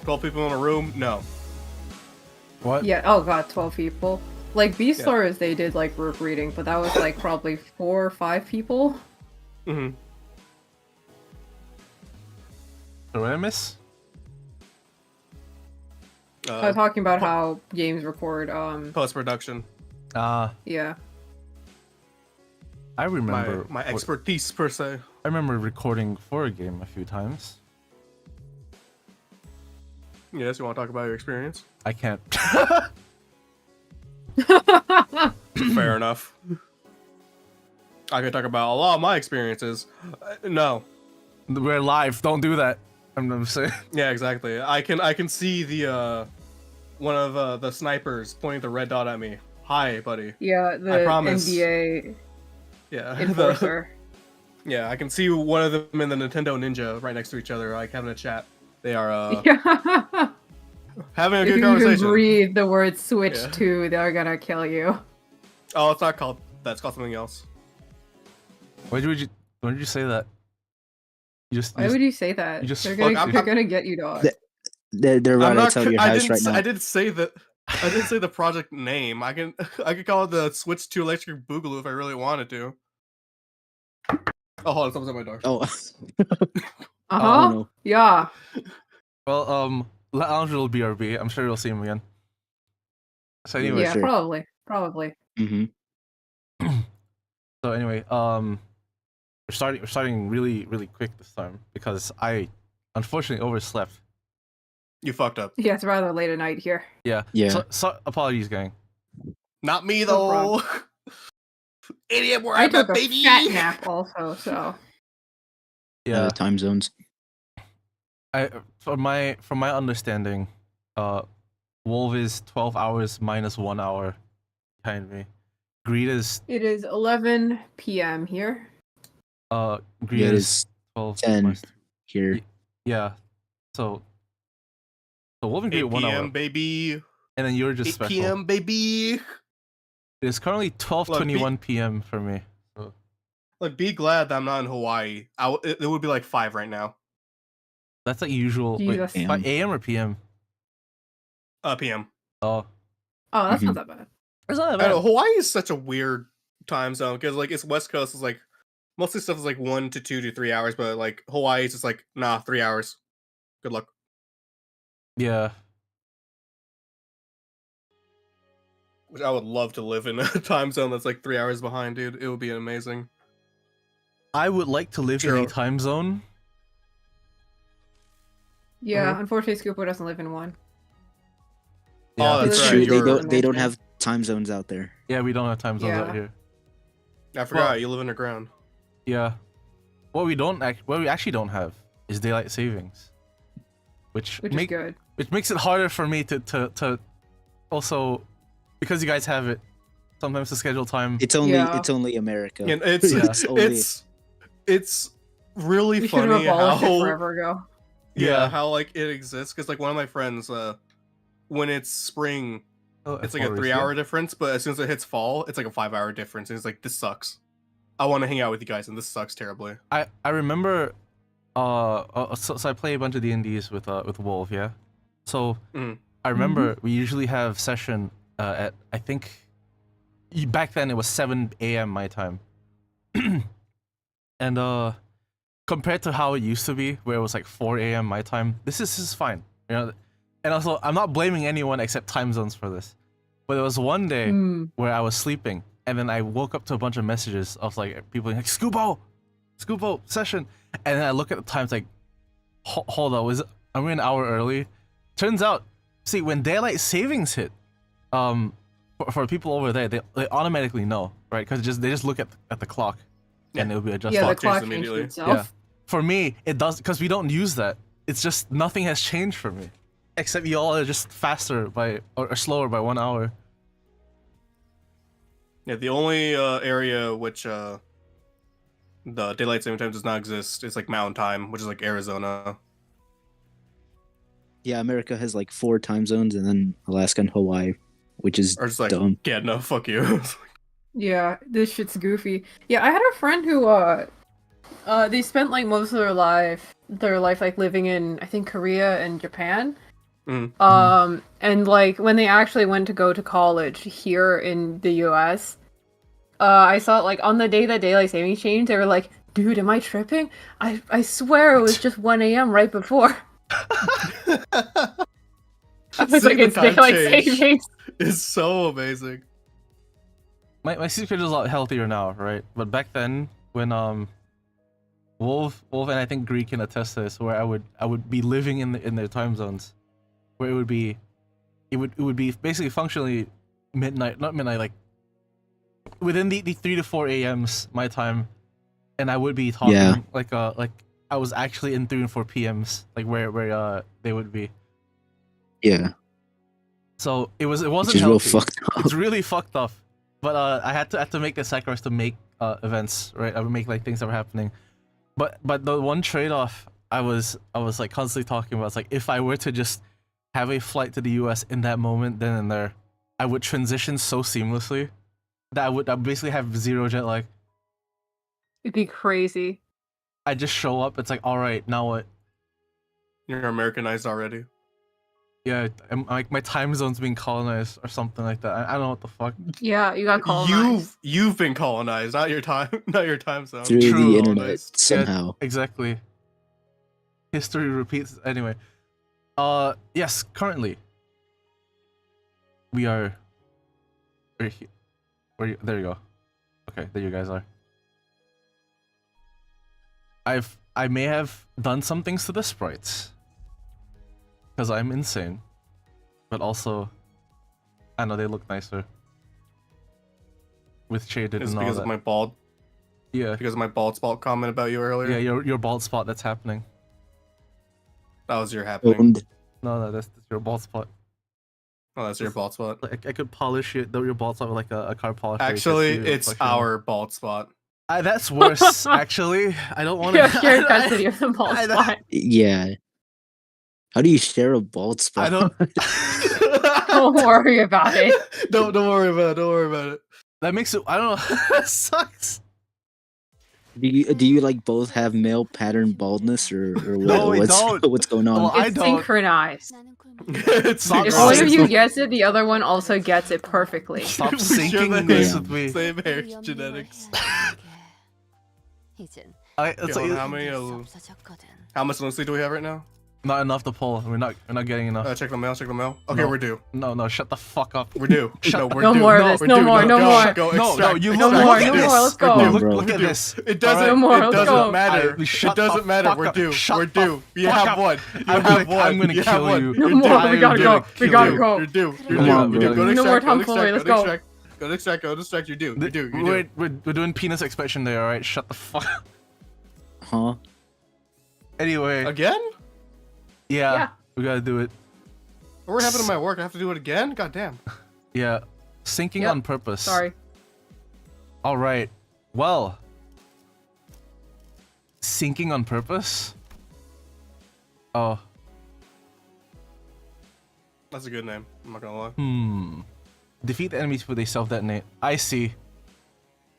12 people in a room? No. What? Yeah, oh god, 12 people. Like, Beastars, they did, like, group reading, but that was, like, probably 4 or 5 people. Mm-hmm. What did I miss? Talking about how games record, Post-production. yeah. I remember... My expertise, per se. I remember recording for a game a few times. Yes, you want to talk about your experience? I can't. Fair enough. I could talk about a lot of my experiences. No. We're live. Don't do that. I'm saying. Yeah, exactly. I can see the one of the snipers pointing the red dot at me. Hi, buddy. Yeah, the I promise. NBA Yeah. enforcer. Yeah, I can see one of them in the Nintendo Ninja right next to each other, like having a chat. They are Yeah. having a If good you conversation. even breathe the word Switch Yeah. 2, they're gonna kill you. Oh, it's not called that. It's called something else. Why did you say that? Why would you say that? you just they're fuck- gonna, they're gonna get you, dog. They're right outside your house right now. I didn't say that. I didn't say the project name. I could call it the Switch 2 Electric Boogaloo if I really wanted to. Oh, hold on, someone's at my door. Oh. Uh-huh. Oh, no. Yeah. Well, let Angelo BRB. I'm sure you'll see him again. So anyway, Yeah, sure. probably. Mm-hmm. so anyway, we're starting really quick this time because I unfortunately overslept. You fucked up. Yeah, it's rather late at night here. Yeah. Yeah. So apologies, gang. Not me No though. problem. Idiot, where I I'm took at, a baby. fat nap also, so. Yeah. Time zones. From my understanding, Wolv is 12 hours minus 1 hour behind me. Greed is It is 11 p.m. here. Greed Yeah, it is is 12 10 minus- here. Yeah. So Wolv and Greed 8 1 hour, p.m. baby. and then you're just 8 special. p.m. baby. It's currently 12:21 p.m. for me. So. Like, be glad that I'm not in Hawaii. It would be like 5 right now. That's like usual. Wait, Jesus. AM. AM or PM? PM. Oh, Oh, that's Mhm. not that bad. it's not that I bad. know, Hawaii is such a weird time zone because like it's West Coast is like mostly stuff is like 1 to 2 to 3 hours, but like Hawaii is just like 3 hours. Good luck. Yeah. Which I would love to live in a time zone that's like 3 hours behind, dude. It would be amazing. I would like to live in Sure. a time zone. Yeah, unfortunately, Scoopo doesn't live in one. Yeah. Oh, that's It's right. true. You're- They don't have time zones out there. Yeah, we don't have time zones Yeah. out here. I forgot Well- you live underground. Yeah. What we actually don't have is daylight savings, which Which is good. which makes it harder for me to also, because you guys have it sometimes to schedule time. It's only Yeah. America. And it's It's only- it's really We should have funny abolished it how forever ago. yeah, how like it exists because like one of my friends when it's spring it's like a 3-hour difference, but as soon as it hits fall it's like a 5-hour difference and it's like this sucks. I want to hang out with you guys and this sucks terribly. I remember, so I play a bunch of D&Ds with Wolv, yeah. So Mhm. I remember we usually have session at, I think back then it was 7 a.m. my time, and compared to how it used to be, where it was like 4 a.m. my time, this is fine, you know. And also, I'm not blaming anyone except time zones for this, but there was one day where I was sleeping. And then I woke up to a bunch of messages of like people like Scoopo session, and then I look at the times like, hold on, are we an hour early? Turns out, see, when daylight savings hit, for people over there, they automatically know, right? Because they just look at the clock, and it'll be adjusted. Yeah, the Clock clock changes changed immediately. itself. Yeah. For me, it does, because we don't use that. It's just nothing has changed for me, except you all are just faster or slower by 1 hour. Yeah, the only area which the daylight saving time does not exist is like mountain time, which is like Arizona. Yeah, America has like 4 time zones, and then Alaska and Hawaii, which is Or just like dumb. yeah, no, fuck you. Yeah, this shit's goofy. Yeah, I had a friend who they spent like most of their life like living in I think Korea and Japan, And like when they actually went to go to college here in the US, I saw like on the day that daylight savings changed, they were like, dude, am I tripping? I swear it was just 1 a.m. right before. I was like, it's daylight savings. It's so amazing. My sleep schedule is a lot healthier now, right? But back then, when Wolv and I think Greek can attest to this, where I would be living in their time zones, where it would be basically functionally midnight, not midnight, like within the 3 to 4 a.m.s my time, and I would be talking like I was actually in 3 and 4 p.m.s, like where they would be. Yeah. So it wasn't Which is healthy. real fucked up. It's really fucked up. But I had to make the sacrifice to make events, right? I would make like things that were happening. But the one trade-off I was like constantly talking about is like, if I were to just have a flight to the US in that moment, then and there, I would transition so seamlessly that I'd basically have zero jet lag. It'd be crazy. I just show up, it's like, all right, now what? You're Americanized already. Yeah, like my time zone's being colonized or something like that. I don't know what the fuck. Yeah, you got colonized. You've been colonized, not your time zone. Through True. the internet Colonized. somehow. Yeah, exactly. History repeats. Anyway, yes, currently we are. There you go. Okay, there you guys are. I may have done some things to the sprites because I'm insane, but also I know they look nicer with shaded It's and all because that. of my bald. Yeah, Because of my bald spot comment about you earlier. yeah, your bald spot that's happening. That was your happening. Owned. No, that's your bald spot. Oh, that's your bald spot. Like I could polish it, though your bald spot with like a car polish. Actually, it's our bald spot. That's worse. Actually, I don't want to. Shared custody of the bald spot. Yeah. How do you share a bald spot? I don't. Don't worry about it. Don't worry about it. Don't worry about it. That makes it. I don't know. That sucks. Do you like both have male pattern baldness or what, No, we don't. what's going on? Well, I It's don't. synchronized. It's Not If Stop one of you syncing. gets it, the other one also gets it perfectly. Stop We share syncing the this hair. with me. Same hair genetics. It's Yo, like, how much Lucy do we have right now? not enough to pull. We're not getting enough. Check the mail. Check the mail. Okay, No. we're due. No, shut the fuck up. We're due. Shut No, the- we're No due. more of No, this, we're no due. more, no go, more. Go, No, extract, you extract. No look more, at no this. more, let's go. Look, Come on, look, bro. look at this. It doesn't. No more, It let's doesn't go. matter. I- shut It doesn't the matter. fuck We're up. due. Shut We're the due. You fuck have up. one. You I'm have gonna- one. I'm gonna You have kill one. you. No You're more, due. we gotta You're go. due. We You're gotta due. go. You're due. You're Come due. on, You're due. bro. Go to No more extract. Go to tomfoolery, extract. let's Go to go. extract. Go to extract. Go to extract. You're due. You're due. You're due. We're doing penis expansion there. All right, shut the fuck up. Huh? Anyway, Again? Yeah. we gotta do it. What happened to my work? I have to do it again? God damn. Yeah, syncing Yep. on purpose. Sorry. All right. Well, syncing on purpose. Oh, That's a good name. I'm not gonna lie. defeat the enemies before they self-detonate. I see.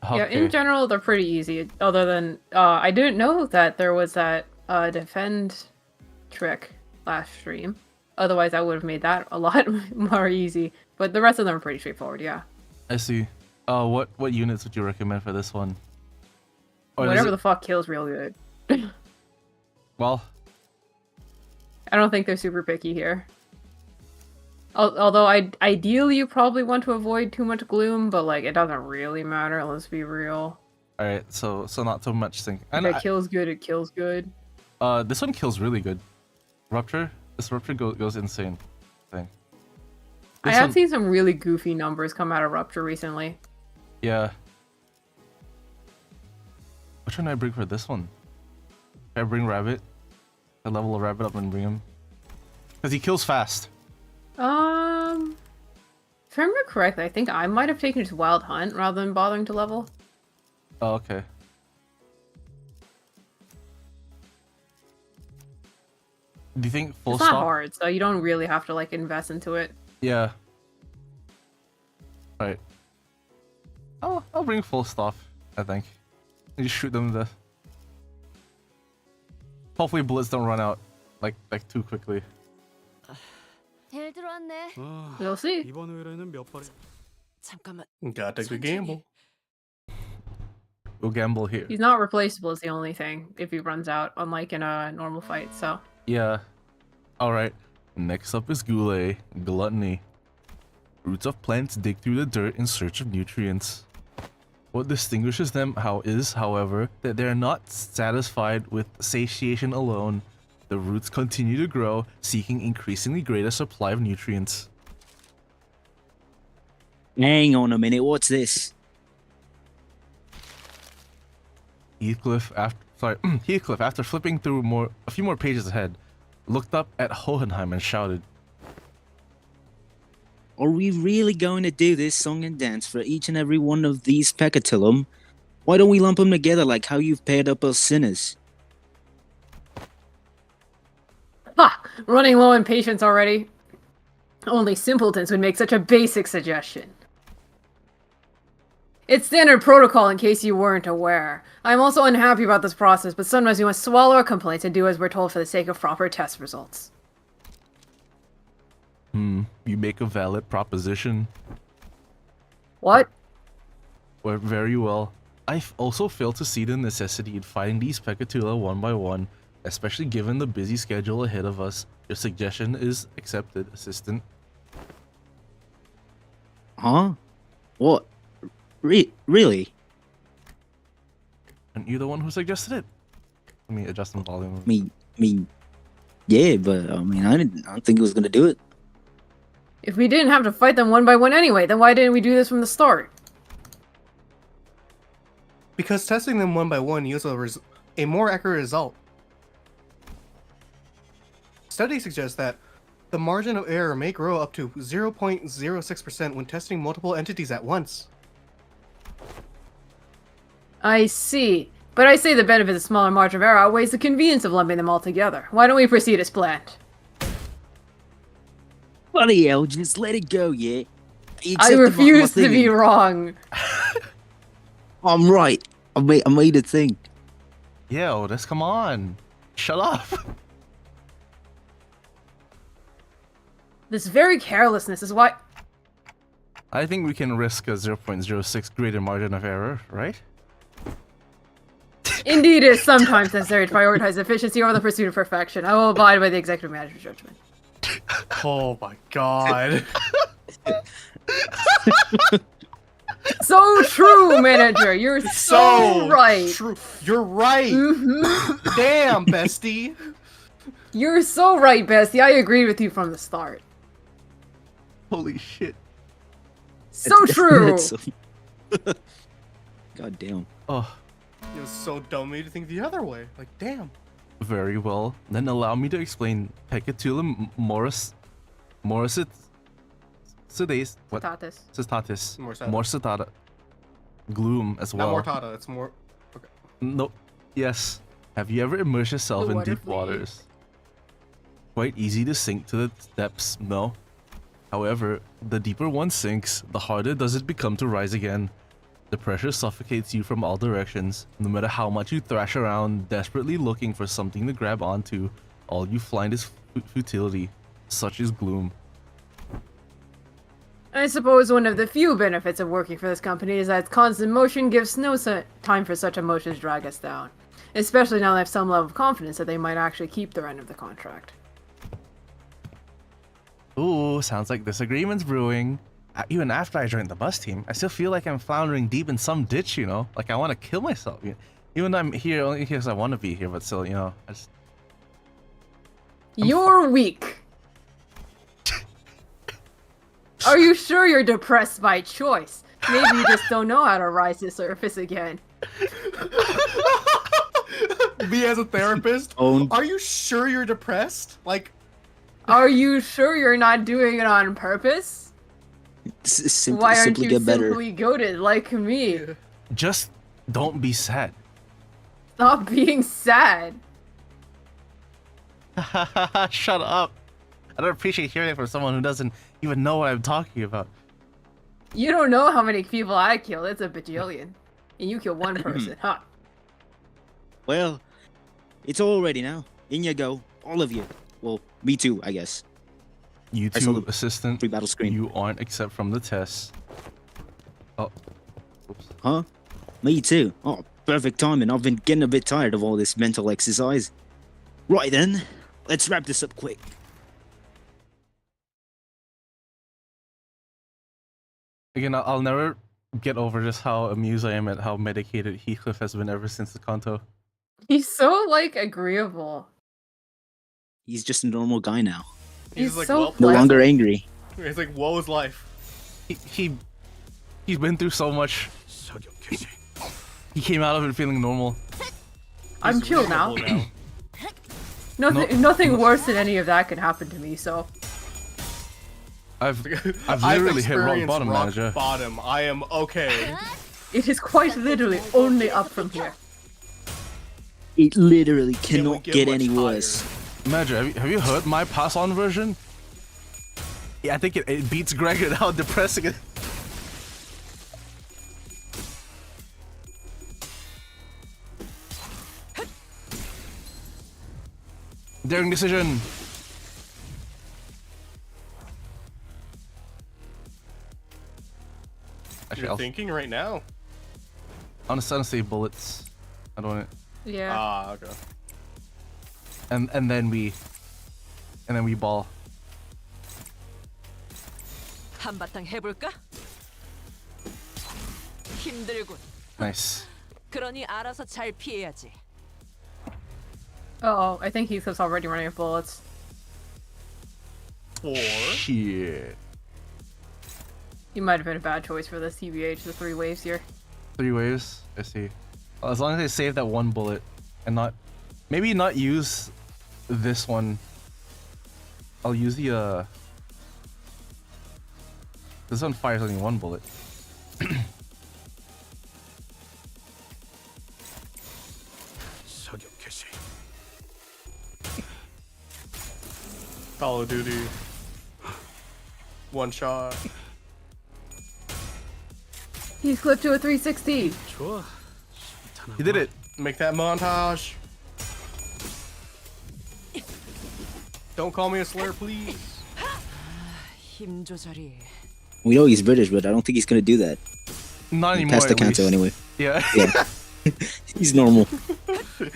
Okay. Yeah, in general, they're pretty easy. Other than, I didn't know that there was that defend trick last stream. Otherwise, I would have made that a lot more easy. But the rest of them are pretty straightforward, yeah. I see. What units would you recommend for this one? Or does Whatever it- the fuck kills real good. Well, I don't think they're super picky here. Although, ideally, you probably want to avoid too much gloom, but like, it doesn't really matter, let's be real. all right. So not too much sync. If it kills good, it kills good. This one kills really good. Rupture. This rupture goes insane. Thing. I have seen some really goofy numbers come out of Rupture recently. Yeah. Which one do I bring for this one? Should I bring Rabbit? I level a Rabbit up and bring him. Because he kills fast. If I remember correctly, I think I might have taken just Wild Hunt rather than bothering to level. Oh, okay. Do you think full It's stop? not hard, so you don't really have to like invest into it. Yeah. Right. I'll bring full stop, I think. And just shoot them hopefully bullets don't run out like too quickly. We'll see. 이번 의뢰는 몇 발에? 잠깐만. Gotta take the gamble. We'll gamble here. He's not replaceable is the only thing if he runs out, unlike in a normal fight, so. Yeah. Alright. Next up is Goulet, Gluttony. Roots of plants dig through the dirt in search of nutrients. What distinguishes them however, that they are not satisfied with satiation alone. The roots continue to grow, seeking increasingly greater supply of nutrients. Hang on a minute, what's this? Heathcliff, after flipping through a few more pages ahead, looked up at Hohenheim and shouted, Are we really going to do this song and dance for each and every one of these Pecatillum? Why don't we lump them together like how you've paired up us sinners? Ha! Running low in patience already. Only simpletons would make such a basic suggestion. It's standard protocol in case you weren't aware. I'm also unhappy about this process, but sometimes we must swallow our complaints and do as we're told for the sake of proper test results. You make a valid proposition. What? Well, very well. I also fail to see the necessity in fighting these Pecatula one by one, especially given the busy schedule ahead of us. Your suggestion is accepted, Assistant. Huh? What? Really? Aren't you the one who suggested it? Let me adjust the volume. Yeah, but I don't think it was gonna do it. If we didn't have to fight them one by one anyway, then why didn't we do this from the start? Because testing them one by one yields a more accurate result. Studies suggest that the margin of error may grow up to 0.06% when testing multiple entities at once. I see. But I say the benefit of the smaller margin of error outweighs the convenience of lumping them all together. Why don't we proceed as planned? Bloody hell, just let it go, yeah? I refuse to be wrong. I'm right. I made a thing. Yeah, Otis, come on. Shut up. This very carelessness is why... I think we can risk a 0.06 greater margin of error, right? Indeed, it is sometimes necessary to prioritize efficiency or the pursuit of perfection. I will abide by the executive manager's judgment. Oh my god. So true, manager. You're so right. True. You're right. Damn, bestie. You're so right, bestie. I agreed with you from the start. Holy shit. So true. God damn. Oh, It was so dumb of me to think the other way. Like, damn. very well. Then allow me to explain Pecatula Morisidae. What? Tatis. Cystatis. Morsata. Morsata. Gloom as well. Not Mortada, it's more... Okay. No. Yes. Have you ever immersed yourself The in water deep fleet. waters? Quite easy to sink to the depths, no? However, the deeper one sinks, the harder does it become to rise again. The pressure suffocates you from all directions. No matter how much you thrash around, desperately looking for something to grab onto, all you find is futility. Such is gloom. I suppose one of the few benefits of working for this company is that its constant motion gives no time for such emotions to drag us down. Especially now that I have some level of confidence that they might actually keep their end of the contract. Ooh, sounds like disagreements brewing. Even after I joined the bus team, I still feel like I'm floundering deep in some ditch, you know? Like I want to kill myself. Even though I'm here only because I want to be here, but still, you know, I just... You're weak. Are you sure you're depressed by choice? Maybe you just don't know how to rise to the surface again. Me as a therapist? Owned. Are you sure you're depressed? Like... Are you sure you're not doing it on purpose? Why aren't simply you get better. simply goated like me? Just don't be sad. Stop being sad. Shut up. I don't appreciate hearing it from someone who doesn't even know what I'm talking about. You don't know how many people I kill. It's a bajillion. And you kill one person, huh? Well, it's all ready now. In you go. All of you. Well, me too, I guess. YouTube assistant. Free battle screen. You aren't except from the test. Oh. Oops. Huh? Me too. Oh, perfect timing. I've been getting a bit tired of all this mental exercise. Right then, let's wrap this up quick. Again, I'll never get over just how amused I am at how medicated Heathcliff has been ever since the Kanto. He's so like agreeable. He's just a normal guy now. He's like, so well, No longer angry. he's like, woe is life. He's been through so much. He came out of it feeling normal. I'm He's chill now. reasonable Nothing worse than any of that can happen to me. So I've literally hit rock experienced bottom, rock manager. bottom. I am okay. it is quite literally only up from here. It literally It cannot would get much any higher. worse. Manager, have you heard my pass-on version? Yeah, I think it beats Greg at how depressing it. Daring decision. Actually, You're thinking right now. I'll say bullets. I don't want it. Yeah. Ah, okay. And then we ball. 한바탕 해볼까? 힘들군. Nice. 그러니 알아서 잘 피해야지. Oh, I think Heathcliff's already running out of bullets. 4. Shit. He might have been a bad choice for this TBH, the 3 waves here. 3 waves. I see. As long as they save that 1 bullet and maybe not use this one. I'll use the this one fires only 1 bullet. Call of Duty. 1 shot. Heathcliff to a 360. He did it. Make that montage. Don't call me a slur, please. 힘 조절이. We know he's British, but I don't think he's gonna do that. Not anymore. Past the at Kanto least. anyway. Yeah. Yeah. He's normal.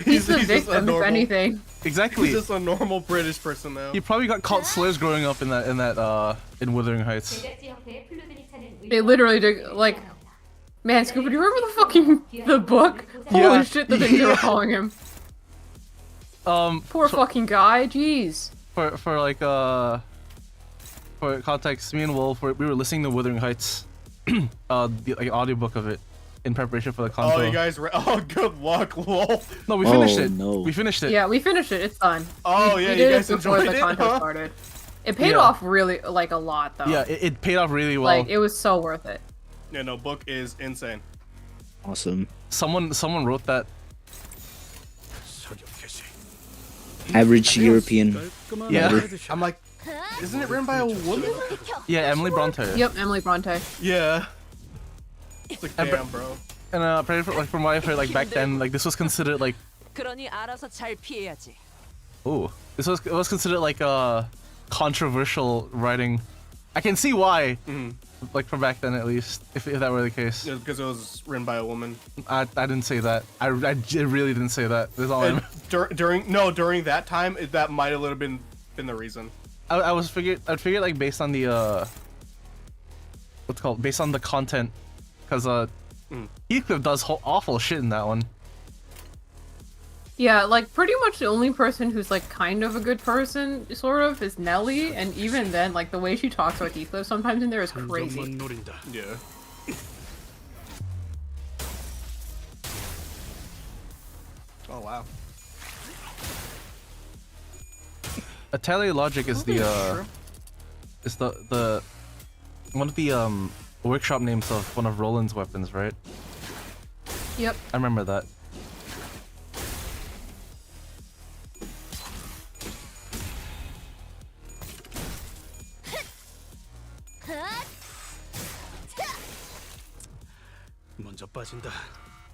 He's the just a victim, if normal- anything. Exactly. He's just a normal British person now. He probably got called slurs growing up in Wuthering Heights. They literally did, like... Man, Scuba, do you remember the book? Holy Yeah. shit, the things they were calling him. Poor so fucking guy, jeez. for context, me and Wolf we were listening to Wuthering Heights, the audiobook of it, in preparation for the Kanto. Oh, you guys. Oh, good luck, lol. No, we finished Oh, it. no. We finished it. Yeah, we finished it, it's done. Oh, We yeah, did you it guys before enjoyed the it, contest huh? started. It paid Yeah. off really, like, a lot, though. Yeah, it paid off really well. Like, it was so worth it. Yeah, no, book is insane. Awesome. Someone wrote that. Average European. Yeah. writer. I'm like, isn't it written by a woman? Yeah, Emily Bronte. Yep, Emily Bronte. Yeah. It's like, And damn, bro. And from what I've heard, like back then, like this was considered like, 그러니 알아서 잘 피해야지. it was considered like controversial writing. I can see why, like from back then at least, if that were the case. Yeah, because it was written by a woman. I didn't say that. I really didn't say that. That's all And I'm. during that time, that might have been the reason. I'd figure like based on the what's it called, based on the content, because Heathcliff does awful shit in that one. Yeah, like, pretty much the only person who's, like, kind of a good person, sort of, is Nelly, and even then, like, the way she talks about Heathcliff sometimes in there is crazy. Yeah. Oh wow. A telelogic is the True. is the one of the workshop names of one of Roland's weapons, right? Yep. I remember that.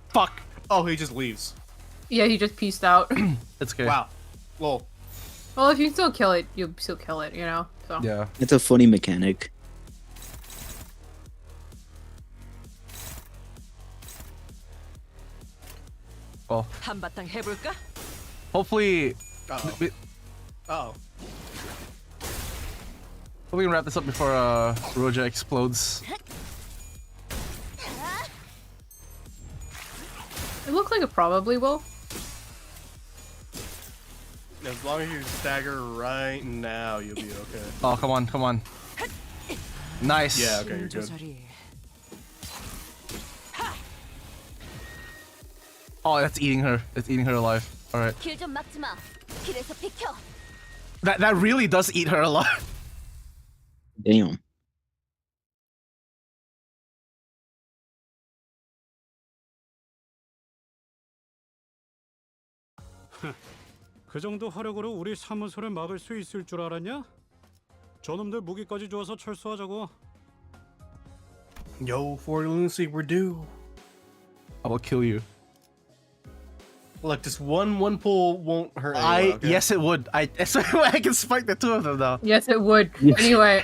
Fuck. Oh, he just leaves. Yeah, he just pieced out. It's okay. Wow. Lol. Well, if you can still kill it, you'll still kill it, you know? So. Yeah. It's a funny mechanic. Well, 한바탕 해볼까? hopefully, Uh-oh. we, Oh. we can wrap this up before Roja explodes. It looks like it probably will. As long as you stagger right now, you'll be okay. Oh, come on, come on. Nice. Yeah, okay, you're 힘 good. 조절이. Oh, that's eating her. It's eating her alive. All right. 길 좀 막지 마. 길에서 비켜. That really does eat her alive. Damn. 그 정도 화력으로 우리 사무소를 막을 수 있을 줄 알았냐? 저놈들 무기까지 주어서 철수하자고. Yo, for lunacy, we're due. I will kill you. Look, just one pull won't hurt anyone, okay? Yes, it would. I can spike the two of them now. Yes, it would. Anyway.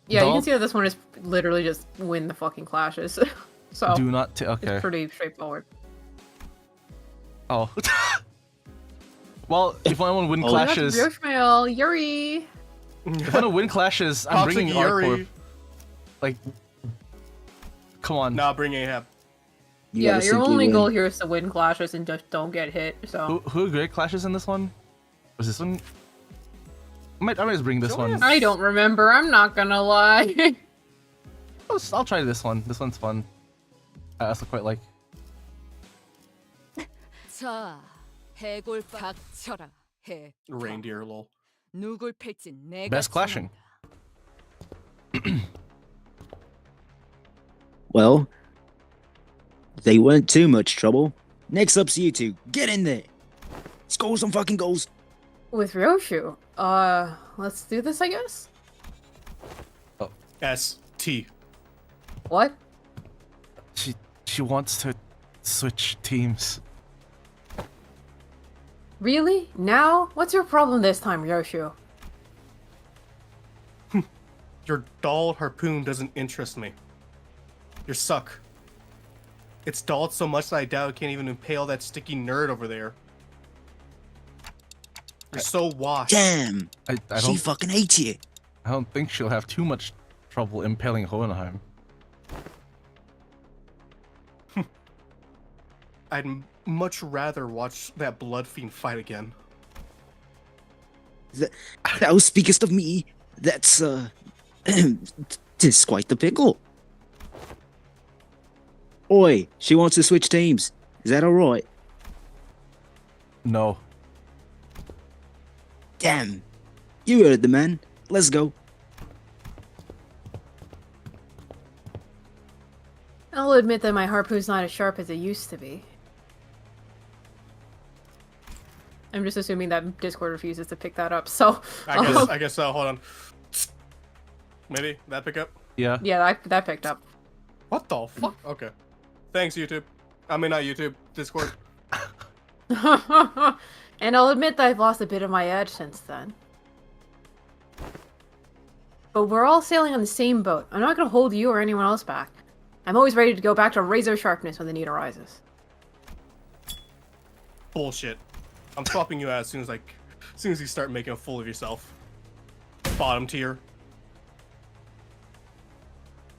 Yeah, you Don't- can see that this one is literally just win the fucking clashes. So, Do not. Okay. it's pretty straightforward. Oh. Well, if I want to win Oh. clashes, Yoshmail, Yuri! if I want to win clashes, I'm Toxic bringing Yuri. Arcorp. Like, come on. Nah, bring Ahab. You Yeah, gotta your simply only win. goal here is to win clashes and just don't get hit, so. Who are great clashes in this one? Was this one? I might just bring this one. I don't remember, I'm not gonna lie. I'll try this one. This one's fun. I also quite like. 자, 해골 닥쳐라. 해. Reindeer, lol. 누굴 팰지 내가 Best clashing. 정한다. Well, they weren't too much trouble. Next up's you two. Get in there. Score some fucking goals. With Ryoshu, let's do this, I guess? S-T. What? She wants to switch teams. Really? Now? What's your problem this time, Ryoshu? Your doll harpoon doesn't interest me. You suck. It's dulled so much that I doubt it can't even impale that sticky nerd over there. You're so washed. Damn. I She don't. fucking hates you. I don't think she'll have too much trouble impaling Hohenheim. I'd much rather watch that blood fiend fight again. Thou speakest of me. That's, tis quite the pickle. Oi, she wants to switch teams. Is that alright? No. Damn. You heard the man. Let's go. I'll admit that my harpoon's not as sharp as it used to be. I'm just assuming that Discord refuses to pick that up, so... I guess so. Hold on. Maybe that pick up? Yeah. Yeah, that picked up. What the fuck? Okay. Thanks, YouTube. I mean, not YouTube. Discord. And I'll admit that I've lost a bit of my edge since then. But we're all sailing on the same boat. I'm not gonna hold you or anyone else back. I'm always ready to go back to razor sharpness when the need arises. Bullshit. I'm swapping you out as soon as you start making a fool of yourself. Bottom tier.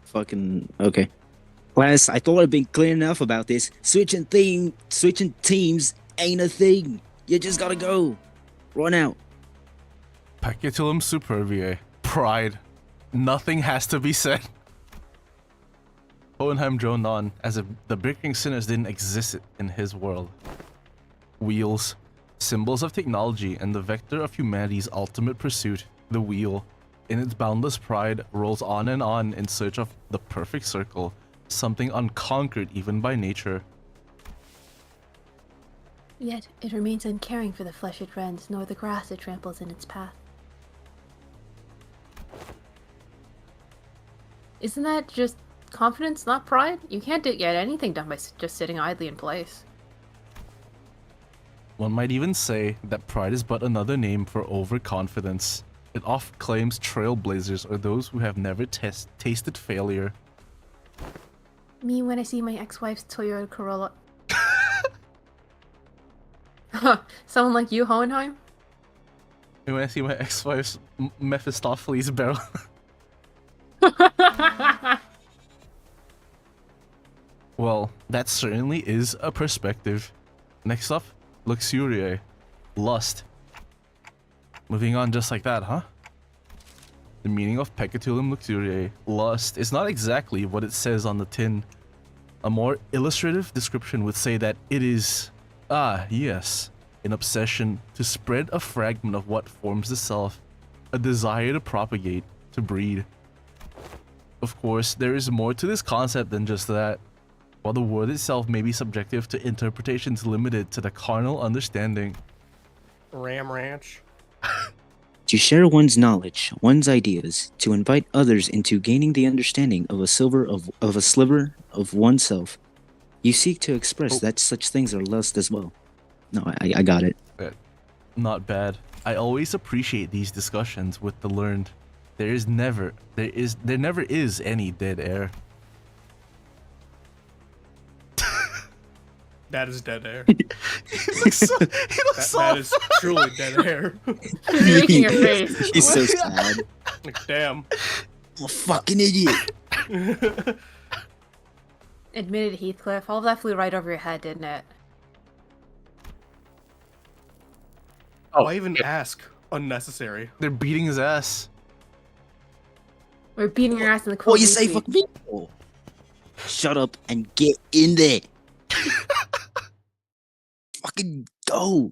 Fucking okay. Class, I thought I'd been clear enough about this. Switching teams ain't a thing. You just gotta go. Run out. Pachytulum superviae. Pride. Nothing has to be said. Hohenheim droned on, as if the bickering sinners didn't exist in his world. Wheels. Symbols of technology and the vector of humanity's ultimate pursuit, the wheel, in its boundless pride, rolls on and on in search of the perfect circle, something unconquered even by nature. Yet it remains uncaring for the flesh it rends, nor the grass it tramples in its path. Isn't that just confidence, not pride? You can't get anything done by just sitting idly in place. One might even say that pride is but another name for overconfidence. It often claims trailblazers are those who have never tasted failure. Me when I see my ex-wife's Toyota Corolla. Someone like you, Hohenheim? And when I see my ex-wife's Mephistopheles barrel. Well, that certainly is a perspective. Next up, luxuriae. Lust. Moving on just like that, huh? The meaning of Pecatulum luxuriae, lust, is not exactly what it says on the tin. A more illustrative description would say that it is, yes, an obsession to spread a fragment of what forms the self, a desire to propagate, to breed. Of course, there is more to this concept than just that. While the word itself may be subjective to interpretations limited to the carnal understanding. Ram Ranch. To share one's knowledge, one's ideas, to invite others into gaining the understanding of a sliver of oneself. You seek to express that such things are lust as well. No, I got it. Not bad. I always appreciate these discussions with the learned. There never is any dead air. That is dead air. He looks so That is truly dead air. You're making a face. He's so sad. Like, damn. I'm a fucking idiot. Admitted Heathcliff, all of that flew right over your head, didn't it? Why even ask? Unnecessary. They're beating his ass. We're beating your ass in the cold. What you say, fuck me? Oh. Shut up and get in there. Fucking go.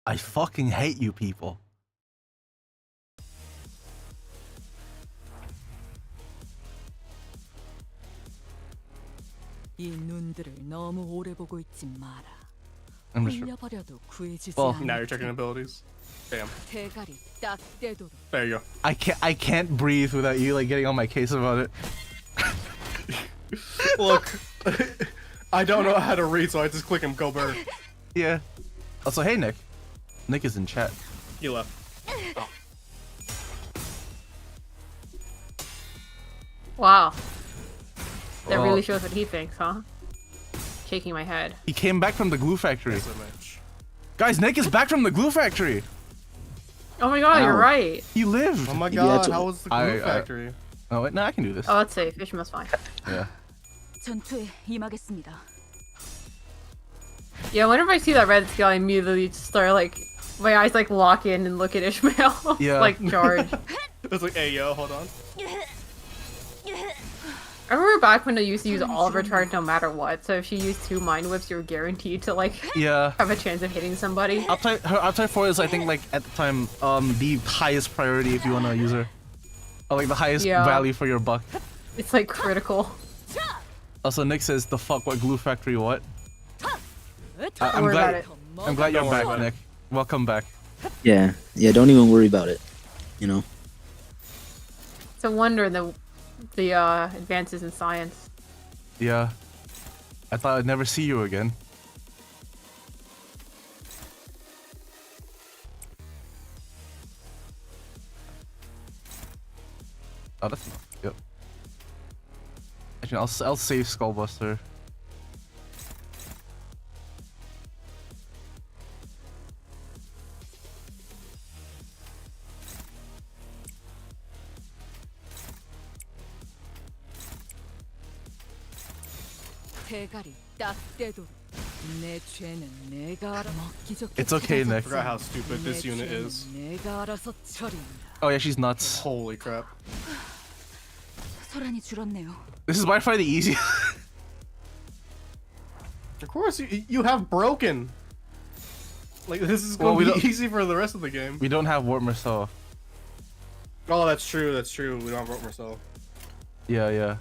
I fucking hate you people. 이 눈들을 너무 오래 보고 있지 마라. I'm just 흘려버려도 구해지지 Well, 않을 Now you're checking 테니 abilities. Damn. 대가리 딱 떼도록. There you go. I can't breathe without you like getting on my case about it. Look, I don't know how to read, so I just click him. Go bird. Yeah. Also, hey Nick. Nick is in chat. He left. Wow. That Well- really shows what he thinks, huh? Shaking my head. He came back from the glue factory. That's a match. Guys, Nick is back from the glue factory. Oh my god, you're Ow. right. He lived. Oh my Yeah, god, it's- how was the glue I- factory? Oh wait, no, I can do this. Oh, let's see. Fisherman's fine. Yeah. 전투에 임하겠습니다. Yeah, whenever I see that red scale, I immediately just start like my eyes like lock in and look at Ishmael. Yeah. Like charge. It's like, hey yo, hold on. I remember back when I used to use Oliver charge no matter what. So if she used 2 mind whips, you were guaranteed to like Yeah. have a chance of hitting somebody. Uptime 4 is, I think, like at the time, the highest priority if you want to use her. Or like the highest Yeah. value for your buck. It's like critical. Also, Nick says, the fuck, what glue factory, what? Don't I'm worry about glad, it. I'm glad you're Don't worry back, about it. Nick. Welcome back. Yeah, don't even worry about it. You know? It's a wonder the advances in science. Yeah. I thought I'd never see you again. Oh, that's not. Yep. Actually, I'll save Skullbuster. 대가리 딱 떼도록. 내 죄는 내가 알아. 먹기 좋게 It's okay, Nick. Forgot how stupid this 내 unit 죄는 is. 내가 알아서 처리한다. Oh yeah, she's nuts. Holy crap. 소란이 줄었네요. This is by far the easiest. Of course, you have broken. Like, this is Well, going we to don't- be easy for the rest of the game. We don't have Warp Marcel. Oh, that's true, that's true. We don't have Rope Marcel. Yeah, yeah.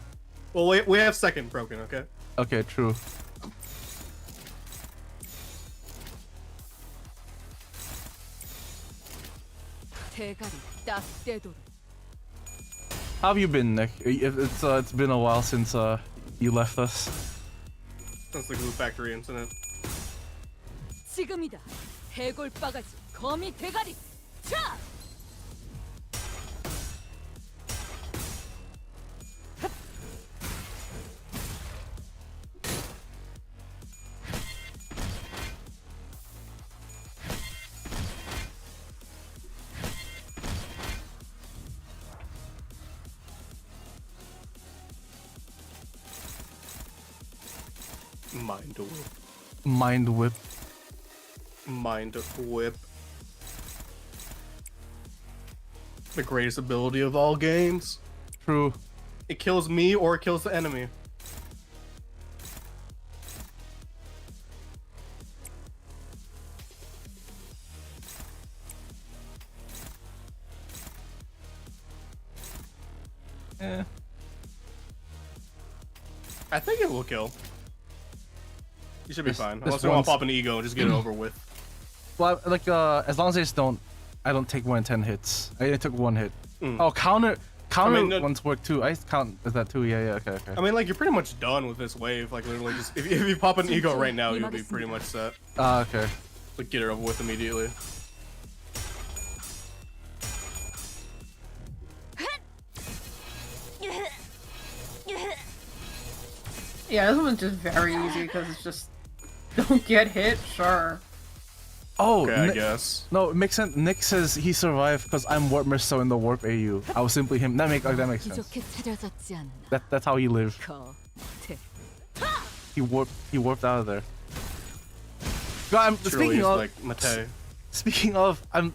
Well, we have second broken, okay? Okay, true. 대가리 딱 떼도록. How have you been, Nick? It's been a while since you left us. Since the glue factory incident. 지금이다. 해골 바가지 거미 대가리. 자! Mind whip. Mind whip. Mind whip. The greatest ability of all games. True. It kills me or it kills the enemy. Eh. I think it will kill. You should be This- fine. this Unless you want one's- to pop an ego and just get it over with. Well, like as long as I don't take more than 10 hits. I took 1 hit. Mm. Oh, counter no- ones work too. I count as that too. Yeah, okay. I mean, like, you're pretty much done with this wave. Like, literally, just if you pop an ego right now, you'll be pretty much set. Okay. Like, get it over with immediately. Yeah, this one's just very easy because it's just don't get hit. Sure. Oh, Okay, I guess. no, it makes sense. Nick says he survived because I'm Warp Misto in the Warp AU. I was simply him. That makes sense. 부족해 차려졌지 않나. That's how he lived. 겉에. He warped out of there. God, I'm Truly speaking is of like Mate. speaking of I'm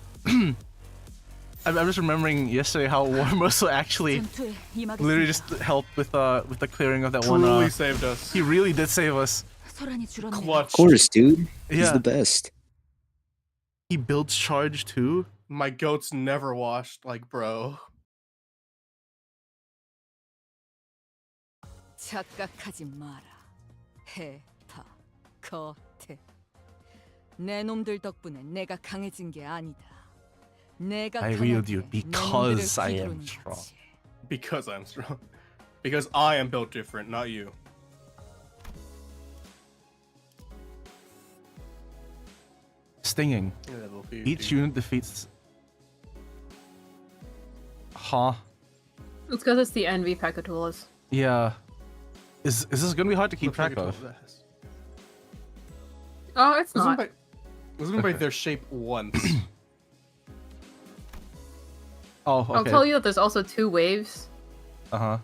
I'm just remembering yesterday how Warp Misto actually 전투에 임하겠습니다. literally just helped with the clearing of that Truly one. saved us. He really did save us. 소란이 줄었네. Clutch. Of course, dude. He's Yeah. the best. He builds charge too. My goat's never washed, like, bro. 착각하지 마라. 해파 겉에. 내 놈들 덕분에 내가 강해진 게 아니다. 내가 I wield you 강하게 because 내 놈들을 I am 휘두르는 strong. 거지. Because I'm strong. Because I am built different, not you. Stinging. Each unit defeats. Huh? It's because it's the envy Pekatulas. Yeah. Is this gonna be hard to keep track of? Oh, it's not. Wasn't by their shape once. Oh, okay. I'll tell you that there's also 2 waves. Uh-huh.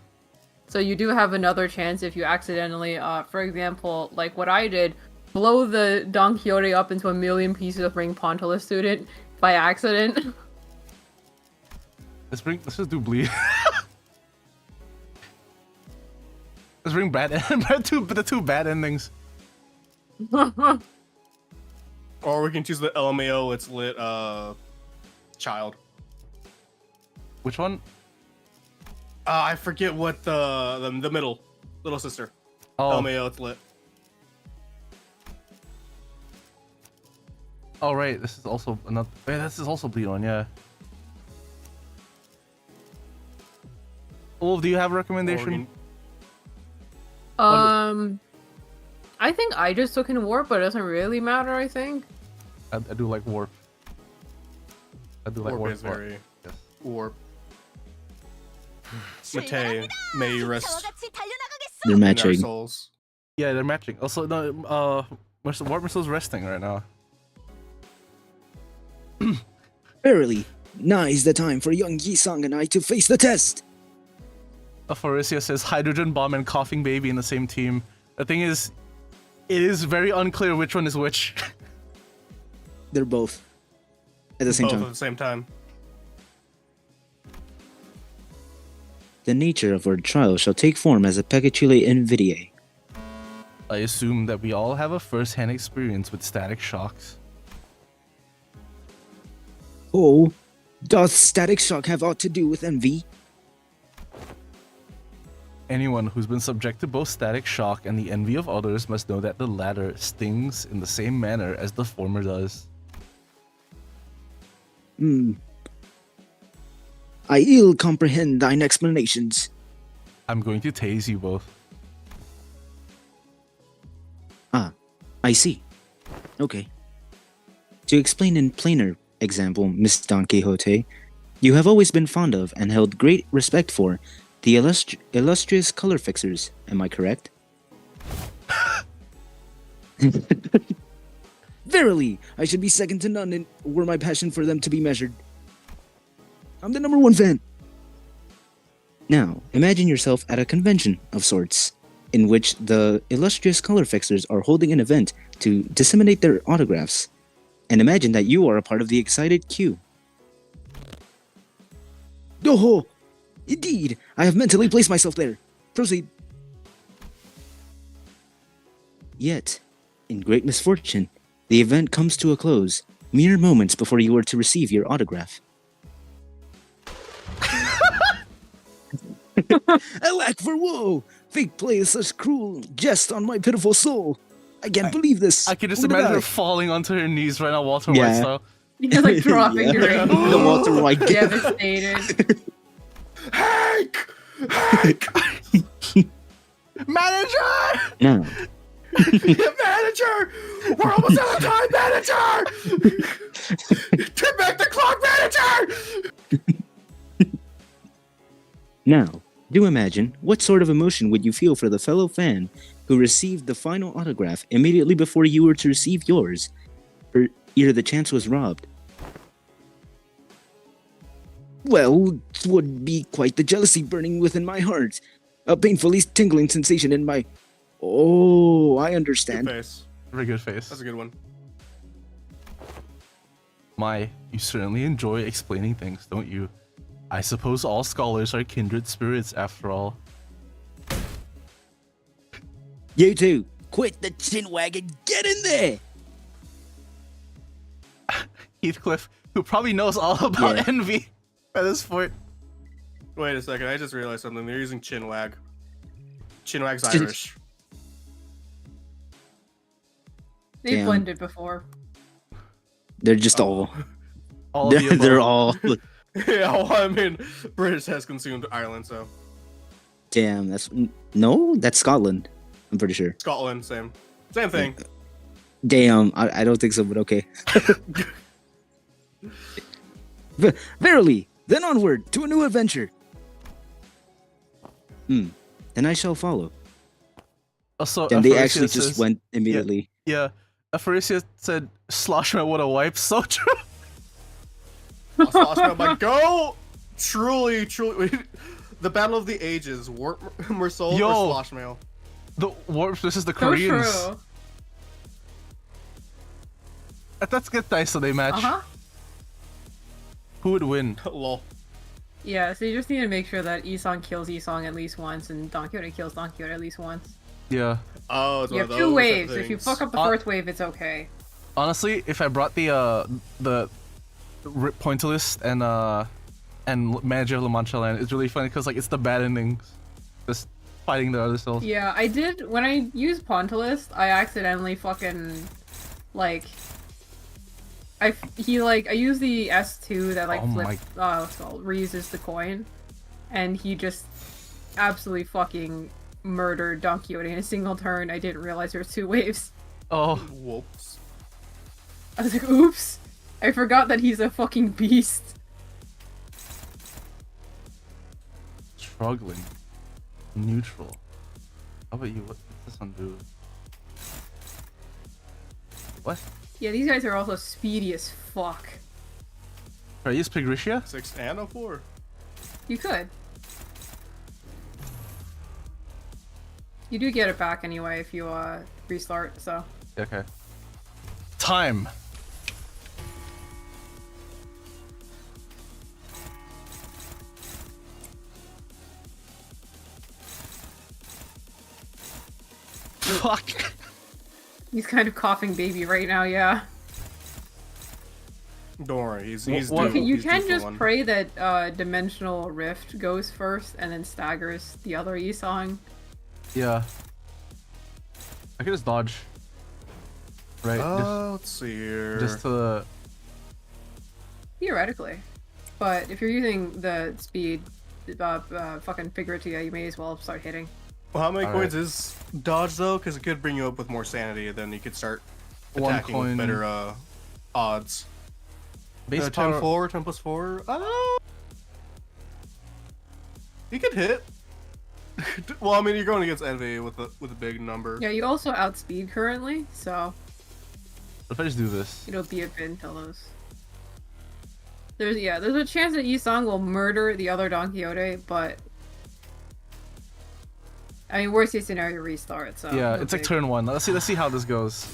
So you do have another chance if you accidentally, for example, like what I did, blow the Don Quixote up into a million pieces of Ring Pontola student by accident. Let's just do bleed. Let's bring the two bad endings. Or we can choose the LMAO, it's lit, child. Which one? I forget what the little sister. Oh, LMAO, it's lit. oh right. This is also another. Yeah, this is also bleed on. Yeah. Wolv, do you have a recommendation? I think I just took in warp, but it doesn't really matter, I think. I do like warp. I do like Warp warp. is very Yes. warp. Mate, may you rest They're in our matching. souls. Yeah, they're matching. Also, no. Warp Misto's resting right now. Verily, now is the time for young Yi-sang and I to face the test. Pharisia says hydrogen bomb and coughing baby in the same team. The thing is, it is very unclear which one is which. They're both at the same Both time. at the same time. The nature of our trial shall take form as a pecatule invidiae. I assume that we all have a first-hand experience with static shocks. Oh, doth static shock have aught to do with envy? Anyone who's been subject to both static shock and the envy of others must know that the latter stings in the same manner as the former does. I ill comprehend thine explanations. I'm going to tase you both. Ah, I see. Okay. To explain in plainer example, Miss Don Quixote, you have always been fond of and held great respect for the illustrious color fixers. Am I correct? Verily, I should be second to none were my passion for them to be measured. I'm the #1 fan. Now, imagine yourself at a convention of sorts, in which the illustrious color fixers are holding an event to disseminate their autographs. And imagine that you are a part of the excited queue. Oh, indeed, I have mentally placed myself there. Proceed. Yet, in great misfortune, the event comes to a close, mere moments before you are to receive your autograph. Alack for woe! Fate plays such cruel jest on my pitiful soul. I can't believe this. I can just Who did imagine I? her falling onto her knees right now, Walter Yeah. White style. You're like dropping Yeah. your The Walter White. devastated. Hank! Hank! Manager! Now, Manager! We're almost out of time, manager! Turn back the clock, manager! Now, do imagine what sort of emotion would you feel for the fellow fan who received the final autograph immediately before you were to receive yours, or either the chance was robbed. Well, it would be quite the jealousy burning within my heart, a painfully tingling sensation in my... Oh, I Good understand. face. Very good face. That's a good one. You certainly enjoy explaining things, don't you? I suppose all scholars are kindred spirits after all. You two, quit the chin wag and get in there! Heathcliff, who probably knows all about Yeah. envy at this point. Wait a second, I just realized something. They're using chinwag. Chinwag's Irish. They Damn. blended before. They're just all... All of the They're above. all... Yeah, well, I mean, British has consumed Ireland, so. Damn, that's... No? That's Scotland. I'm pretty sure. Scotland, same. Same thing. Damn, I don't think so, but okay. Verily, then onward to a new adventure. Then I shall follow. Also, Then they Aphasia actually just says- went immediately. Yeah, Aphasia said, Sloshman, what a wipe. So true. I'm like, go! Truly, the Battle of the Ages, Warp Mersoul Yo. or Sloshmail? The Warp versus the So Koreans. true. That's good dice, so they match. Uh-huh. Who would win? Lol. Yeah, so you just need to make sure that Isong kills Isong at least once and Don Quixote kills Don Quixote at least once. Yeah. Oh, it's You one have of two those waves. If you things. fuck up the first wave, it's okay. Honestly, if I brought the Pointillist and Manager of La Mancha Land, it's really funny because like it's the bad endings, just fighting the other souls. Yeah, I did, when I used Pontilist, I accidentally fucking, like, I used the S2 that like Oh my- reuses the coin, and he just absolutely fucking murdered Don Quixote in a single turn. I didn't realize there was two waves. Oh, Whoops. I was like, oops! I forgot that he's a fucking beast. struggling. Neutral. How about you? What does this one do? What? Yeah, these guys are also speedy as fuck. Should I use Pigritia? 6 and a 4. You could. You do get it back anyway if you restart, so. Okay. Time. Fuck. He's kind of coughing baby right now, yeah. Don't worry, he's What- due. You He's due can for just one. pray that Dimensional Rift goes first and then staggers the other Isong. Yeah. I can just dodge. Right. Let's see here. Just to the. Theoretically. But if you're using the speed, fucking Figuratia, you may as well start hitting. Well, how many All coins is dodge though? Because it could bring you up with more sanity. Then you could start One attacking coin. with better odds. Base 10 power. 4, 10 plus 4. He could hit. Well, I mean, you're going against Envy with a big number. Yeah, you also outspeed currently, so If I just do this. it'll be a bit until those. There's a chance that Yisong will murder the other Don Quixote, but I mean, worst case scenario, restart. So Yeah, no it's like big. turn 1. Let's see how this goes.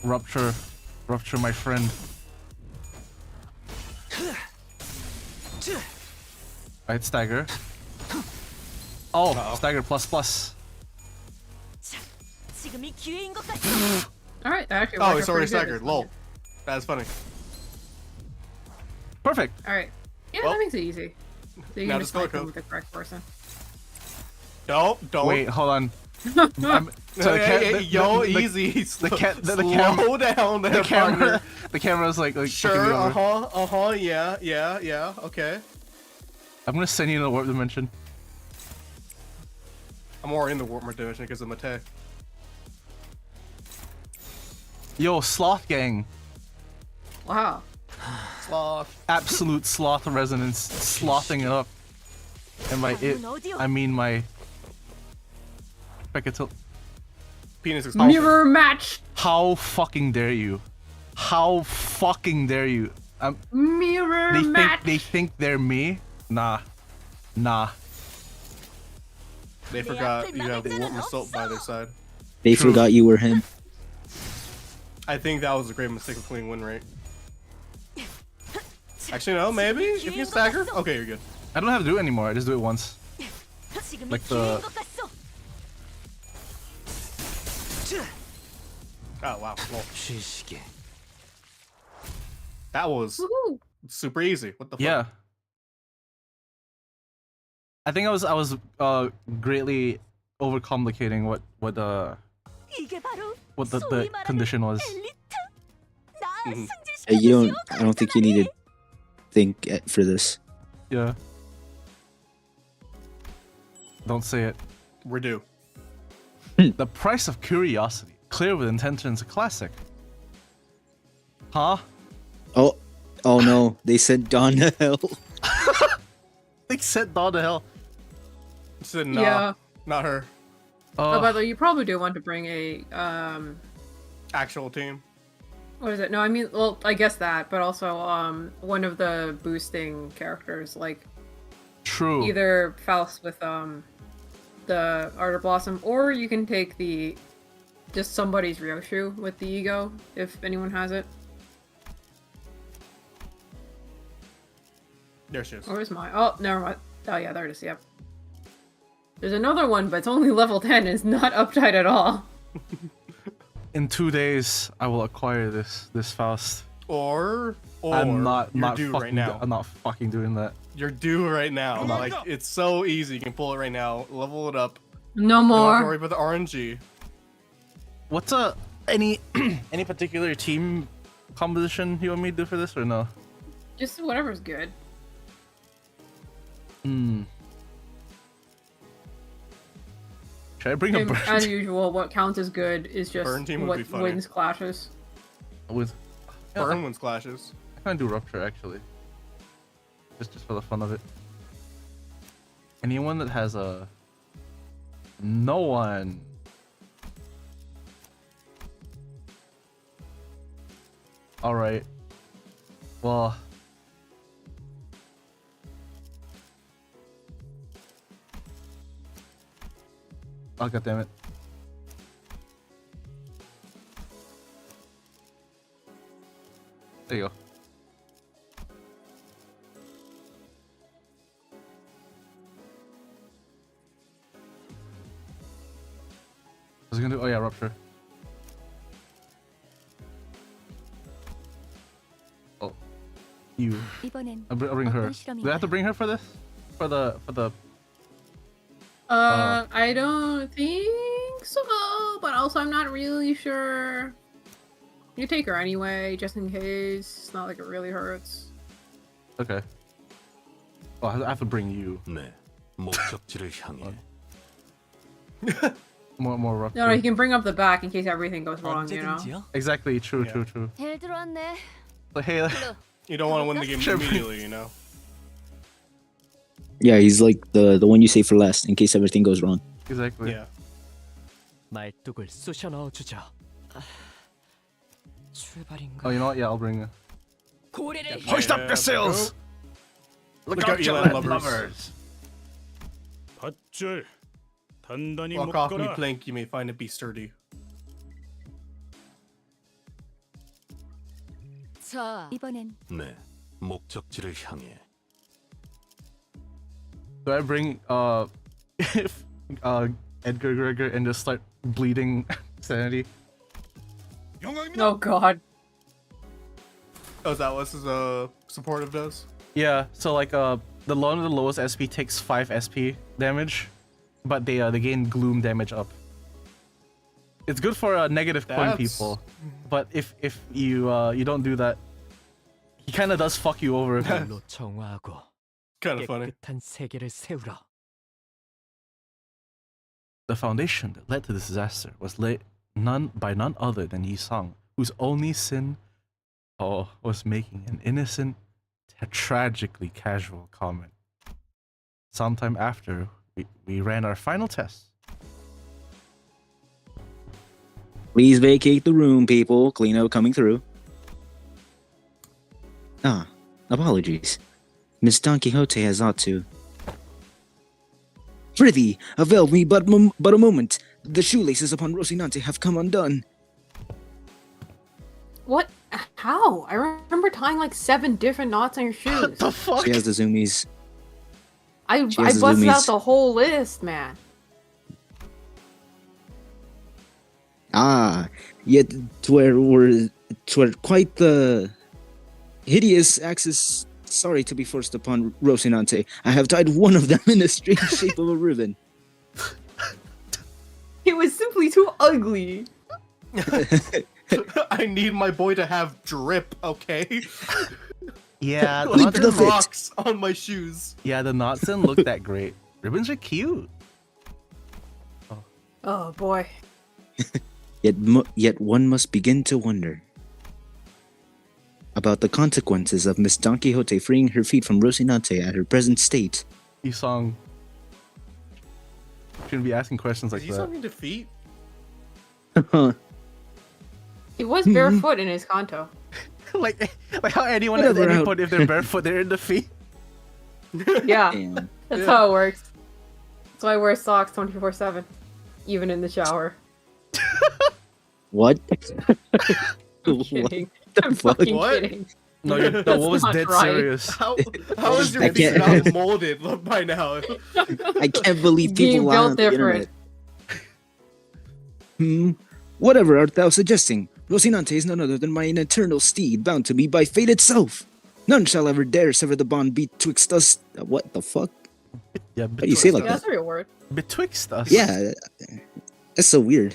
Rupture, my friend. Right, stagger. Oh, stagger plus plus. All right, that actually. Oh, worked he's out already pretty good staggered. this Lol. time. That's funny. Perfect. All right. Yeah, Well, that makes it easy. So you now can just just go fight them code. with the correct person. Don't. Wait, hold on. Hey, yo, easy. The Slow camera. down there, partner. The camera's like looking me Sure. over. Yeah. Okay. I'm gonna send you in the warp dimension. I'm more in the warp dimension because of Mate. Yo, sloth gang. Wow. Sloth. Absolute sloth resonance, slothing it up. And by it, I mean my. Penis expansion. Mirror match. How fucking dare you? How fucking dare you? Mirror match. They think they're me? Nah. They forgot you have warp and salt by their side. They True. forgot you were him. I think that was a great mistake of playing win rate. Actually, no, maybe? If you stagger? Okay, you're good. I don't have to do it anymore. I just do it once. Like the. Oh, wow. Lol. That was Woohoo. super easy. What the fuck? Yeah. I think I was greatly overcomplicating what the condition was. Mhm. I don't think you need to think for this. Yeah. Don't say it. We're due. The price of curiosity. Clear with intentions, a classic. Huh? Oh no, they said Dawn to Hell. They said Dawn to Hell. Said nah, Yeah. not her. Oh, by the way, you probably do want to bring a Actual team. what is it? No, I mean, well, I guess that, but also one of the boosting characters, like True. either Faust with the Ardor Blossom, or you can take the just somebody's Ryoshu with the ego, if anyone has it. There she is. Or is mine? Oh, never mind. Oh yeah, there it is. Yep. There's another one, but it's only level 10. It's not uptight at all. In 2 days, I will acquire this Faust. Or I'm you're not due fucking right now. I'm not fucking doing that. You're due right now. Come on, Like go. it's so easy. You can pull it right now. Level it up. No Don't have to more. worry about the RNG. What's any any particular team composition you want me to do for this or no? Just whatever's good. Should I bring a And burn as usual, what counts as good is just Burn team would what be funny. wins clashes. with? Burn wins clashes. I can do rupture actually. Just for the fun of it. Anyone that has a. No one. All right. Well. Oh, God damn it. There you go. I was gonna do. Oh yeah, rupture. Oh, you. I'll bring her. Do I have to bring her for this? For the. I don't think so, but also I'm not really sure. You take her anyway, just in case. It's not like it really hurts. Okay. Oh, I have to bring you. 네, 목적지를 향해 more rough. No, you can bring up the back in case everything goes wrong, you know? 언제든지요. Exactly. True. Yeah. True. 잘 들어왔네. So hey, You don't want to win the game Sure. immediately, you know. Yeah, he's like the one you save for last in case everything goes wrong. exactly. Yeah. 말뚝을 쑤셔 넣어주죠. 출발인가? Oh, you know what? Yeah, I'll bring. 고래를 Hoist up Yeah, your sails. Look out, you land lovers. 밧줄 단단히 Walk off me 묶어라. plank, you may find it be sturdy. 자, 이번엔 네, 목적지를 향해. Do I bring Edgar Gregor and just start bleeding sanity? Oh god. Oh, is that what this supportive does? Yeah. So like the one with the lowest SP takes 5 SP damage, but they gain gloom damage up. It's good for negative coin That's- people, but if you you don't do that, he kind of does fuck you over. 물로 정화하고 Kind of funny. 깨끗한 세계를 세우라. The foundation that led to this disaster was laid by none other than Yi Sang, whose only sin was making an innocent, tragically casual comment. Sometime after, we ran our final test. Please vacate the room, people. Cleano coming through. Ah, apologies. Miss Don Quixote has ought to. Prithee, avail me but a moment. The shoelaces upon Rocinante have come undone. What? How? I remember tying like 7 different knots on your shoes. The fuck? She has the zoomies. I She has the busted out zoomies. the whole list, man. Ah, yet 'twere quite the hideous axis. Sorry to be forced upon Rocinante. I have tied one of them in a strange shape of a ribbon. It was simply too ugly. I need my boy to have drip, okay? Yeah, the Like knots, the there's fit. rocks on my shoes. yeah, the knots didn't look that great. Ribbons are cute. Oh boy. Yet one must begin to wonder about the consequences of Miss Don Quixote freeing her feet from Rocinante at her present state. Yi Sang shouldn't be asking questions like Is he that. something defeat? He was barefoot in his canto. like how anyone at Whatever, any point, if they're barefoot, they're in defeat. Yeah, Damn. that's Yeah. how it works. That's why I wear socks 24/7, even in the shower. What? I'm What kidding. the I'm fuck? fucking What? kidding. No, what That's was not dead right. serious. How is your I feet can't- not molded by now? I can't believe Being people lie built on the different. internet. Whatever art thou suggesting? Rocinante is none other than mine eternal steed, bound to me by fate itself. None shall ever dare sever the bond betwixt us. What the fuck? Yeah, do you say like Yeah, that's a real word. betwixt us. Yeah, that's so weird.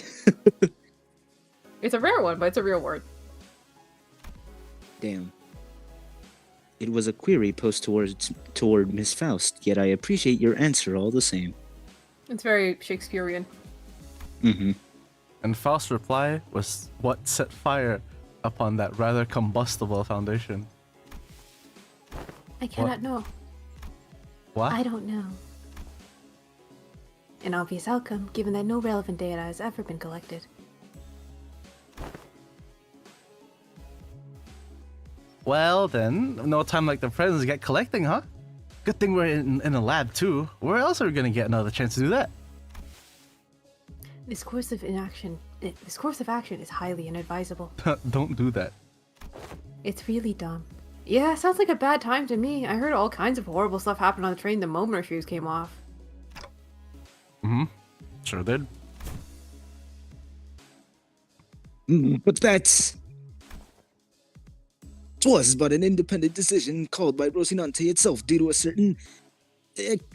It's a rare one, but it's a real word. Damn. It was a query posed toward Miss Faust, yet I appreciate your answer all the same. It's very Shakespearean. Mm-hmm. And Faust's reply was what set fire upon that rather combustible foundation. I cannot know. What? I don't know. An obvious outcome, given that no relevant data has ever been collected. Well then, no time like the present to get collecting, huh? Good thing we're in a lab too. Where else are we gonna get another chance to do that? This course of action is highly inadvisable. Don't do that. It's really dumb. Yeah, sounds like a bad time to me. I heard all kinds of horrible stuff happen on the train the moment our shoes came off. Sure did. But that's... 'Twas but an independent decision called by Rocinante itself due to a certain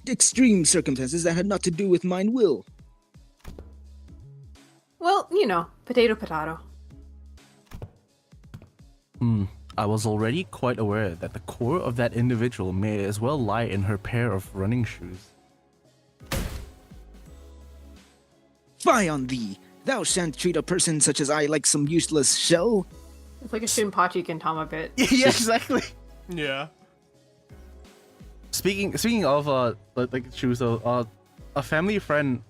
extreme circumstances that had not to do with mine will. Well, you know, potato potato. I was already quite aware that the core of that individual may as well lie in her pair of running shoes. Fie on thee! Thou shan't treat a person such as I like some useless shell. It's like a Shinpachi Gintama bit. Yeah, exactly. Yeah. Speaking of like shoes though, a family friend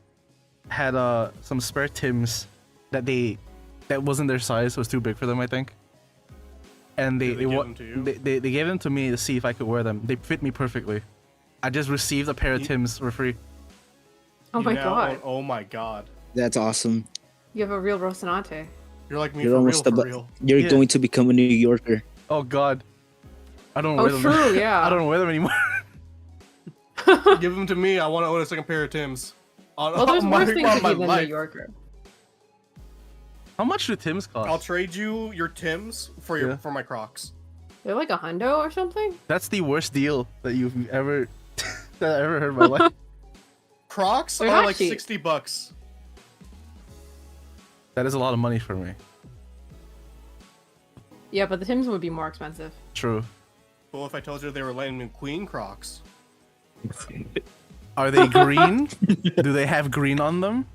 had some spare Tims that wasn't their size, was too big for them, I think. And they give them to you? they gave them to me to see if I could wear them. They fit me perfectly. I just received a pair of Tims for free. Oh You my now god. own- oh my god. That's awesome. You have a real Rocinante. You're like me You're for real, almost for about, real. You're Yeah. going to become a New Yorker. Oh god. I don't Oh, wear them. true, yeah. I don't wear them anymore. Give them to me. I want to own a second pair of Tims. Well, there's worse things to my be than New life. Yorker. How much do Tims cost? I'll trade you your Tims for Yeah. for my Crocs. They're like a hundo or something? That's the worst deal that you've ever that I ever heard in my life. Crocs They're are not like cheap. $60. That is a lot of money for me. Yeah, but the Tims would be more expensive. True. Well, if I told you they were Lightning McQueen Crocs. Are they green? Do they have green on them?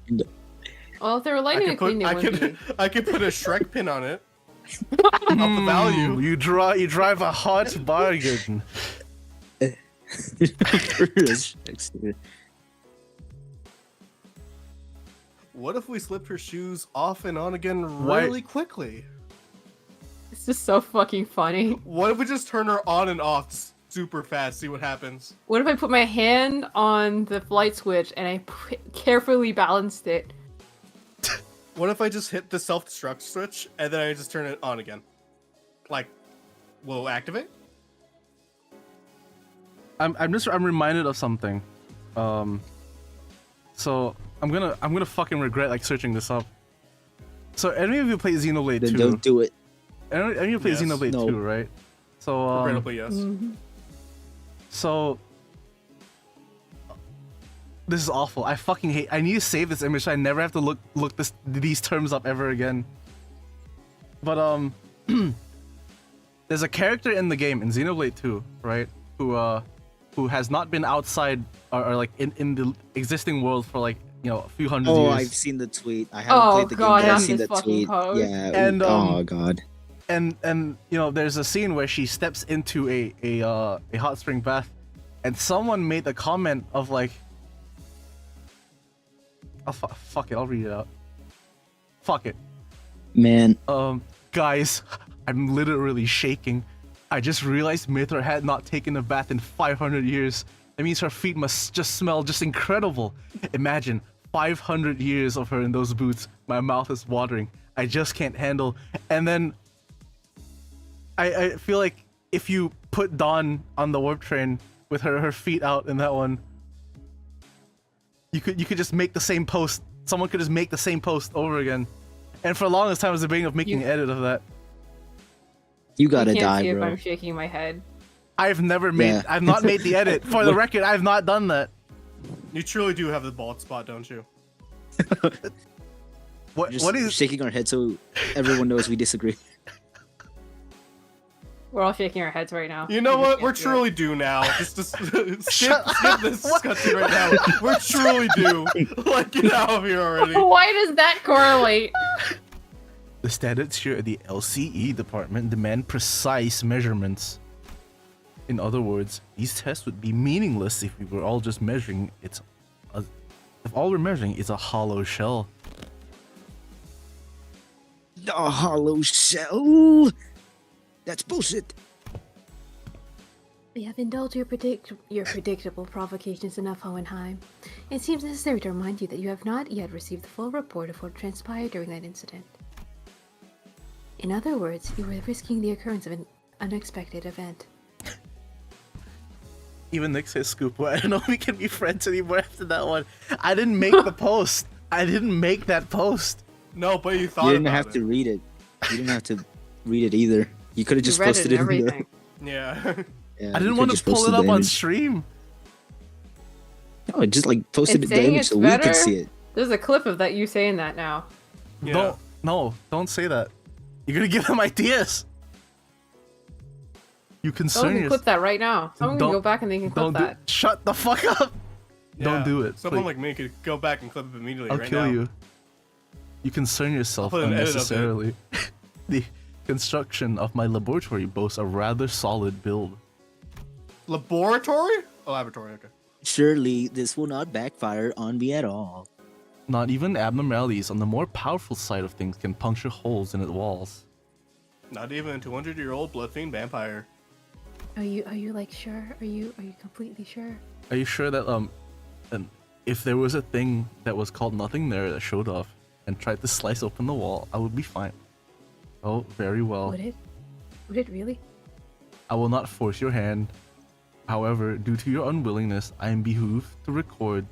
Well, if they were Lightning McQueen, they I wouldn't could, be. I could put a Shrek pin on it. Up the value. You drive a hot bargain. What if we slipped her shoes off and on again Why- really quickly? It's just so fucking funny. What if we just turn her on and off super fast, see what happens? What if I put my hand on the light switch and I carefully balanced it? What if I just hit the self-destruct switch and then I just turn it on again? Like, will it activate? I'm reminded of something. So I'm gonna fucking regret like searching this up. So any of you play Xenoblade Then 2? don't do it. Any of you play Yes. Xenoblade No. 2, right? So Regrettably, yes. So this is awful. I fucking hate. I need to save this image so I never have to look these terms up ever again. But there's a character in the game in Xenoblade 2, right? Who has not been outside or like in the existing world for like, you know, a few hundred Oh, years. I've seen the tweet. I haven't Oh, played the God, game, but I've that's seen his the fucking tweet. post. Yeah. And, oh god. And you know, there's a scene where she steps into a hot spring bath, and someone made the comment of like, oh, fuck it, I'll read it out. Fuck it. Man. Guys, I'm literally shaking. I just realized Mithra had not taken a bath in 500 years. That means her feet must just smell just incredible. Imagine 500 years of her in those boots. My mouth is watering. I just can't handle. And then I feel like if you put Dawn on the warp train with her feet out in that one, you could just make the same post. Someone could just make the same post over again. And for the longest time, I was debating of making an edit of that. You gotta can't die, see if bro. I'm shaking my head. I've never made. Yeah. I've not made the edit. For the record, I've not done that. You truly do have the bald spot, don't you? What? Just What is? shaking our head so everyone knows we disagree. We're all shaking our heads right now. You know We just what? We're can't do it. truly due now. Just skip this discussion right now. We're truly due. Like, get out of here already. Why does that correlate? The standards here at the LCE department demand precise measurements. In other words, these tests would be meaningless if we were all just measuring if all we're measuring is a hollow shell. A hollow shell? That's bullshit. We have indulged your predictable provocations enough, Hohenheim. It seems necessary to remind you that you have not yet received the full report of what transpired during that incident. In other words, you were risking the occurrence of an unexpected event. Even Nick says scoop. Well, I don't know if we can be friends anymore after that one. I didn't make the post. I didn't make that post. No, but you thought You didn't about have it. to read it. You didn't have to read it either. You could have just You read posted it it and in everything. the. Yeah. Yeah, I you didn't could've want to just pull posted it up the on image. stream. No, just like posted It's the saying image it's so we better? could see it. There's a clip of that you saying that now. Yeah. Don't say that. You're gonna give them ideas. You concern Someone can yourself. clip that right now. Someone can Don't- go back and they can clip Don't do, that. shut the fuck up. Don't Yeah. do it. Someone please. like me could go back and clip it immediately I'll right kill now. you. You concern yourself put an edit of it. unnecessarily. The construction of my laboratory boasts a rather solid build. Laboratory? Oh, laboratory. Okay. Surely this will not backfire on me at all. Not even abnormalities on the more powerful side of things can puncture holes in its walls. Not even a 200-year-old blood-fiend vampire. Are you like sure? Are you completely sure? Are you sure that and if there was a thing that was called nothing there that showed off and tried to slice open the wall, I would be fine. Oh, very well. Would it? Would it really? I will not force your hand. However, due to your unwillingness, I am behooved to record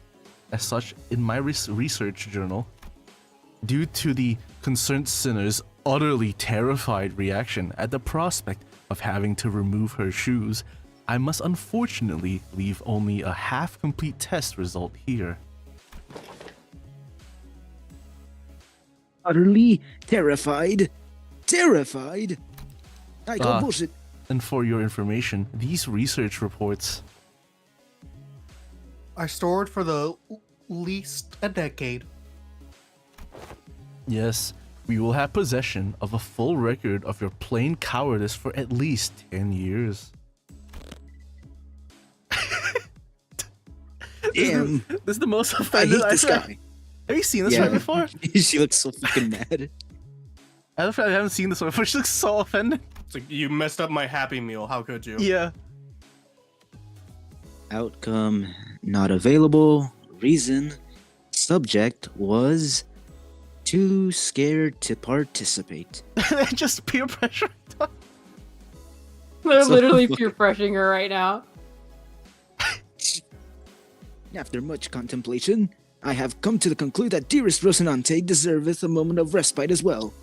as such in my research journal. Due to the concerned sinner's utterly terrified reaction at the prospect of having to remove her shoes, I must unfortunately leave only a half-complete test result here. Utterly terrified. Terrified. I call bullshit. And for your information, these research reports... I stored for the least a decade. Yes, we will have possession of a full record of your plain cowardice for at least 10 years. Damn. This is the most I offended hate this I've guy. Have you seen this Yeah. one before? She looks so fucking mad. I haven't seen this one before. She looks so offended. It's like, you messed up my Happy Meal. How could you? Yeah. Outcome not available. Reason subject was too scared to participate. Just peer pressure. They're So literally fucking- peer pressuring her right now. After much contemplation, I have come to the conclude that dearest Rocinante deserveth a moment of respite as well.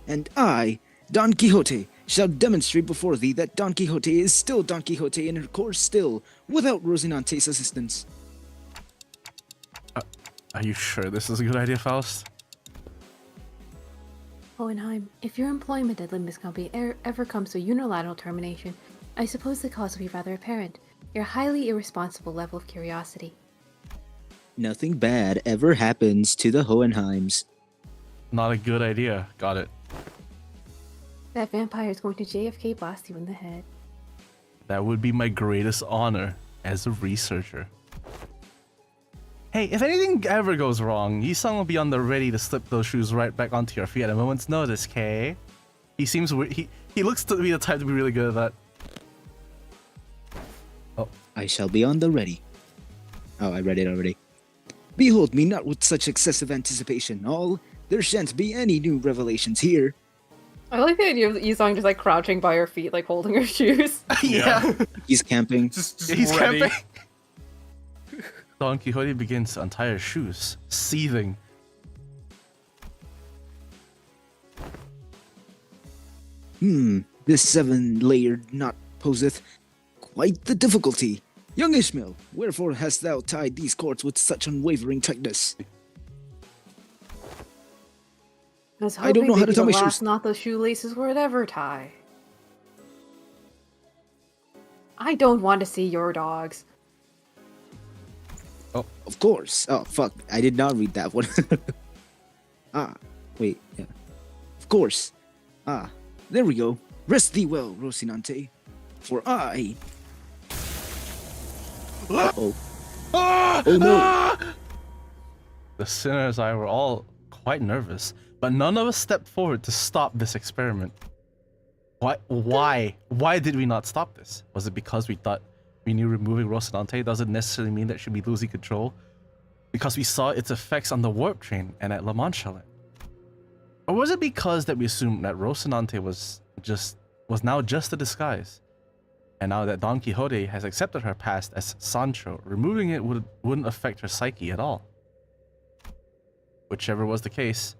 And I, Don Quixote, shall demonstrate before thee that Don Quixote is still Don Quixote in her course still, without Rocinante's assistance. Are you sure this is a good idea, Faust? Hohenheim, if your employment at Limbus Company ever comes to unilateral termination, I suppose the cause will be rather apparent. Your highly irresponsible level of curiosity. Nothing bad ever happens to the Hohenheims. Not a good idea. Got it. That vampire is going to JFK blast you in the head. That would be my greatest honor as a researcher. Hey, if anything ever goes wrong, Yi-sung will be on the ready to slip those shoes right back onto your feet at a moment's notice, Kay? He seems he looks to be the type to be really good at that. I shall be on the ready. Oh, I read it already. Behold me not with such excessive anticipation, all. There shan't be any new revelations here. I like the idea of Yizong just like crouching by her feet, like holding her shoes. Yeah. He's camping. Just He's ready. camping. Don Quixote begins to untie her shoes, seething. This 7-layered knot poseth quite the difficulty. Young Ishmael, wherefore hast thou tied these cords with such unwavering tightness? I don't know how to tie my shoes. last knot those shoelaces would ever tie. I don't want to see your dogs. Of course. Oh, fuck. I did not read that one. Wait. Yeah. Of course. There we go. Rest thee well, Rocinante. For I... Uh-oh. Oh no. The sinner and I were all quite nervous, but none of us stepped forward to stop this experiment. Why? Why did we not stop this? Was it because we thought we knew removing Rocinante doesn't necessarily mean that she'd be losing control? Because we saw its effects on the warp train and at La Mancha? Or was it because that we assumed that Rocinante was now just a disguise? And now that Don Quixote has accepted her past as Sancho, removing it wouldn't affect her psyche at all. Whichever was the case,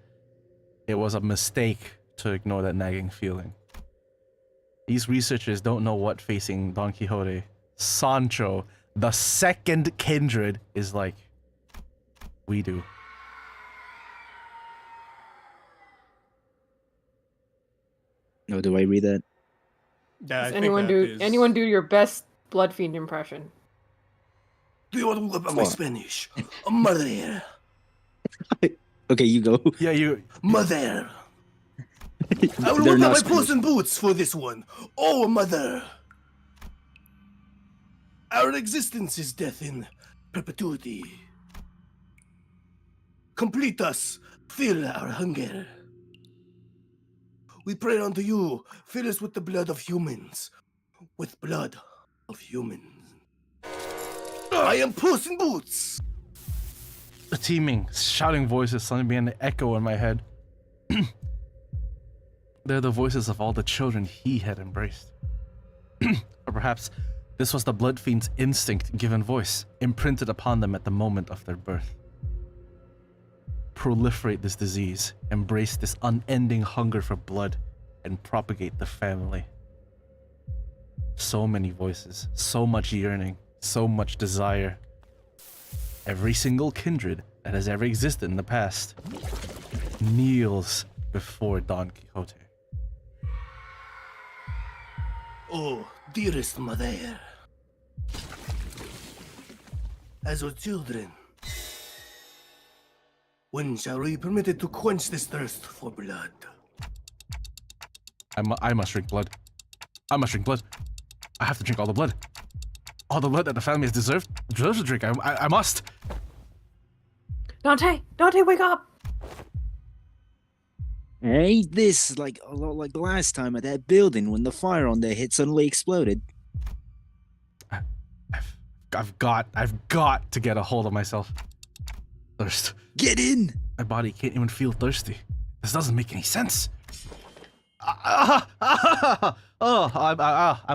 it was a mistake to ignore that nagging feeling. These researchers don't know what facing Don Quixote, Sancho, the second kindred, is like. We do. No, do I read that? Yeah, I Does think anyone that do is- anyone do your best Blood Fiend impression? Do you want to look at my Fuck. Spanish? Madre. Okay, you go. Yeah, you. Mother! I will They're whip out not my Spanish. Puss in Boots for this one. Oh, mother! Our existence is death in perpetuity. Complete us, fill our hunger. We pray unto you, fill us with the blood of humans. With blood of humans. I am Puss in Boots! The teeming, shouting voices suddenly began to echo in my head. They're the voices of all the children he had embraced. Or perhaps this was the blood fiend's instinct given voice, imprinted upon them at the moment of their birth. Proliferate this disease, embrace this unending hunger for blood, and propagate the family. So many voices, so much yearning, so much desire. Every single kindred that has ever existed in the past kneels before Don Quixote. Oh, dearest mother. As our children, when shall we be permitted to quench this thirst for blood? I must drink blood. I must drink blood. I have to drink all the blood. All the blood that the family has deserves to drink. I must. Dante, wake up! Ain't this like a lot like the last time at that building when the fire on their head suddenly exploded? I've got to get a hold of myself. Thirst. Get in! My body can't even feel thirsty. This doesn't make any sense. I'm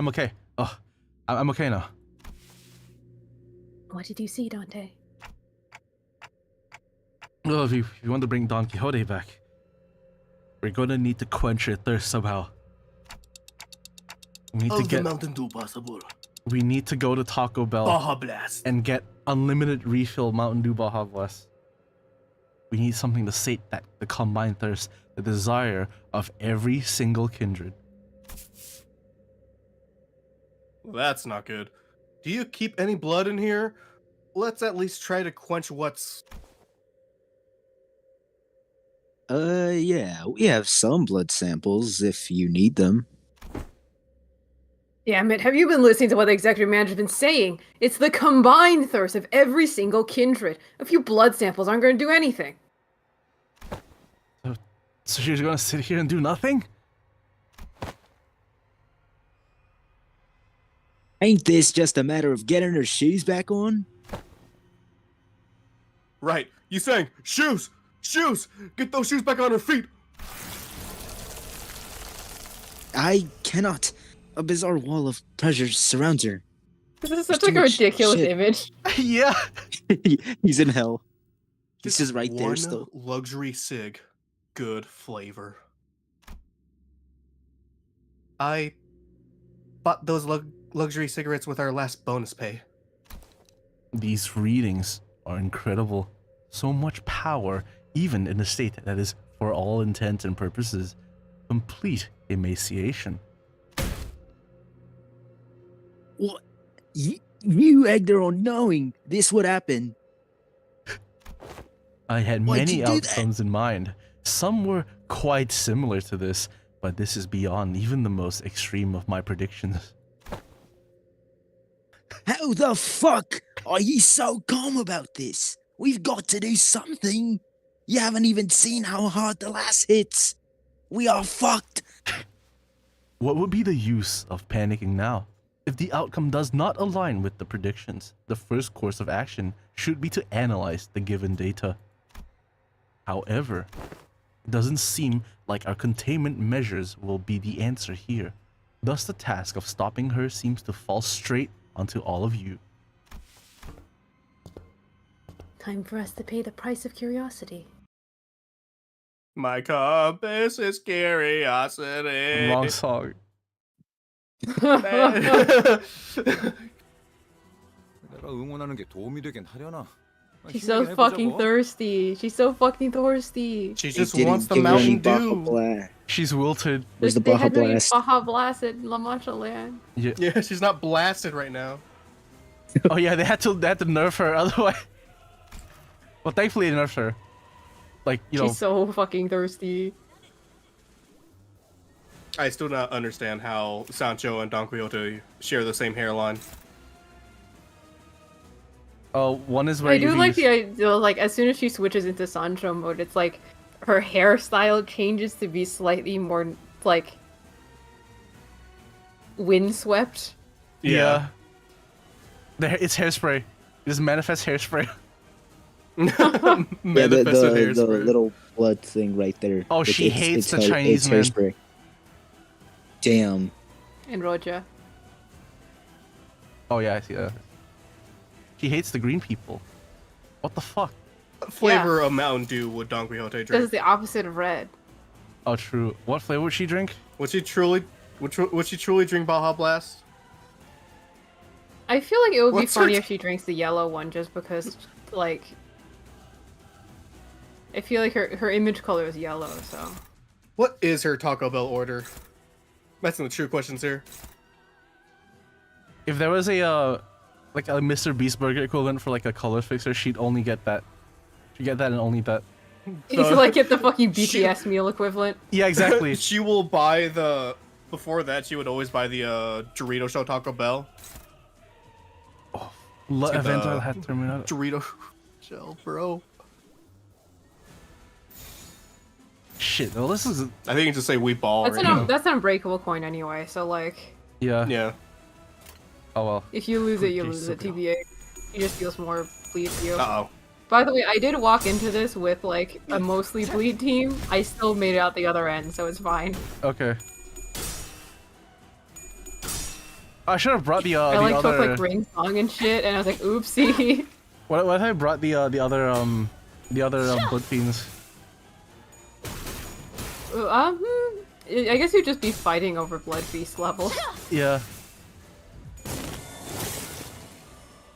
okay. Oh, I'm okay now. What did you see, Dante? Well, if you want to bring Don Quixote back, we're gonna need to quench your thirst somehow. We need All to the get. Mountain Dew possible. We need to go to Taco Bell Baja Blast. and get unlimited refill Mountain Dew Baja Blast. We need something to sate the combined thirst, the desire of every single kindred. That's not good. Do you keep any blood in here? Let's at least try to quench what's... Yeah, we have some blood samples if you need them. Damn it, have you been listening to what the executive manager's been saying? It's the combined thirst of every single kindred. A few blood samples aren't going to do anything. So she's gonna sit here and do nothing? Ain't this just a matter of getting her shoes back on? Right. You saying, shoes! Shoes! Get those shoes back on her feet! I cannot. A bizarre wall of pressure surrounds her. This is There's such like too a much ridiculous shit. image. Yeah. He's in hell. He's Just just right there one still. luxury cig. Good flavor. I bought those luxury cigarettes with our last bonus pay. These readings are incredible. So much power, even in a state that is, for all intents and purposes, complete emaciation. What? You egged her on knowing this would happen. I had Why'd many you do that? outcomes in mind. Some were quite similar to this, but this is beyond even the most extreme of my predictions. How the fuck are you so calm about this? We've got to do something. You haven't even seen how hard the last hits. We are fucked. What would be the use of panicking now? If the outcome does not align with the predictions, the first course of action should be to analyze the given data. However, it doesn't seem like our containment measures will be the answer here. Thus, the task of stopping her seems to fall straight onto all of you. Time for us to pay the price of curiosity. My compass is curiosity. Wrong song. 내가 응원하는 게 도움이 되긴 하려나? She's so fucking thirsty. She's so fucking thirsty. She They just didn't wants the give her any Mountain Baja Dew. Blast. She's wilted. Where's the They Baja had to be Blast? Baja Blasted La Mancha Land. Yeah. Yeah, she's not blasted right now. Oh yeah, they had to nerf her otherwise. Well, thankfully they nerfed her. Like, you know, She's so fucking thirsty. I still not understand how Sancho and Don Quixote share the same hairline. one is where I you do like use- the idea, like, as soon as she switches into Sancho mode, it's like her hairstyle changes to be slightly more, like, windswept. Yeah. It's hairspray. It is manifest hairspray. Manifested hairspray. The little blood thing right there. Oh, she hates the Chinese it's man. hairspray. Damn. And Roja. Oh yeah, I see that. She hates the green people. What the fuck? What flavor of Mountain Dew would Don Quixote This drink? is the opposite of red. Oh, true. What flavor would she drink? Would she truly drink Baja Blast? I feel like it would be What's her funny t- if she drinks the yellow one, just because, like, I feel like her image color is yellow, so. What is her Taco Bell order? That's the true questions here. If there was a like a Mr. Beast burger equivalent for like a color fixer, she'd only get that. She'd get that and only that. You like get the fucking BTS meal equivalent. Yeah, exactly. She will buy the. Before that, she would always buy the Dorito Shell Taco Bell. La get the Evento had terminado. Dorito Shell, bro. Shit. Well, this is. I think you can just say we ball. That's right an now. that's an unbreakable coin anyway. So like, Yeah. Yeah. Oh well. if you lose it, you lose it. TBA, it just feels more bleed to you. Uh oh. By the way, I did walk into this with like a mostly bleed team. I still made it out the other end, so it's fine. Okay. I should have brought the I the like other. took like ring song and shit, and I was like, oopsie. What if I brought the other blood fiends? I guess you'd just be fighting over blood feast levels. Yeah.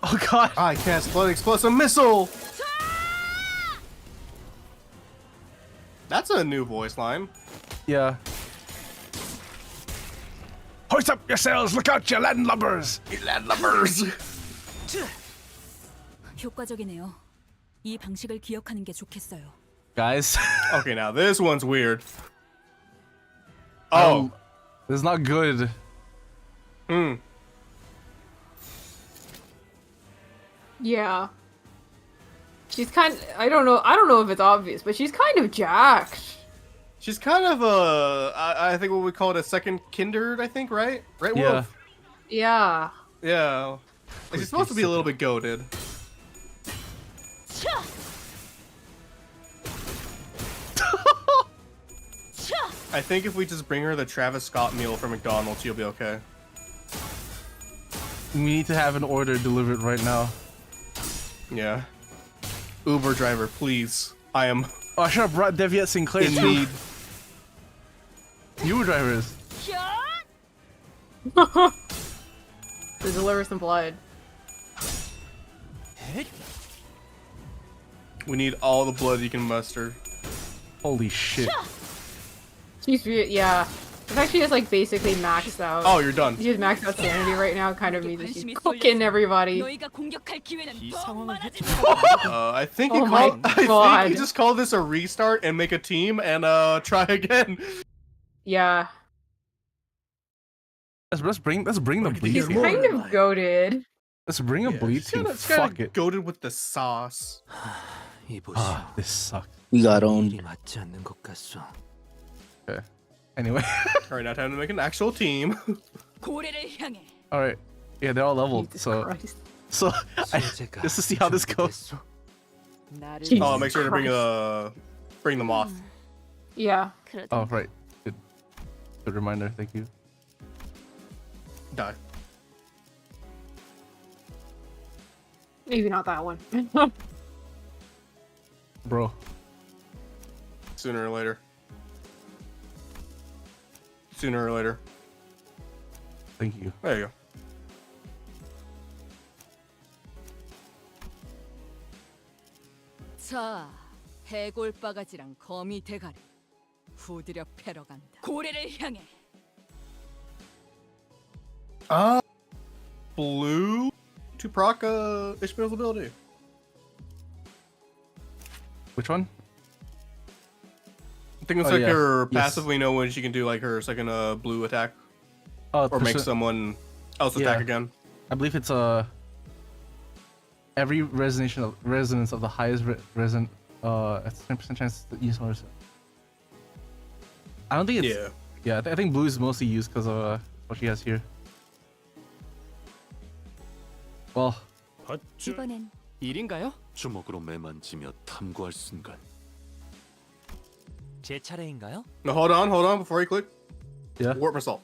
Oh god. I cast Blood Explosive Missile! That's a new voice line. Yeah. Hoist up your sails! Look out, you landlubbers! You landlubbers! 효과적이네요. 이 방식을 기억하는 게 좋겠어요. Guys. Okay, now this one's weird. Oh. This is not good. Hmm. Yeah. She's kind of, I don't know if it's obvious, but she's kind of jacked. She's kind of a, I think what we call it a second kindred, I think, right? Right, Yeah. Wolf? Yeah. Yeah. Like, she's supposed to be a little bit goated. I think if we just bring her the Travis Scott meal from McDonald's, she'll be okay. We need to have an order delivered right now. Yeah. Uber driver, please. I am Oh, I should have brought Deviette Sinclair in too. need. Uber drivers. To deliver some blood. We need all the blood you can muster. Holy shit. Yeah. The fact she is like basically maxed out. Oh, you're done. She's maxed out sanity right now kind of means that she's cooking everybody. 너희가 공격할 기회는 더 많아질 I think Oh my I God. think you just call this a restart and make a team and try again. Yeah. Let's bring the bleed She's team. kind of goated. Let's bring a bleed team. Fuck it. Goated with the sauce. Ah, this sucks. We got owned. 맞지 않는 것 같소. Okay. Anyway. Alright, now time to make an actual team. 고래를 향해. Alright. Yeah, they're all leveled. Jesus So Christ. just to see how this goes. Jesus Oh, make sure to Christ. bring the moth. Yeah. Oh, right. Good reminder. Thank you. Die. Maybe not that one. Bro. Sooner or later. Sooner or later. Thank you. There you go. 자, 해골 바가지랑 거미 대가리 후드려 패러 간다. 고래를 향해. Blue to proc Ishmael's ability. Which one? I think it's Oh, like yeah. her Yes. passive. We know when she can do like her second blue attack Oh, or make someone else attack again. I believe it's every resonance of the highest resonant at 10% chance to use or I don't think it's yeah. I think blue is mostly used because of what she has here. Well, 이번엔 일인가요? 주먹으로 매만지며 탐구할 순간 제 차례인가요? No, hold on before you click. yeah. Warp assault.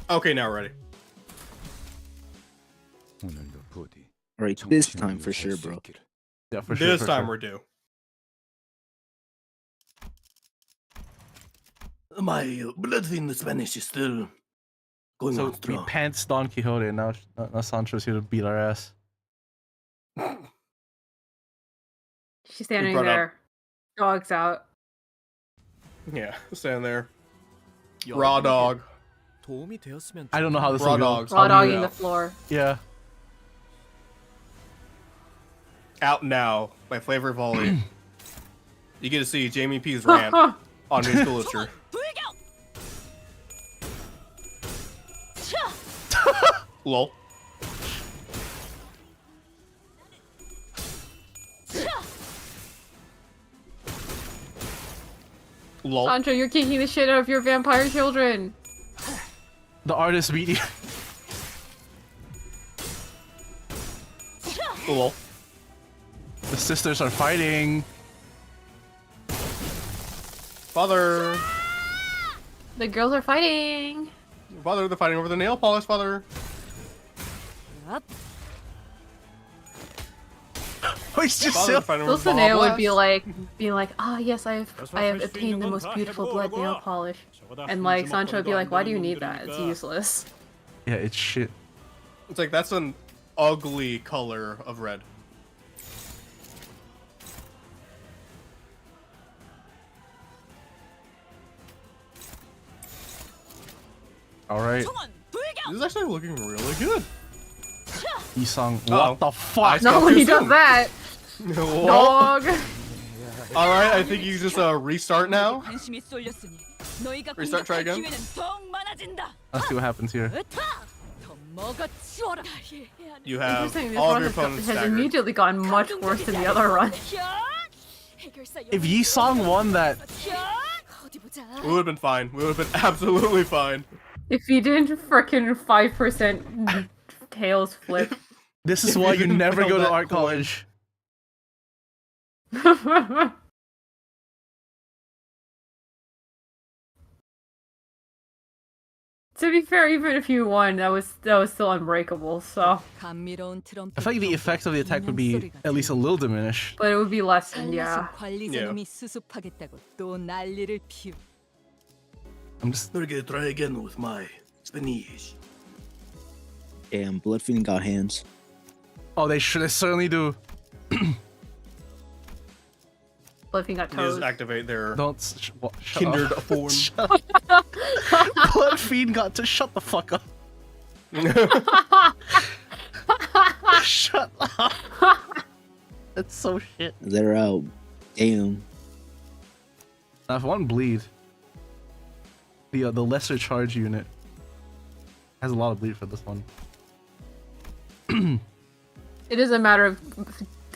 Okay, now we're ready. 오늘도 부디 Alright, this time for sure, bro. Yeah, for sure. This for time sure. we're due. My bloodfiend Spanish is still going So on we strong. pants Don Quixote, and now Sancho's here to beat our ass. She's standing brought there, dogs out. Yeah, stand there. Raw dog. 도움이 되었으면 I don't know how this Raw will go. dogs. Raw I'll leave dogging it the out. floor. Yeah. Out now, my favorite volley. You get to see Jamie P's rant on musical literature. Lol. Lol. Sancho, you're kicking the shit out of your vampire children. The artist beat you. Lol. The sisters are fighting. Father. The girls are fighting. Father, they're fighting over the nail polish, father. Oh, he's just Father, still. fighting over Dulcinea ball would be blast. like, ah, yes, I have obtained the most beautiful blood nail polish. And like Sancho would be like, why do you need that? It's useless. Yeah, it's shit. It's like, that's an ugly color of red. All right. This is actually looking really good. Isang, Uh-oh. what the fuck? Not No, when too he does soon. that. Whoa. Dog. Alright, I think you just restart now. 관심이 쏠렸으니 너희가 Restart, try 공격할 again. 기회는 더욱 많아진다. Let's see what happens here. 더 먹어치워라. You have Interesting, this all of run your has, opponents has staggered. immediately gotten much worse than the other run. If Yisong won that, 어디 보자. We would have been fine. We would have been absolutely fine. If he didn't frickin' 5% tails flip. this is If why you you didn't never fail go to that art coin. college. To be fair, even if you won, that was still unbreakable, so. 감미로운 트럼프 I feel like the effect of the attack would be at least a little diminished. But it would be lessened, yeah. 관리자님이 수습하겠다고 또 난리를 피우. I'm just. We're gonna try again with my Spanish. Damn, Bloodfiend got hands. Oh, they should. They certainly do. Bloodfiend got You just toes. activate their Don't. Shut kindred up. form. Bloodfiend got to shut the fuck up. Shut up. That's so shit. They're out. Damn. Now, if one bleed, the lesser charge unit has a lot of bleed for this one. It is a matter of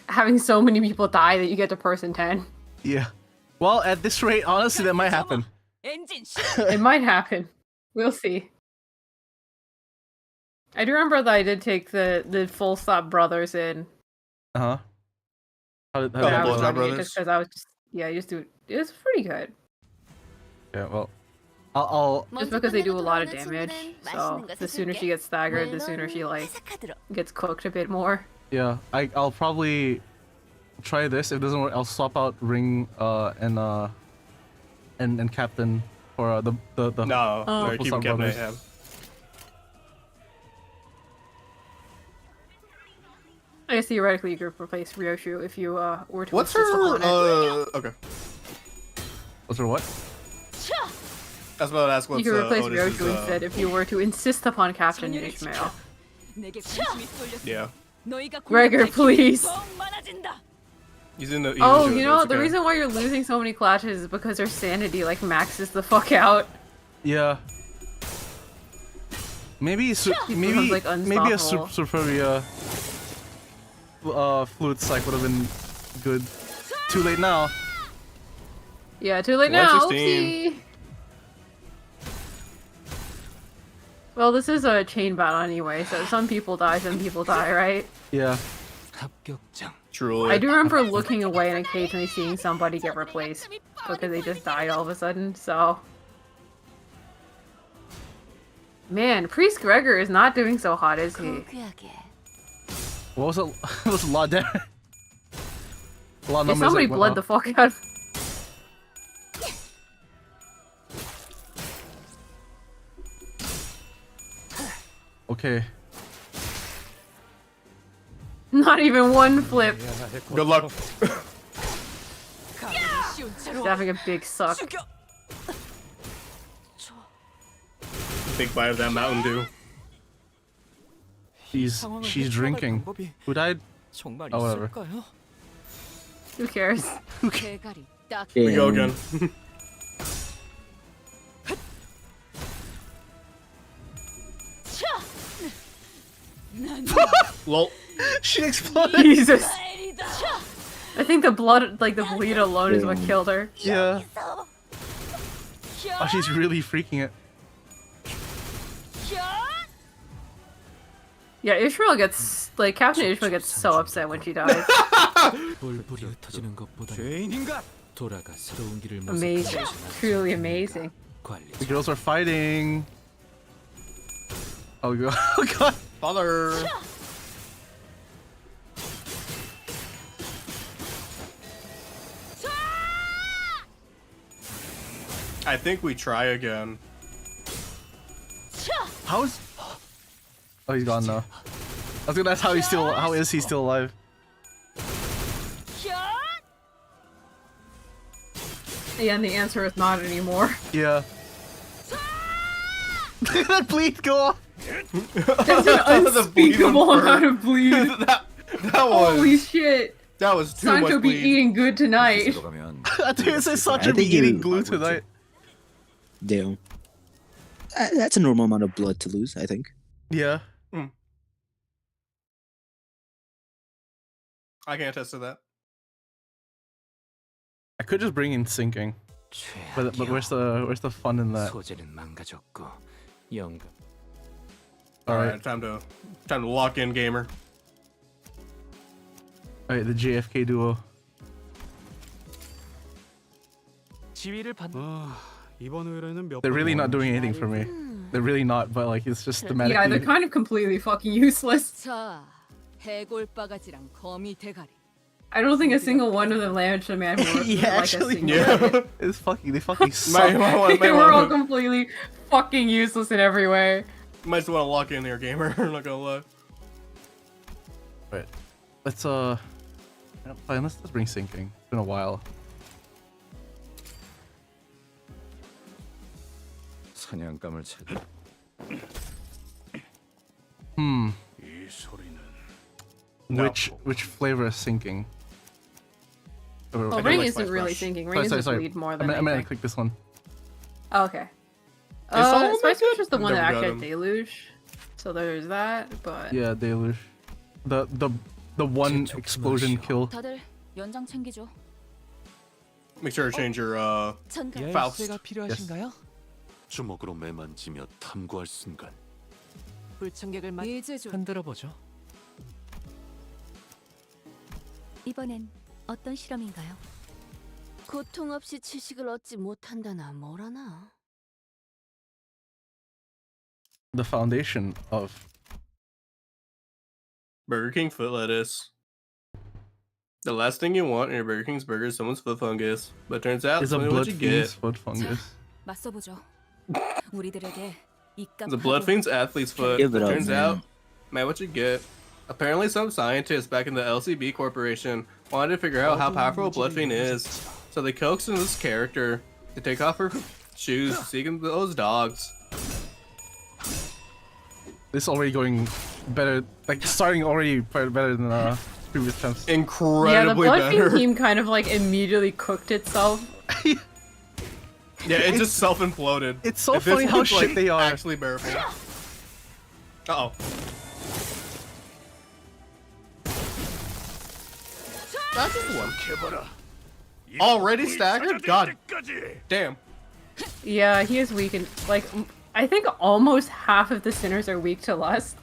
having so many people die that you get to person 10. Yeah. Well, at this rate, honestly, that might happen. 엔진 It might happen. We'll see. I do remember that I did take the full stop brothers in. Uh huh. How did Oh, when the I was Blowjob running it Brothers? just because I was just just do it was pretty good. Yeah. Well, I'll Just because they do a lot of damage, so the sooner she gets staggered, the sooner she like gets cooked a bit more. yeah. I'll probably try this. If it doesn't work, I'll swap out Ring and Captain for the No, Oh. they're keeping Captain Brothers. Ahab. I guess theoretically you could replace Ryoshu if you were to What's insist her? upon it. Okay. What's her what? I was about to ask what's You could replace Otis's, Ryoshu instead if you were to insist upon Captain Ishmael. 내게 관심이 쏠렸으니 Yeah. 너희가 Gregor, 공격할 기회는 please. 더욱 많아진다. He's in the. Oh, you know, the reason why you're losing so many clashes is because their sanity like maxes the fuck out. Yeah. Maybe maybe like, maybe a unstoppable. Superbia flute psych would have been good. Too late now. Yeah, too late now. 116. Oopsie. Well, this is a chain battle anyway, so some people die, right? Yeah. 합격장. Truly. I do remember looking away and occasionally seeing somebody get replaced because they just died all of a sudden, so... Man, Priest Gregor is not doing so hot, is he? What was it? It was a lot there. A lot of Yeah, numbers. somebody like, bled the fuck out of... Okay. Not even one flip. Good luck. He's having a big suck. Big bite of that Mountain Dew. She's drinking. Who died? 정말 Oh, whatever. 있을까요? Who cares? 대가리 딱 We go Damn. again. Lol. She exploded. Jesus. I think the blood, like the bleed alone is what killed her. Yeah. Oh, she's really freaking it. Yeah, Ishmael gets, like, Captain Ishmael gets so upset when she dies. 불불이 흩어지는 것보다 죄인인가? 돌아가 새로운 길을 Amazing. Truly amazing. 관리. The girls are fighting. Oh god. Oh god. Father. I think we try again. How is? Oh, he's gone now. I was gonna ask how he's still. How is he still alive? Yeah, and the answer is not anymore. Yeah. That bleed go off. That's an unspeakable amount of bleed. that Holy was shit. that was too Sancho much be bleed. eating good tonight. 들어가면 I think it says Sancho I be think eating you- glue tonight. Damn. That's a normal amount of blood to lose, I think. Yeah. I can attest to that. I could just bring in sinking, but where's the fun in that? 소재는 망가졌고 영감. All All right. right, time to lock in, gamer. All right, the JFK duo. 지위를 받. 이번 의뢰는 몇 They're really 번 not doing anything for me. They're really not, but like it's just Yeah, they're thematically. kind of completely fucking useless. 자, 해골 바가지랑 거미 대가리. I don't think a single one of them landed a man more Yeah, like actually, a single Yeah. It's fucking. They fucking might, suck. They were all completely fucking useless in every way. might just want to lock in here, gamer. I'm not gonna lie. Right. Let's fine. Let's bring sinking. It's been a while. 사냥감을 찾아. Hmm. 이 소리는 Which flavor is sinking? Or- Well, do Ring like isn't Spice really Rush. sinking. Ring is just bleed more than I meant to anything. click this one. Oh, okay. Solomon Spice good? Rush is the one that Never got actually him. had Deluge. So there's that, but... Yeah, Deluge. The one explosion kill. 다들 연장 챙기죠. Make sure to change your 전가. Faust. 열쇠가 필요하신가요? 주먹으로 매만지며 탐구할 순간 불청객을 이제 좀 흔들어 보죠. 이번엔 어떤 실험인가요? 고통 없이 지식을 얻지 못한다나 뭐라나. The foundation of Burger King foot lettuce. The last thing you want in your Burger King's burger is someone's foot fungus. But turns out is that's a only what blood you fiend's get. foot fungus. 맞서보죠. 우리들에게 입감 The blood fiend's athlete's foot. Give it up, Turns man. out, man, what you get. Apparently, some scientists back in the LCB Corporation wanted to figure out how powerful a blood fiend is. So they coaxed in this character to take off her shoes, seeking those dogs. This already going better. Like starting already better than previous times. Yeah, the Incredibly blood better. team kind of like immediately cooked itself. Yeah, it just self-imploded. It's so If this funny how one's, shit like, they are. Actually bearable. Uh-oh. That's just one. Already staggered? God damn. Yeah, he is weak, and like I think almost half of the sinners are weak to lust.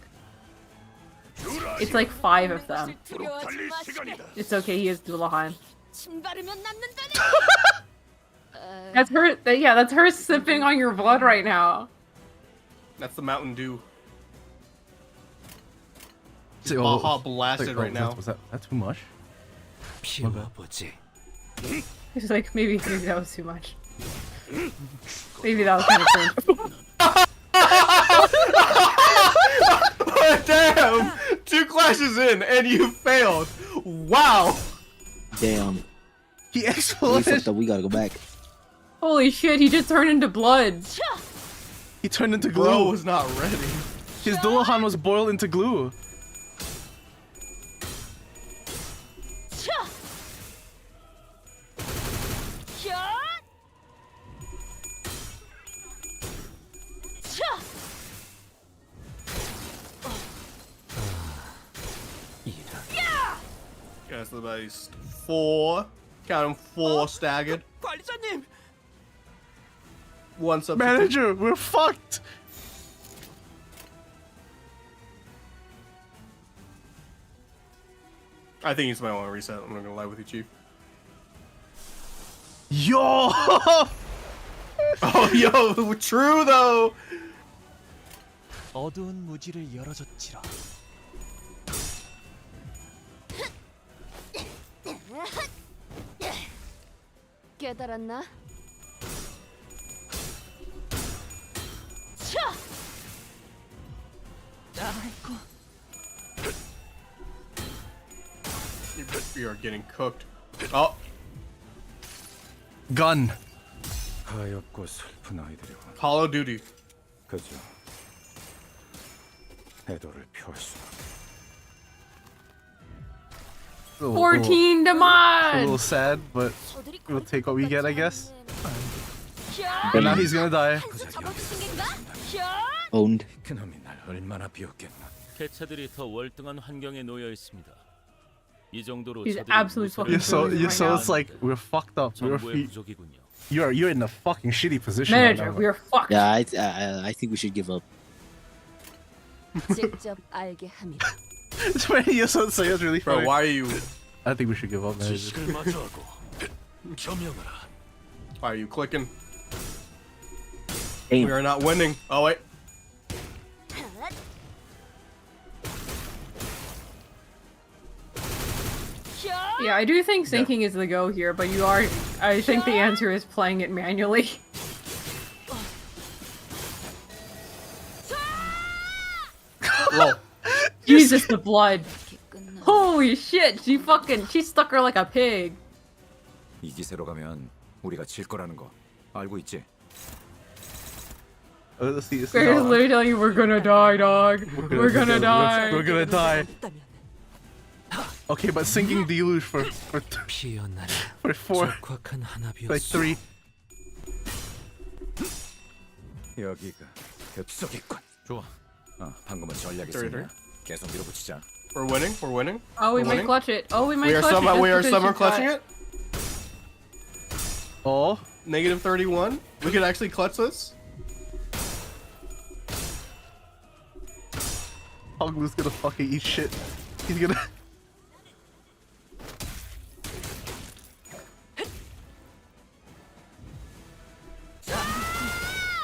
It's like 5 of them. 두려워하지 마시게. It's okay, he is Dullahan. 침 바르면 낫는다니. That's her. Yeah, that's her sipping on your blood right now. That's the Mountain Dew. So- Baja blasted like, right now. Was that too much? 비워보지. He's like, maybe that was too much. Maybe that was kind of cringe. Damn! 2 clashes in and you failed. Wow. Damn. He We exploded. fucked up. We gotta go back. Holy shit, he just turned into blood. He turned into glue. Bro was not ready. His Dullahan was boiled into glue. Guys, the base 4. Count them 4 staggered. 관리자님. 1 substitute. Manager, we're fucked. I think you just might want to reset. I'm not gonna lie with you, Chief. Yo! Oh, yo, true though. 어두운 무지를 열어줬지라. 깨달았나? You are getting cooked. Oh, Gun. 가엾고 슬픈 아이들이군. Call of Duty. 그저 애도를 표할 수. 14 A damage! little sad, but we'll take what we get, I guess. But now he's gonna die. Owned. 그놈이 날 얼마나 비웠겠나. 개체들이 더 월등한 환경에 놓여 있습니다. 이 정도로 He's 저들이 absolutely 무쇠를 fucking So Right it's like we're fucked up. 정보의 부족이군요. You're in a fucking shitty position right Manager, now. we are fucked. Yeah, I think we should give up. 직접 알게 합니다. It's funny, you're so say it's really Bro, funny. why are you I think we should give up, manager. 지식을 마주하고 겸용하라. why are you clicking? Damn. We are not winning. Oh wait. Yeah, I do think syncing is the go here, but I think the answer is playing it manually. Lol. Jesus, the blood. Holy shit, she stuck her like a pig. 이 기세로 가면 우리가 질 거라는 거 알고 있지? Let's see. Grace literally telling you we're gonna die, dog. We're gonna die. We're gonna die. Okay, but singing deluge for 피어나라. 4, 촉박한 하나비였소. like 3. 여기가 급속이군. 좋아. 방금은 전략이 Three, 있었냐? 계속 밀어붙이자. We're winning. We're winning. Oh, we We're might winning. clutch it. Oh, we might We are clutch it. somehow just we are because somehow she's got- clutching it. Oh, Negative 31. We could actually clutch this. Hoglu's gonna fucking eat shit. He's gonna.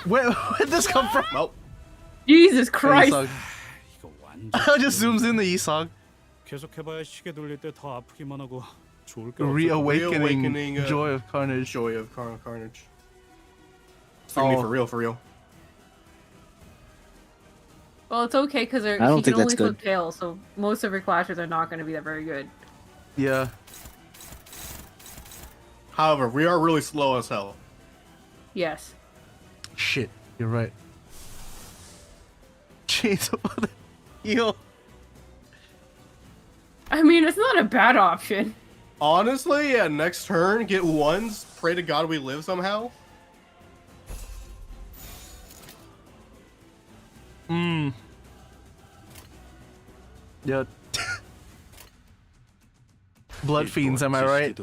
Where'd this come from? Well, Jesus Christ. Isog. 이거 완전 Just zooms in the Isog. 계속해봐야 시계 돌릴 때 더 아프기만 하고 좋을 게 없어. Reawakening Reawakening, joy of carnage. joy of carnage. For me, Oh. for real, for real. Well, it's okay because she don't can think only that's good. flip tails, so most of her clashes are not going to be that very good. Yeah. However, we are really slow as hell. Yes. Shit, you're right. Chains of other heal. I mean, it's not a bad option. Honestly, yeah, next turn, get ones, pray to God we live somehow. Yeah. Blood fiends, am I right?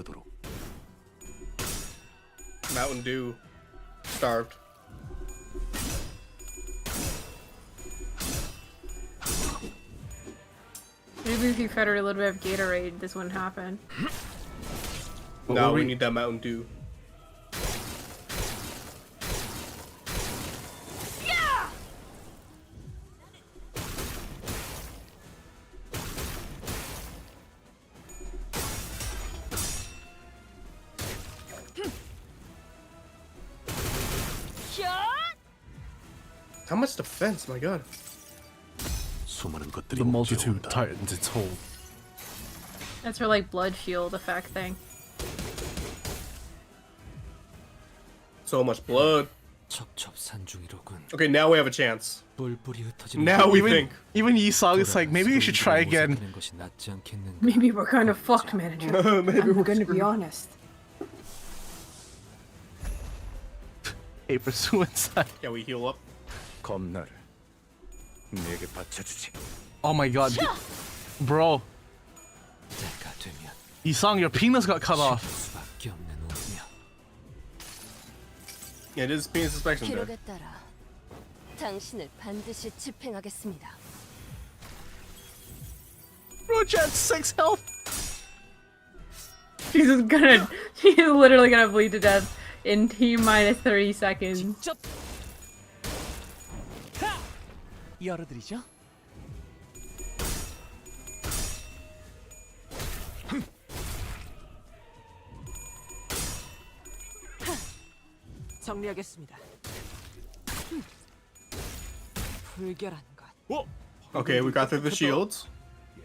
Mountain Dew. Starved. Maybe if you fed her a little bit of Gatorade, this wouldn't happen. No, we need that Mountain Dew. How much defense? My God. The multitude tightens its hold. That's her like blood shield effect thing. So much blood. Okay, now we have a chance. Now we think. Even Yisong is like, maybe you should try again. Maybe we're kind of fucked, manager. Maybe I'm we're gonna be screwed. honest. Hey, for suicide. Yeah, we heal up. 검나를 내게 바쳐주지. Oh my god. Bro. Yisong, your penis got cut off. Yeah, it is penis inspection there. 기록에 따라 당신을 반드시 집행하겠습니다. Bro, Jet 6 health. She's literally gonna bleed to death in T-minus 30 seconds. 열어드리죠. 정리하겠습니다. 불결한 것. Okay, we got through the shields.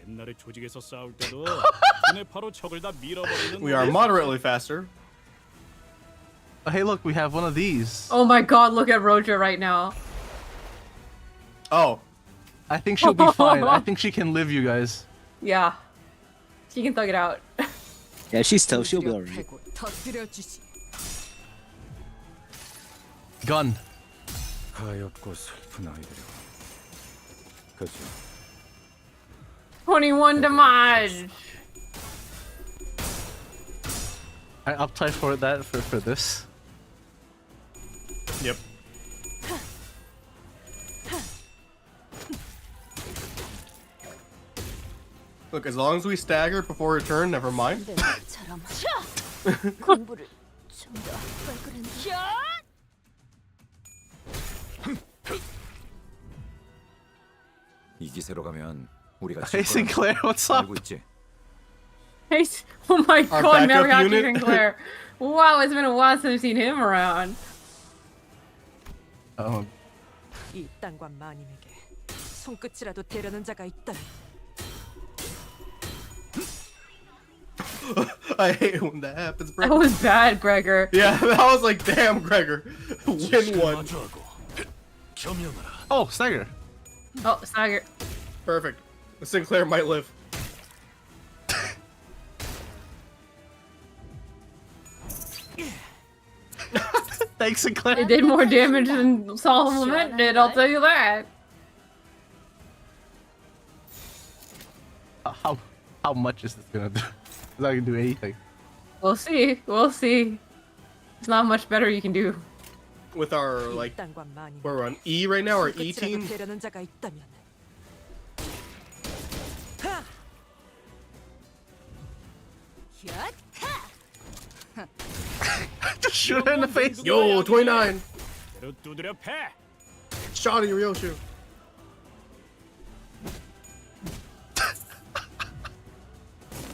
옛날에 조직에서 싸울 때도 눈에 바로 적을 다 밀어버리는. We are moderately faster. Hey, look, we have one of these. Oh my god, look at Roja right now. Oh. I think she'll be fine. I think she can live, you guys. Yeah. She can thug it out. Yeah, she's tough. She'll be alright. Gun. 가엾고 슬픈 아이들이고. 그죠. 21 damage! I uptype for that for this. Yep. Look, as long as we stagger before return, never mind. 공부를 좀더 뻘그른. 이 기세로 가면 우리가 Hey, Sinclair, what's up? 알고 있지? Hey, oh my Our god, now we backup got unit? Sinclair. Wow, it's been a while since I've seen him around. 이 땅과 마님에게 손끝이라도 대려는 자가 있다면 I hate when that happens, bro. That was bad, Gregor. Yeah, that was like, damn, Gregor. Win one. Oh, Stagger. Oh, Snagger. Perfect. Sinclair might live. Thanks, Sinclair. It did more damage than Solomon Lament did, I'll tell you that. How much is this gonna do? It's not gonna do anything. We'll see. We'll see. There's not much better you can do. With our, like, 땅과 마님 we're on E right now, our E 손끝이라도 team. 대려는 자가 있다면 Just shoot her in the face. Yo, 29. 두드려 패. Shot your Ryoshu.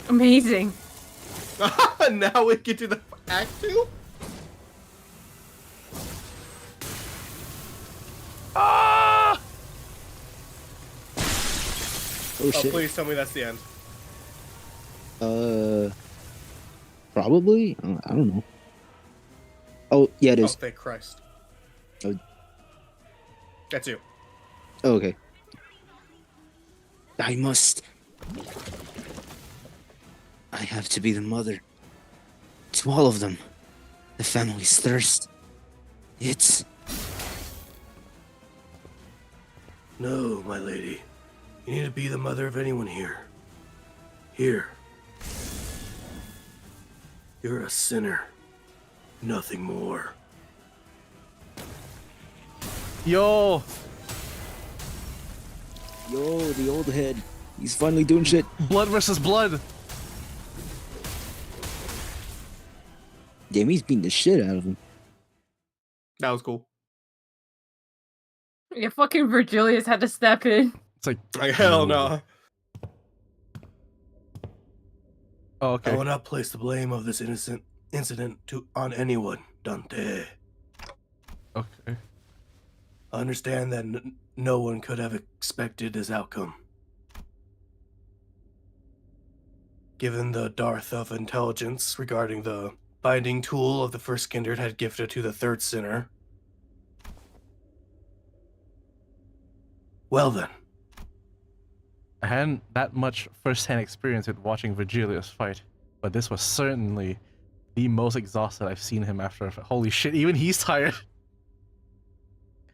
Amazing. Now we get to the act 2? Ah! Oh Oh, shit. please tell me that's the end. Probably. I don't know. Oh yeah, it Oh, is. thank Christ. Oh. That's you. Oh, okay. I must. I have to be the mother. To all of them. The family's thirst. It's... No, my lady. You need to be the mother of anyone here. Here. You're a sinner. Nothing more. Yo! Yo, the old head. He's finally doing shit. Blood versus blood! Damn, he's beating the shit out of him. That was cool. Yeah, fucking Virgilius had to step in. It's like, Hell no. oh, okay. I will not place the blame of this innocent incident on anyone, Dante. Okay. I understand that no one could have expected this outcome. Given the dearth of intelligence regarding the binding tool of the first kindred had gifted to the third sinner. Well then. I hadn't that much first-hand experience with watching Virgilius fight, but this was certainly the most exhausted I've seen him after. Holy shit, even he's tired.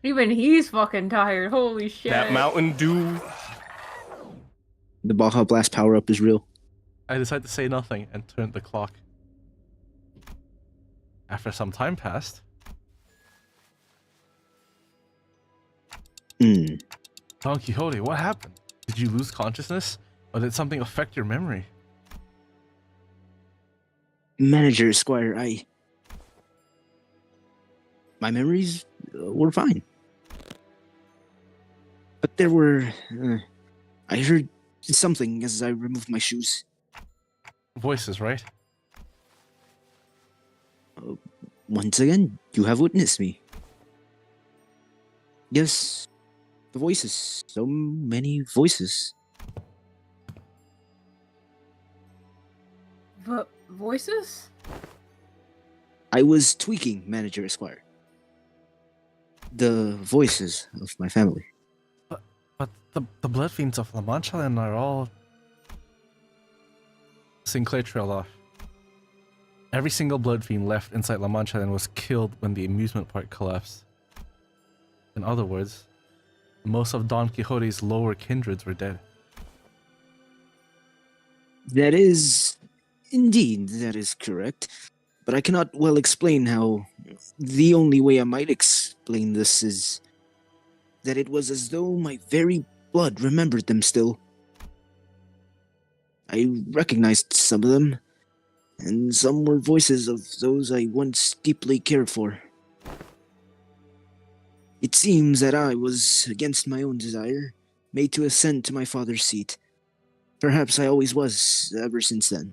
Even he's fucking tired. Holy shit. That Mountain Dew. The Baja Blast power-up is real. I decided to say nothing and turned the clock. After some time passed... Don Quixote, what happened? Did you lose consciousness? Or did something affect your memory? Manager, Squire, my memories were fine. But there were... I heard something as I removed my shoes. Voices, right? Once again, you have witnessed me. Yes, the voices. So many voices. Voices? I was tweaking, Manager Esquire. The voices of my family. But the blood fiends of La Manchaland are all... Sinclair trailed off. Every single blood fiend left inside La Manchaland was killed when the amusement park collapsed. In other words, most of Don Quixote's lower kindreds were dead. That is... Indeed, that is correct. But I cannot well explain how... The only way I might explain this is... that it was as though my very blood remembered them still. I recognized some of them, and some were voices of those I once deeply cared for. It seems that I was, against my own desire, made to ascend to my father's seat. Perhaps I always was, ever since then.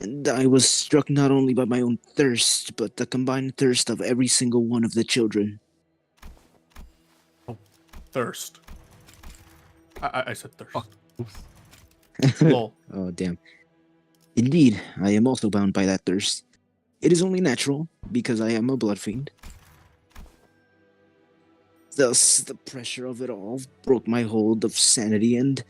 And I was struck not only by my own thirst, but the combined thirst of every single one of the children. Thirst. I said thirst. Fuck. Oops. Lol. Oh, damn. Indeed, I am also bound by that thirst. It is only natural, because I am a blood fiend. Thus, the pressure of it all broke my hold of sanity, and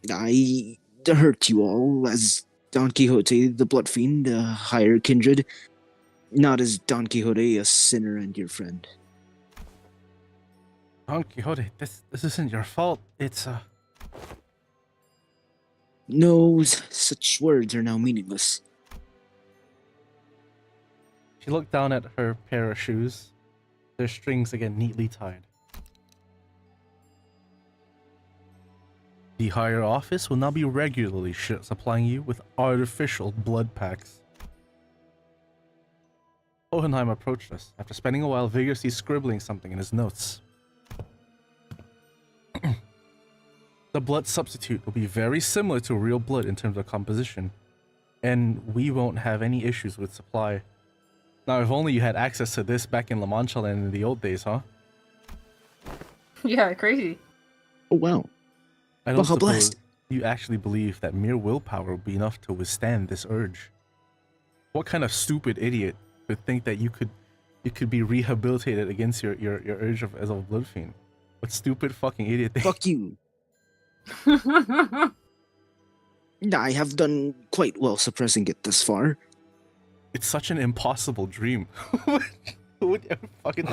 I hurt you all as Don Quixote, the blood fiend, a higher kindred, not as Don Quixote, a sinner and your friend. Don Quixote, this isn't your fault. It's No, such words are now meaningless. She looked down at her pair of shoes, their strings again neatly tied. The higher office will now be regularly supplying you with artificial blood packs. Hohenheim approached us after spending a while vigorously scribbling something in his notes. The blood substitute will be very similar to real blood in terms of composition, and we won't have any issues with supply. Now, if only you had access to this back in La Mancha Land in the old days, huh? Yeah, crazy. Oh, wow. I don't suppose you actually believe that mere willpower will be enough to withstand this urge. What kind of stupid idiot would think that you could be rehabilitated against your urge as a blood fiend? What stupid fucking idiot thing? Fuck you. I have done quite well suppressing it thus far. It's such an impossible dream. Who would ever fucking...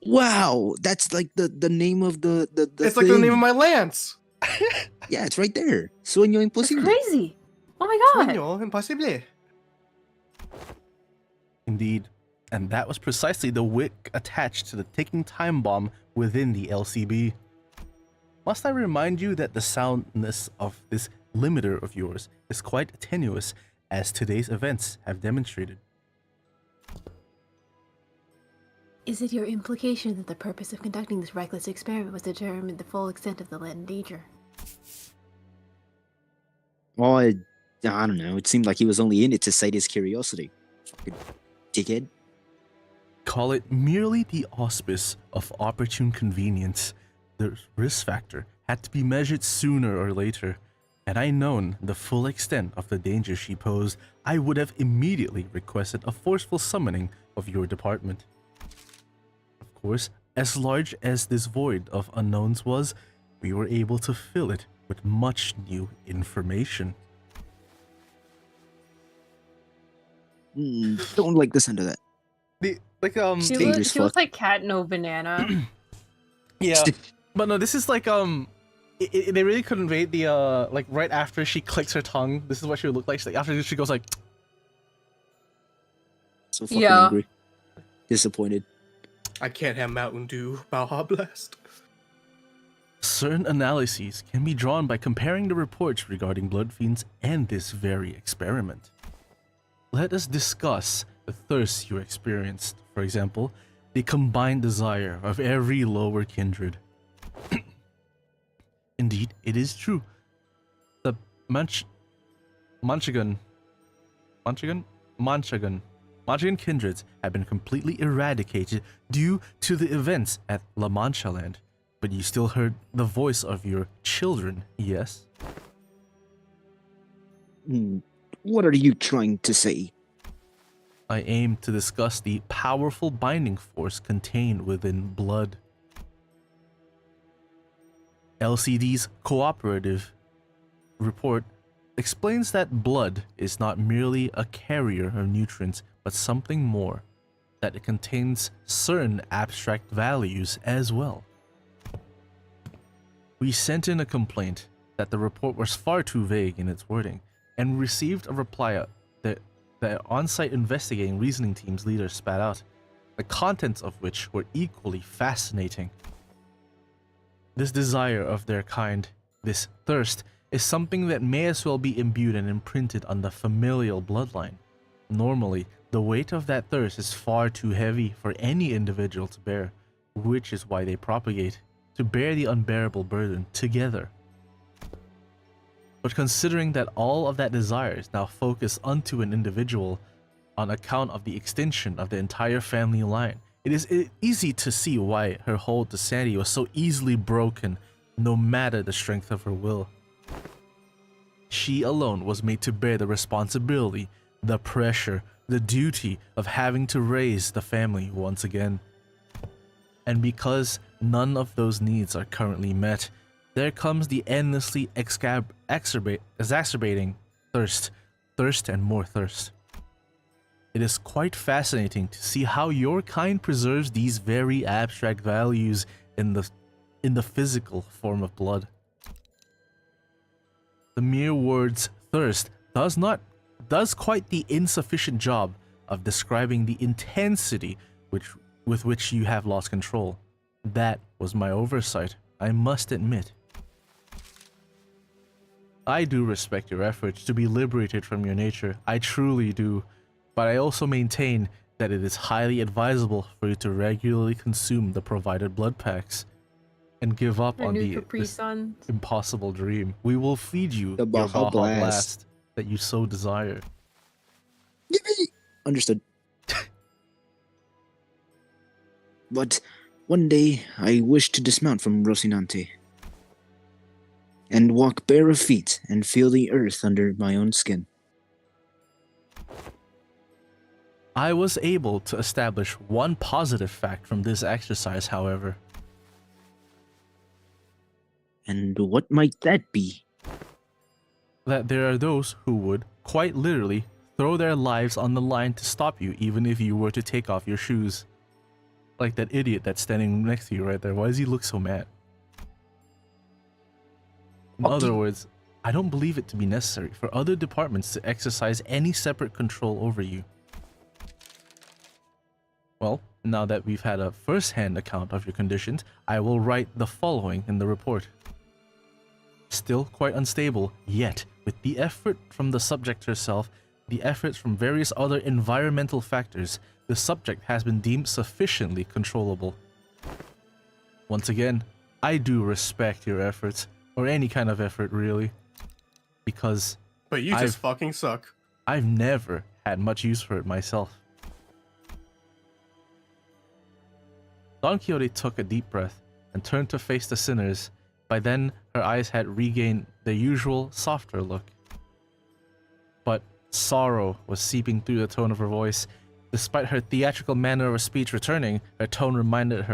Wow, that's like the name of the It's like the name of my lance. Yeah, it's right there. Sueño That's imposible. crazy. Oh my god. Sueño imposible. Indeed. And that was precisely the wick attached to the ticking time bomb within the LCB. Must I remind you that the soundness of this limiter of yours is quite tenuous, as today's events have demonstrated. Is it your implication that the purpose of conducting this reckless experiment was to determine the full extent of the latent danger? Well, I don't know. It seemed like he was only in it to cite his curiosity. Fucking dickhead. Call it merely the auspice of opportune convenience. The risk factor had to be measured sooner or later. Had I known the full extent of the danger she posed, I would have immediately requested a forceful summoning of your department. Of course, as large as this void of unknowns was, we were able to fill it with much new information. Don't like the sound of that. She looks like cat no banana. Yeah, but no, this is like they really conveyed the like right after she clicks her tongue. This is what she would look like. After she goes like, so fucking angry, disappointed. I can't have Mountain Dew. Baja Blast. Certain analyses can be drawn by comparing the reports regarding blood fiends and this very experiment. Let us discuss the thirst you experienced. For example, the combined desire of every lower kindred. Indeed, it is true. The Manchagan kindreds have been completely eradicated due to the events at La Mancha Land. But you still heard the voice of your children, yes? What are you trying to say? I aim to discuss the powerful binding force contained within blood. LCD's cooperative report explains that blood is not merely a carrier of nutrients, but something more, that it contains certain abstract values as well. We sent in a complaint that the report was far too vague in its wording, and received a reply that the on-site investigating reasoning team's leader spat out, the contents of which were equally fascinating. This desire of their kind, this thirst, is something that may as well be imbued and imprinted on the familial bloodline. Normally, the weight of that thirst is far too heavy for any individual to bear, which is why they propagate, to bear the unbearable burden together. But considering that all of that desire is now focused onto an individual on account of the extinction of the entire family line, it is easy to see why her hold to sanity was so easily broken, no matter the strength of her will. She alone was made to bear the responsibility, the pressure, the duty of having to raise the family once again. And because none of those needs are currently met, there comes the endlessly exacerbating thirst and more thirst. It is quite fascinating to see how your kind preserves these very abstract values in the physical form of blood. The mere words thirst does quite the insufficient job of describing the intensity with which you have lost control. That was my oversight, I must admit. I do respect your efforts to be liberated from your nature, I truly do, but I also maintain that it is highly advisable for you to regularly consume the provided blood packs and give up on this impossible dream. We will feed you the your Baja Blast that you so desire. Understood. But one day I wish to dismount from Rocinante and walk bare of feet and feel the earth under my own skin. I was able to establish one positive fact from this exercise, however. And what might that be? That there are those who would, quite literally, throw their lives on the line to stop you even if you were to take off your shoes. Like that idiot that's standing next to you right there. Why does he look so mad? In other words, I don't believe it to be necessary for other departments to exercise any separate control over you. Well, now that we've had a first-hand account of your conditions, I will write the following in the report. Still quite unstable, yet with the effort from the subject herself, the efforts from various other environmental factors, the subject has been deemed sufficiently controllable. Once again, I do respect your efforts, or any kind of effort really, because But you just fucking suck. I've never had much use for it myself. Don Quixote took a deep breath and turned to face the sinners. By then, her eyes had regained their usual, softer look. But sorrow was seeping through the tone of her voice. Despite her theatrical manner of speech returning, her tone reminded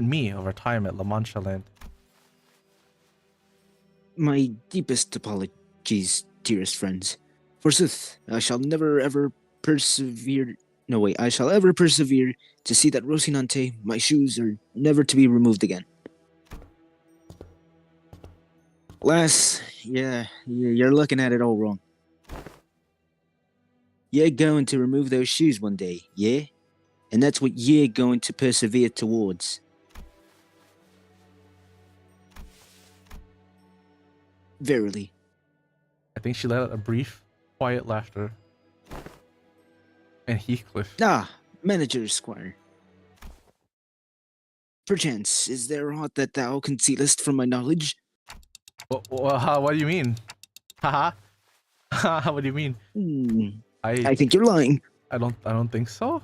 me of our time at La Mancha Land. My deepest apologies, dearest friends. Forsooth, I shall never ever persevere. No, wait, I shall ever persevere to see that Rocinante, my shoes, are never to be removed again. Lass, yeah, you're looking at it all wrong. You're going to remove those shoes one day, yeah? And that's what you're going to persevere towards. Verily. I think she let out a brief, quiet laughter. And Heathcliff. Ah, Manager Squire. Perchance, is there aught that thou concealest from my knowledge? What do you mean? Haha. What do you mean? I think you're lying. I don't think so.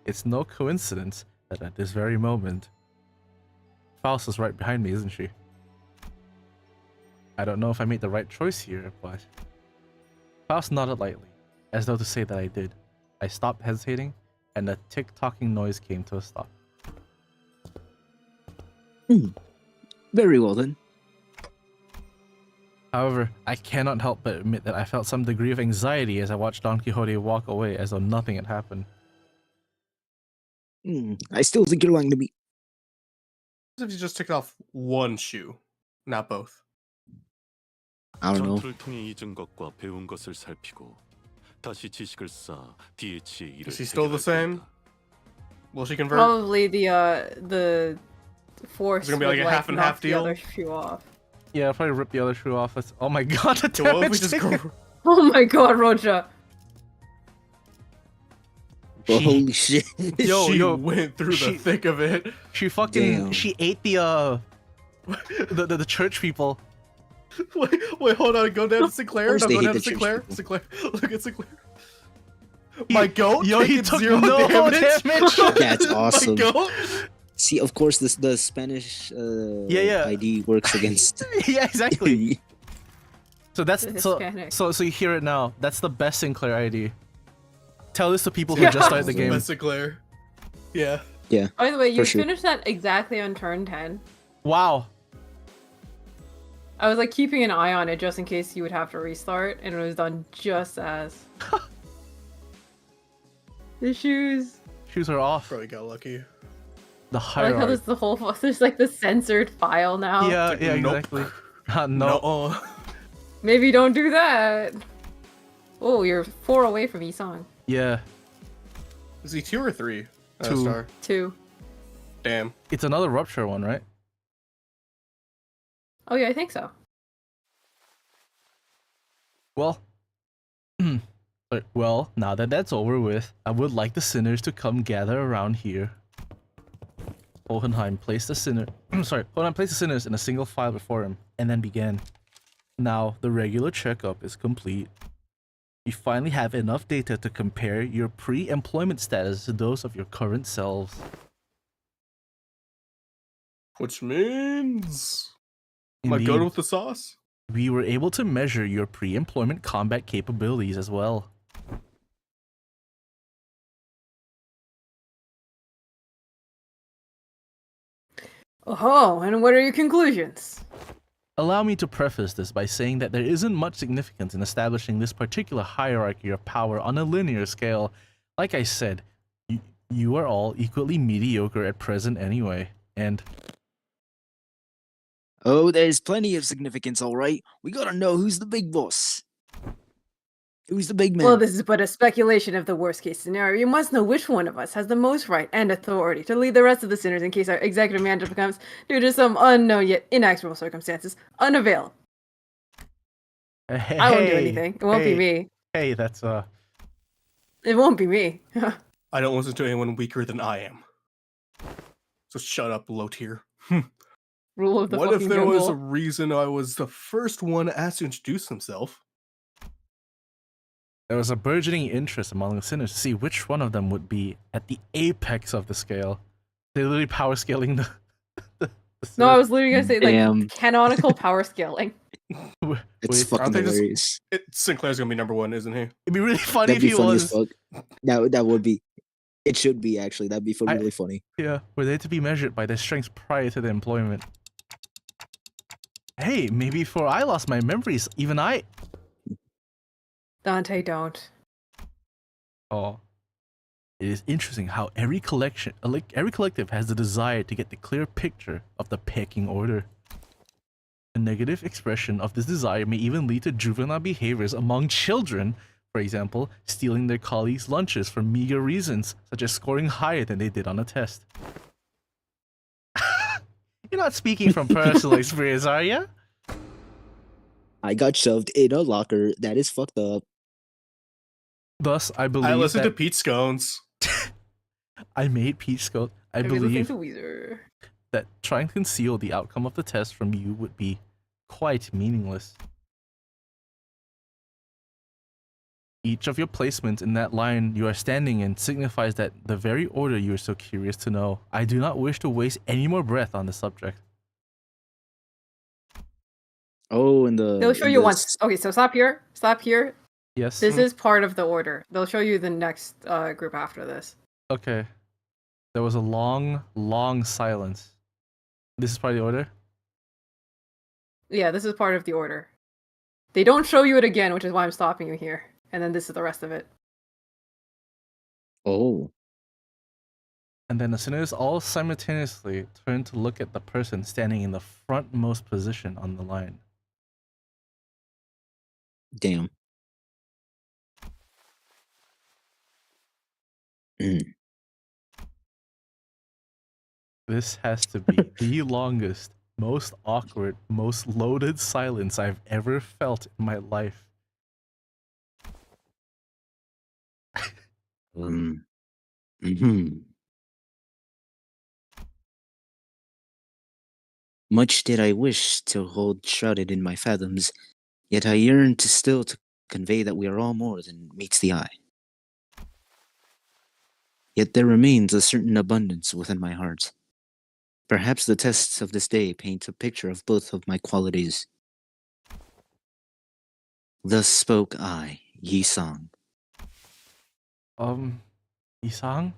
It's no coincidence that at this very moment, Faust is right behind me, isn't she? I don't know if I made the right choice here, but Faust nodded lightly, as though to say that I did. I stopped hesitating, and the tick-tocking noise came to a stop. Very well then. However, I cannot help but admit that I felt some degree of anxiety as I watched Don Quixote walk away as though nothing had happened. I still think you're lying to me. What if you just took off one shoe, not both? I don't know. 전투를 통해 잊은 것과 배운 것을 살피고 다시 지식을 쌓아 DH의 일을 Is he still the same? Will she convert? Probably the force It's gonna be like would, a half and half knock the deal? other shoe off. Yeah, I'll probably rip the other shoe off. Oh my god, the So what if we damage just taken. go? Oh my god, Roja. Well, holy shit. She went through the thick of it. She fucking Damn. she ate the church people. Wait, hold on. Go down to Sinclair. course No, they go hate down to the church Sinclair. people. Sinclair. Look at Sinclair. My goat. Yo, he taking took 0 no damage. That's awesome. My goat. See, of course, the Spanish Yeah. ID works against. Yeah, exactly. So that's The so Hispanic. so you hear it now. That's the best Sinclair ID. Tell this to people who just started the game. Best Sinclair. Yeah. Yeah. By the way, you For sure. finished that exactly on turn 10. Wow. I was like keeping an eye on it just in case you would have to restart, and it was done just as. The shoes. Shoes are off. Probably got lucky. The I like how hierarchy. there's the whole there's like the censored file now. Yeah, Like, yeah, nope. exactly. No. No. Maybe don't do that. Oh, you're 4 away from Isong. Yeah. Is he 2 or 3? 2. Star. 2. Damn. It's another rupture one, right? Oh yeah, I think so. Well, well, now that that's over with, I would like the sinners to come gather around here. Hohenheim placed the sinners in a single file before him, and then began. Now the regular checkup is complete. You finally have enough data to compare your pre-employment status to those of your current selves. Which means... Am I Indeed, good with the sauce? we were able to measure your pre-employment combat capabilities as well. Oh, and what are your conclusions? Allow me to preface this by saying that there isn't much significance in establishing this particular hierarchy of power on a linear scale. Like I said, you are all equally mediocre at present anyway, and... Oh, there's plenty of significance, all right. We gotta know who's the big boss. Who's the big man? Well, this is but a speculation of the worst case scenario. You must know which one of us has the most right and authority to lead the rest of the sinners in case our executive manager becomes, due to some unknown yet inexorable circumstances, unavailable. Hey, I won't do anything. It won't be me. Hey, that's It won't be me. I don't listen to anyone weaker than I am. So shut up, low tier. Rule of the What fucking if there was a jungle. reason I was the first one asked to introduce himself? there was a burgeoning interest among the sinners to see which one of them would be at the apex of the scale. They're literally power scaling the No, I was literally gonna say Damn. like canonical power scaling. It's fucking aren't they just- hilarious. Sinclair's gonna be number one, isn't he? It'd be really funny That'd if be he funny was. as fuck. That would be. It should be actually. That'd be really funny. Yeah, were they to be measured by their strengths prior to their employment? Hey, maybe before I lost my memories, even I... Dante, don't. Oh. It is interesting how every collective has the desire to get the clear picture of the pecking order. A negative expression of this desire may even lead to juvenile behaviors among children, for example, stealing their colleagues' lunches for meager reasons, such as scoring higher than they did on a test. You're not speaking from personal experience, are you? I got shoved in a locker. That is fucked up. Thus, I believe I listened to that Pete Scones. I made Peach Scout. I Have you listened believe to Weezer? that trying to conceal the outcome of the test from you would be quite meaningless. Each of your placements in that line you are standing in signifies that the very order you are so curious to know. I do not wish to waste any more breath on the subject. Oh, and They'll show you once. Okay, so stop here. Stop here. Yes? This is part of the order. They'll show you the next group after this. Okay. There was a long, long silence. This is part of the order? Yeah, this is part of the order. They don't show you it again, which is why I'm stopping you here. And then this is the rest of it. Oh. And then the sinners all simultaneously turn to look at the person standing in the frontmost position on the line. Damn. This has to be the longest, most awkward, most loaded silence I've ever felt in my life. Much did I wish to hold shrouded in my fathoms, yet I yearn to still to convey that we are all more than meets the eye. Yet there remains a certain abundance within my heart. Perhaps the tests of this day paint a picture of both of my qualities. Thus spoke I, Yi Sang. Isang?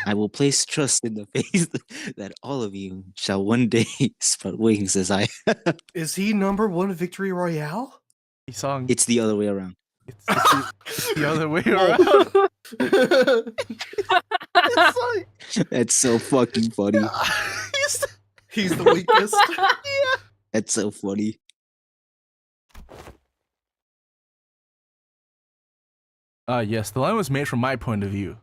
I will place trust in the faith that all of you shall one day sprout wings as I. Is he number one Victory Royale? Isang. It's the other way around. It's the other way around. That's so fucking funny. He's the weakest. That's so funny. Yes, the line was made from my point of view.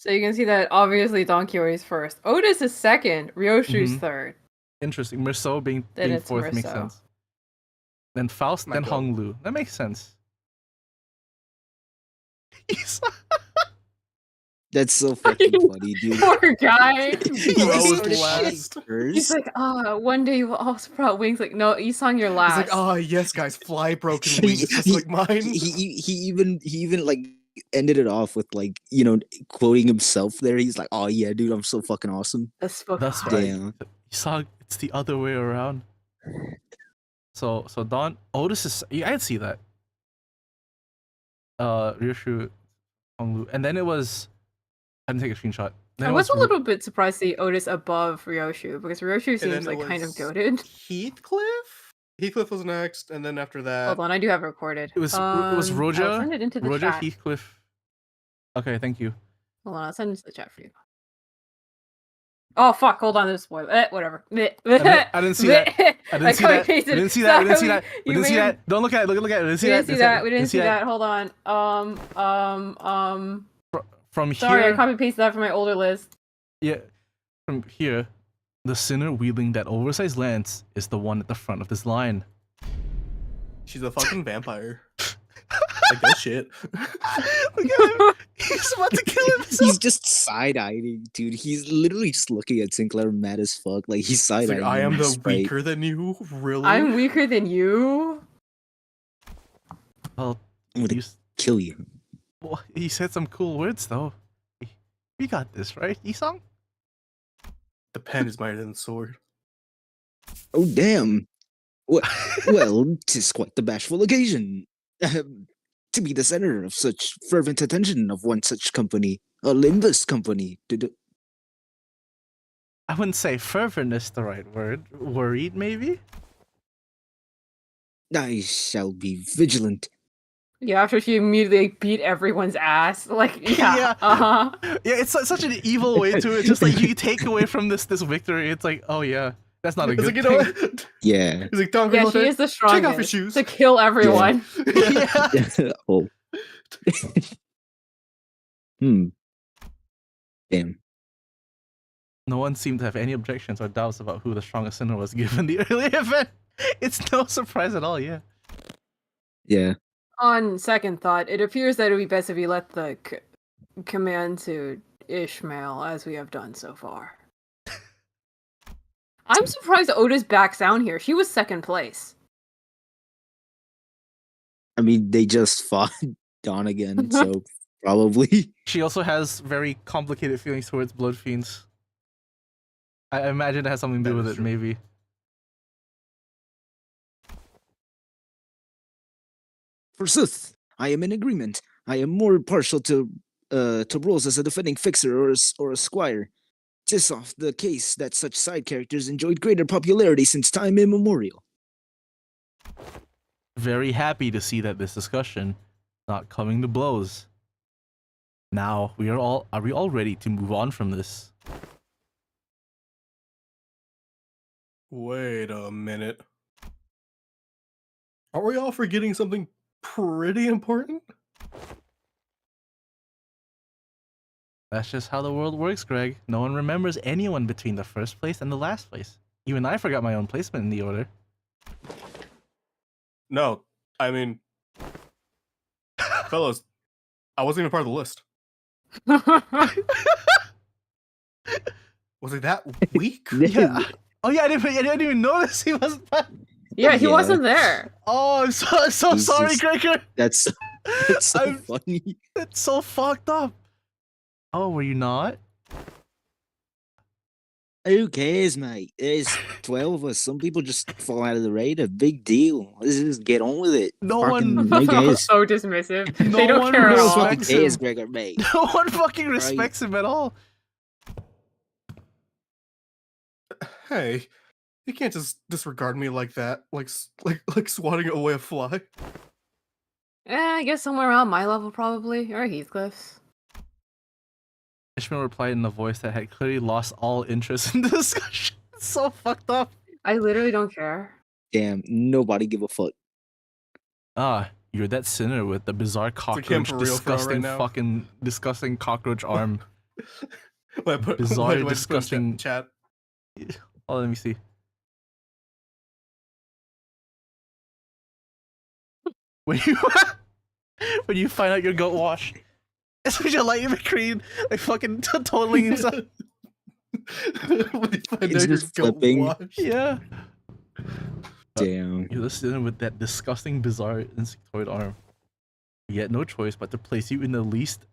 So you can see that obviously Don Quixote's first. Otis is second. Ryoshu's third. Interesting. Merceau being Then fourth it's makes Merceau. sense. Then Faust, My then God. Hong Lu. That makes sense. That's so fucking funny, dude. Poor guy. Rose He's last. He's like, one day you will all sprout wings. Like, no, Isang, you're He's last. like, oh yes, guys, fly broken wings, just like mine. He even like ended it off with like, you know, quoting himself there. He's like, oh yeah, dude, I'm so fucking awesome. That's fucking That's hard. right. Damn. Isang, it's the other way around. So Don, Otis is, yeah, I'd see that. Ryoshu, Hong Lu, and then it was, I didn't take a screenshot. I was a little bit surprised to see Otis above Ryoshu because Ryoshu seems like kind of goated. Heathcliff? Heathcliff was next, and then after that... Hold on, I do have it recorded. It was Roja. I'll send it into the Roja, chat. Heathcliff. Okay, thank you. Hold on, I'll send it to the chat for you. Oh fuck! Hold on, there's a spoiler. Whatever. I didn't see that. I didn't see that. We didn't see that. We didn't see that. We didn't see that. Don't look at it. Look at it. We didn't see that. We didn't see that. Hold on. From Sorry, here. I copy pasted that from my older list. Yeah. From here, the sinner wielding that oversized lance is the one at the front of this line. She's a fucking vampire. Like that shit. Look at him. He's about to kill himself. He's just side-eyeing, dude. He's literally just looking at Sinclair mad as fuck. Like, he's side-eyeing. Like, I am the weaker than you? Really? I'm weaker than you? Well, I'm gonna kill you. Well, he said some cool words, though. We got this, right, Isong? The pen is mightier than the sword. Oh, damn. Well, 'tis quite the bashful occasion. To be the center of such fervent attention of one such company, a Limbus company. I wouldn't say fervent is the right word. Worried, maybe? I shall be vigilant. Yeah, after she immediately beat everyone's ass. Like, yeah. Yeah, it's such an evil way to it. Just like you take away from this victory, it's like, oh yeah, that's not a good like, thing. You know what? Yeah. He's like, Don yeah, she is the strongest. Take off your shoes. To kill everyone. Yeah. Oh. Damn. No one seemed to have any objections or doubts about who the strongest sinner was given the early event. It's no surprise at all, yeah. Yeah. On second thought, it appears that it would be best if you let the command to Ishmael, as we have done so far. I'm surprised Otis backs down here. She was second place. I mean, they just fought Dawn again, so probably. She also has very complicated feelings towards blood fiends. I imagine it has something to do with it, maybe. Forsooth, I am in agreement. I am more partial to roles as a defending fixer or a squire. 'Tis oft the case that such side characters enjoyed greater popularity since time immemorial. Very happy to see that this discussion not coming to blows. Now, are we all ready to move on from this? Wait a minute. Are we all forgetting something pretty important? That's just how the world works, Greg. No one remembers anyone between the first place and the last place. Even I forgot my own placement in the order. No, I mean... fellas, I wasn't even part of the list. Was it that weak? Yeah. Oh yeah, I didn't even notice he wasn't part. Yeah, he wasn't there. Oh, I'm so sorry, Gregor. That's so funny. That's so fucked up. Oh, were you not? Who cares, mate? There's 12 of us. Some people just fall out of the raid. A big deal. Let's just get on with it. No fucking one. No cares. So dismissive. No they don't one care at all. fucking cares, Gregor, mate. No one fucking respects him at all. Hey, you can't just disregard me like that, like swatting away a fly. I guess somewhere around my level, probably, or Heathcliff's. Ishmael replied in a voice that had clearly lost all interest in the discussion. It's so fucked up. I literally don't care. Damn, nobody give a fuck. Ah, you're that sinner with the bizarre cockroach, disgusting cockroach arm. Bizarre, disgusting chat. Oh, let me see. When you find out your goat wash, especially your Lightning McQueen, like fucking totaling himself. It's just flipping. Yeah. Damn. You're listening with that disgusting, bizarre insectoid arm. We had no choice but to place you in the least.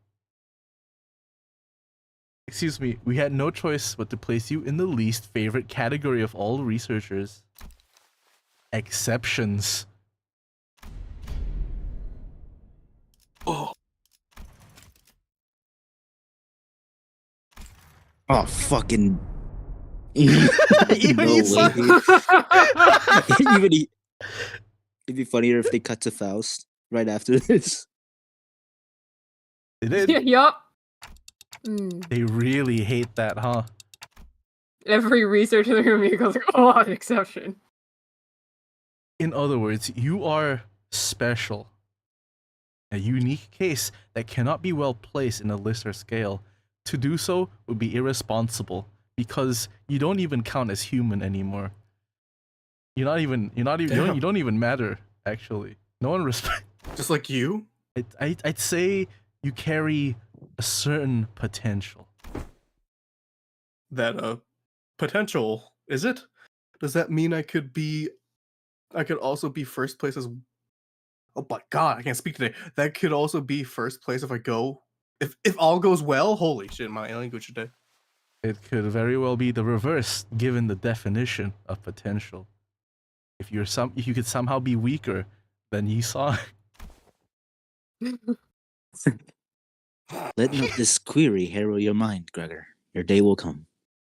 Excuse me. We had no choice but to place you in the least favorite category of all researchers. Exceptions. Oh. Oh, fucking. Even No you saw. way. Even he. It'd be funnier if they cut to Faust right after this. They did. Yup. They really hate that, huh? Every researcher in the room goes like, oh, an exception. In other words, you are special. A unique case that cannot be well placed in a list or scale. To do so would be irresponsible because you don't even count as human anymore. You don't even matter, actually. No one respects. Just like you? I'd say you carry a certain potential. That potential, is it? Does that mean I could also be first place as oh my god, I can't speak today. That could also be first place if if all goes well. Holy shit, my language today. It could very well be the reverse, given the definition of potential. If you could somehow be weaker than Esau. Let not this query harrow your mind, Gregor. Your day will come.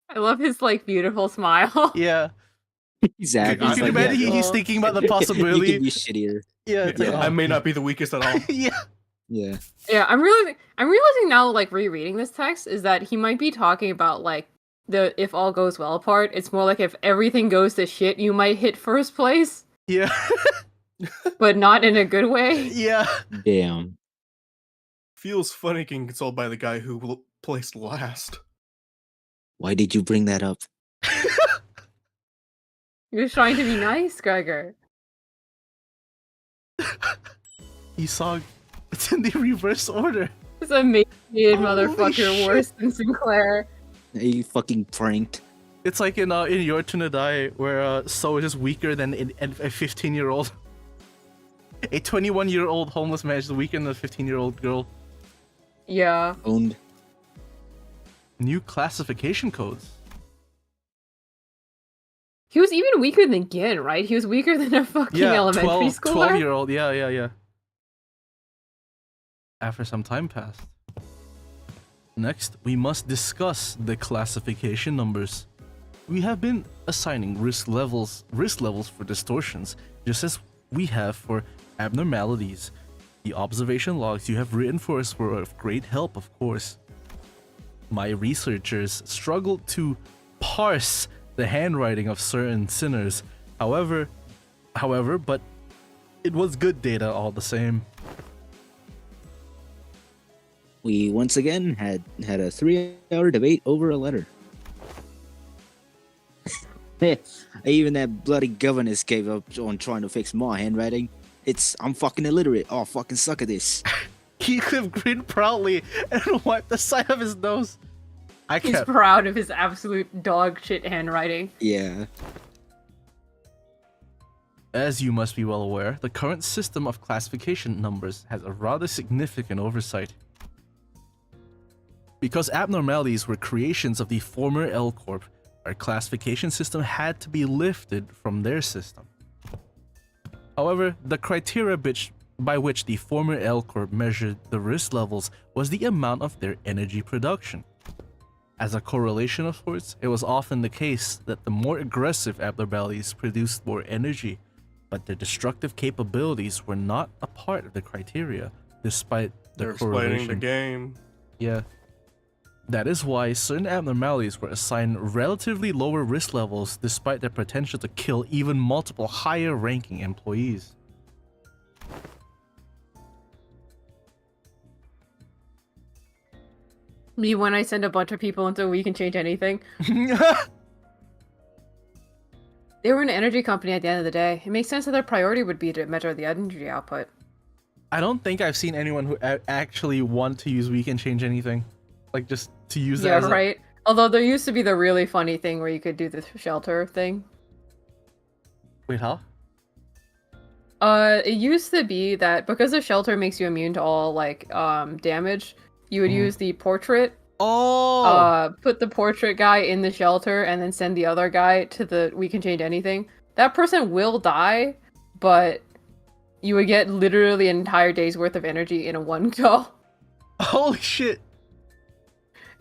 I love his like beautiful smile. Yeah. Exactly. You can imagine he's thinking about the possibility. You can be shittier. Yeah, I may not be the weakest at all. Yeah. Yeah. Yeah, I'm realizing now, like rereading this text, is that he might be talking about like the if all goes well part. It's more like if everything goes to shit, you might hit first place. Yeah. But not in a good way. Yeah. Damn. Feels funny getting consoled by the guy who placed last. Why did you bring that up? You're trying to be nice, Gregor. Esau, it's in the reverse order. This amazing motherfucker worse than Sinclair. You fucking pranked. It's like in Your Turn to Die, where So is just weaker than a 15-year-old. A 21-year-old homeless man is weaker than a 15-year-old girl. Yeah. Owned. New classification codes. He was even weaker than Gin, right? He was weaker than a fucking elementary schooler. 12-year-old, yeah. After some time passed. Next, we must discuss the classification numbers. We have been assigning risk levels for distortions, just as we have for abnormalities. The observation logs you have written for us were of great help, of course. My researchers struggled to parse the handwriting of certain sinners. However, but it was good data all the same. We once again had a 3-hour debate over a letter. Even that bloody governess gave up on trying to fix my handwriting. I'm fucking illiterate. Oh, fucking suck at this. He could have grinned proudly and wiped the side of his nose. He's proud of his absolute dog shit handwriting. Yeah. As you must be well aware, the current system of classification numbers has a rather significant oversight. Because abnormalities were creations of the former L Corp, our classification system had to be lifted from their system. However, the criteria by which the former L Corp measured the risk levels was the amount of their energy production. As a correlation of sorts, it was often the case that the more aggressive abnormalities produced more energy, but their destructive capabilities were not a part of the criteria, despite the correlation. Explaining the game. Yeah. That is why certain abnormalities were assigned relatively lower risk levels despite their potential to kill even multiple higher ranking employees. Me when I send a bunch of people until we can change anything. They were an energy company at the end of the day. It makes sense that their priority would be to measure the energy output. I don't think I've seen anyone who actually want to use we can change anything. Like just to use that as right. Although there used to be the really funny thing where you could do the shelter thing. Wait, how? It used to be that because the shelter makes you immune to all like damage, you would use the portrait. Oh. Put the portrait guy in the shelter and then send the other guy to the we can change anything. That person will die, but you would get literally an entire day's worth of energy in a one go. Holy shit.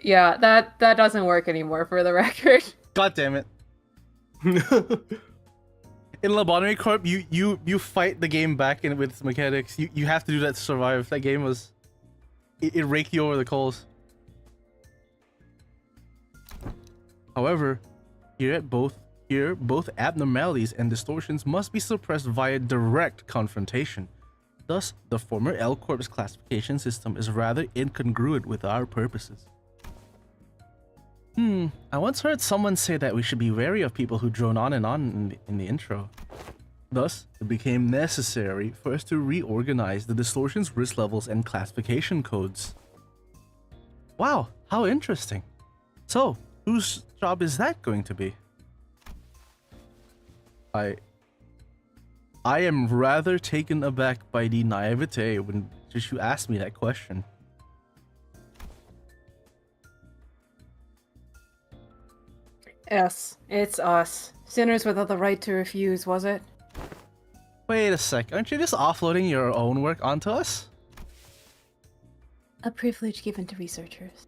Yeah, that doesn't work anymore for the record. God damn it. In Lobotomy Corp, you fight the game back in with its mechanics. You have to do that to survive. That game was... It raked you over the coals. However, both abnormalities and distortions must be suppressed via direct confrontation. Thus, the former L Corp's classification system is rather incongruent with our purposes. I once heard someone say that we should be wary of people who drone on and on in the intro. Thus, it became necessary for us to reorganize the distortion's risk levels and classification codes. Wow, how interesting. So, whose job is that going to be? I am rather taken aback by the naivete when you asked me that question. Yes, it's us. Sinners without the right to refuse, was it? Wait a sec, aren't you just offloading your own work onto us? A privilege given to researchers.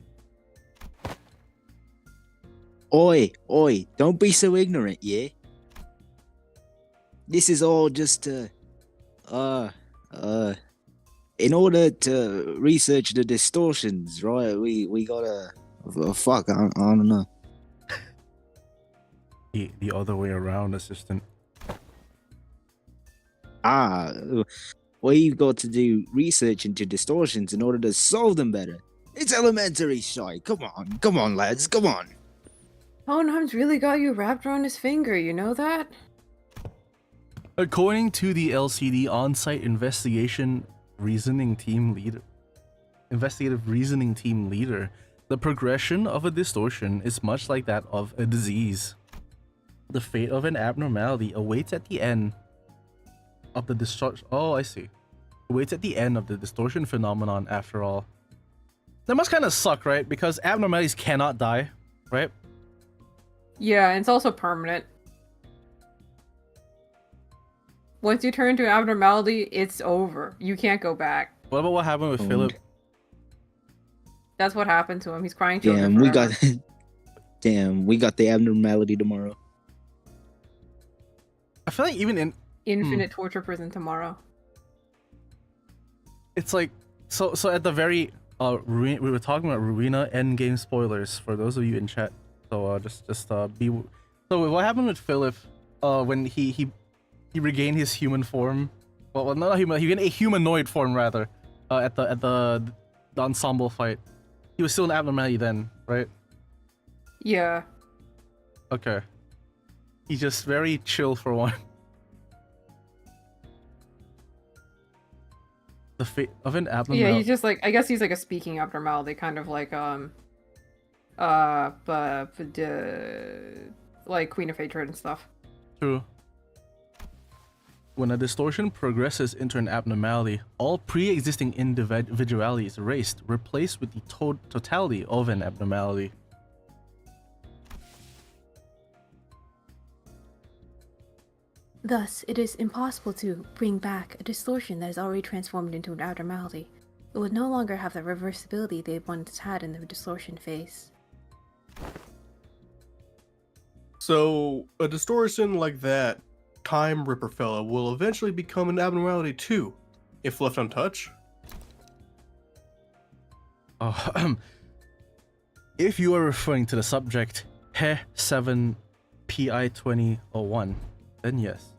Oi, don't be so ignorant, yeah? This is all just in order to research the distortions, right? We gotta, fuck, I don't know. The other way around, assistant. We've got to do research into distortions in order to solve them better. It's elementary, Shy. Come on, lads, come on. Hohenheim's really got you wrapped around his finger, you know that? According to the LCD on-site investigative reasoning team leader, the progression of a distortion is much like that of a disease. The fate of an abnormality awaits at the end of the distortion. Oh, I see. Awaits at the end of the distortion phenomenon. After all, that must kind of suck, right? Because abnormalities cannot die, right? Yeah, and it's also permanent. Once you turn to an abnormality, it's over. You can't go back. What about what happened with Philip? That's what happened to him. He's crying to him. We got the abnormality tomorrow. I feel like even in infinite torture prison tomorrow. It's like so at the very we were talking about Ruina endgame spoilers for those of you in chat. So just be. So what happened with Philip when he regained his human form? Well, not human. He regained a humanoid form rather. At the ensemble fight, he was still an abnormality then, right? Yeah. Okay. He's just very chill for one. The fate of an abnormality. Yeah, he's just like, I guess he's like a speaking abnormality, kind of like like Queen of Hatred and stuff. True. When a distortion progresses into an abnormality, all pre-existing individuality is erased, replaced with the totality of an abnormality. Thus, it is impossible to bring back a distortion that is already transformed into an abnormality. It would no longer have the reversibility they once had in the distortion phase. So, a distortion like that, Time Ripper fella, will eventually become an abnormality too, if left untouched? If you are referring to the subject He 7 PI 2001, then yes.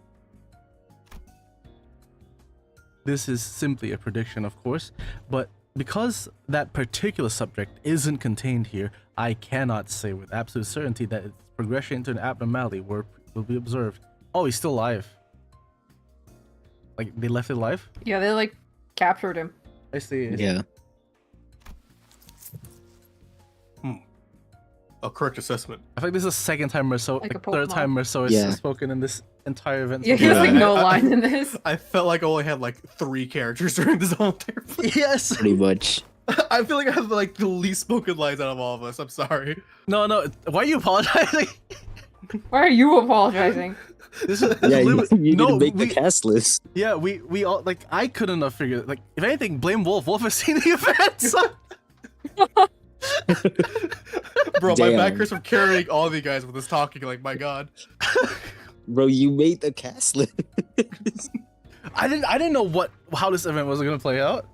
This is simply a prediction, of course, but because that particular subject isn't contained here, I cannot say with absolute certainty that its progression into an abnormality will be observed. Oh, he's still alive. Like, they left it alive? Yeah, they like captured him. I see. Yeah. A correct assessment. I think this is the second time or so, Like a third Pokemon. time or so it's spoken in this entire event. Yeah, he has like no line in this. I felt like I only had like 3 characters during this whole entire play. Yes! Pretty much. I feel like I have like the least spoken lines out of all of us. I'm sorry. No, why are you apologizing? Why are you apologizing? This is Yeah, you literally- need to make the cast list. Yeah, we all, like, I couldn't have figured, like, if anything, blame Wolv. Wolv has seen the event, so... Bro, my back Damn. hurts from carrying all of you guys with this talking. Like, my God. Bro, you made the cast list. I didn't know how this event was gonna play out.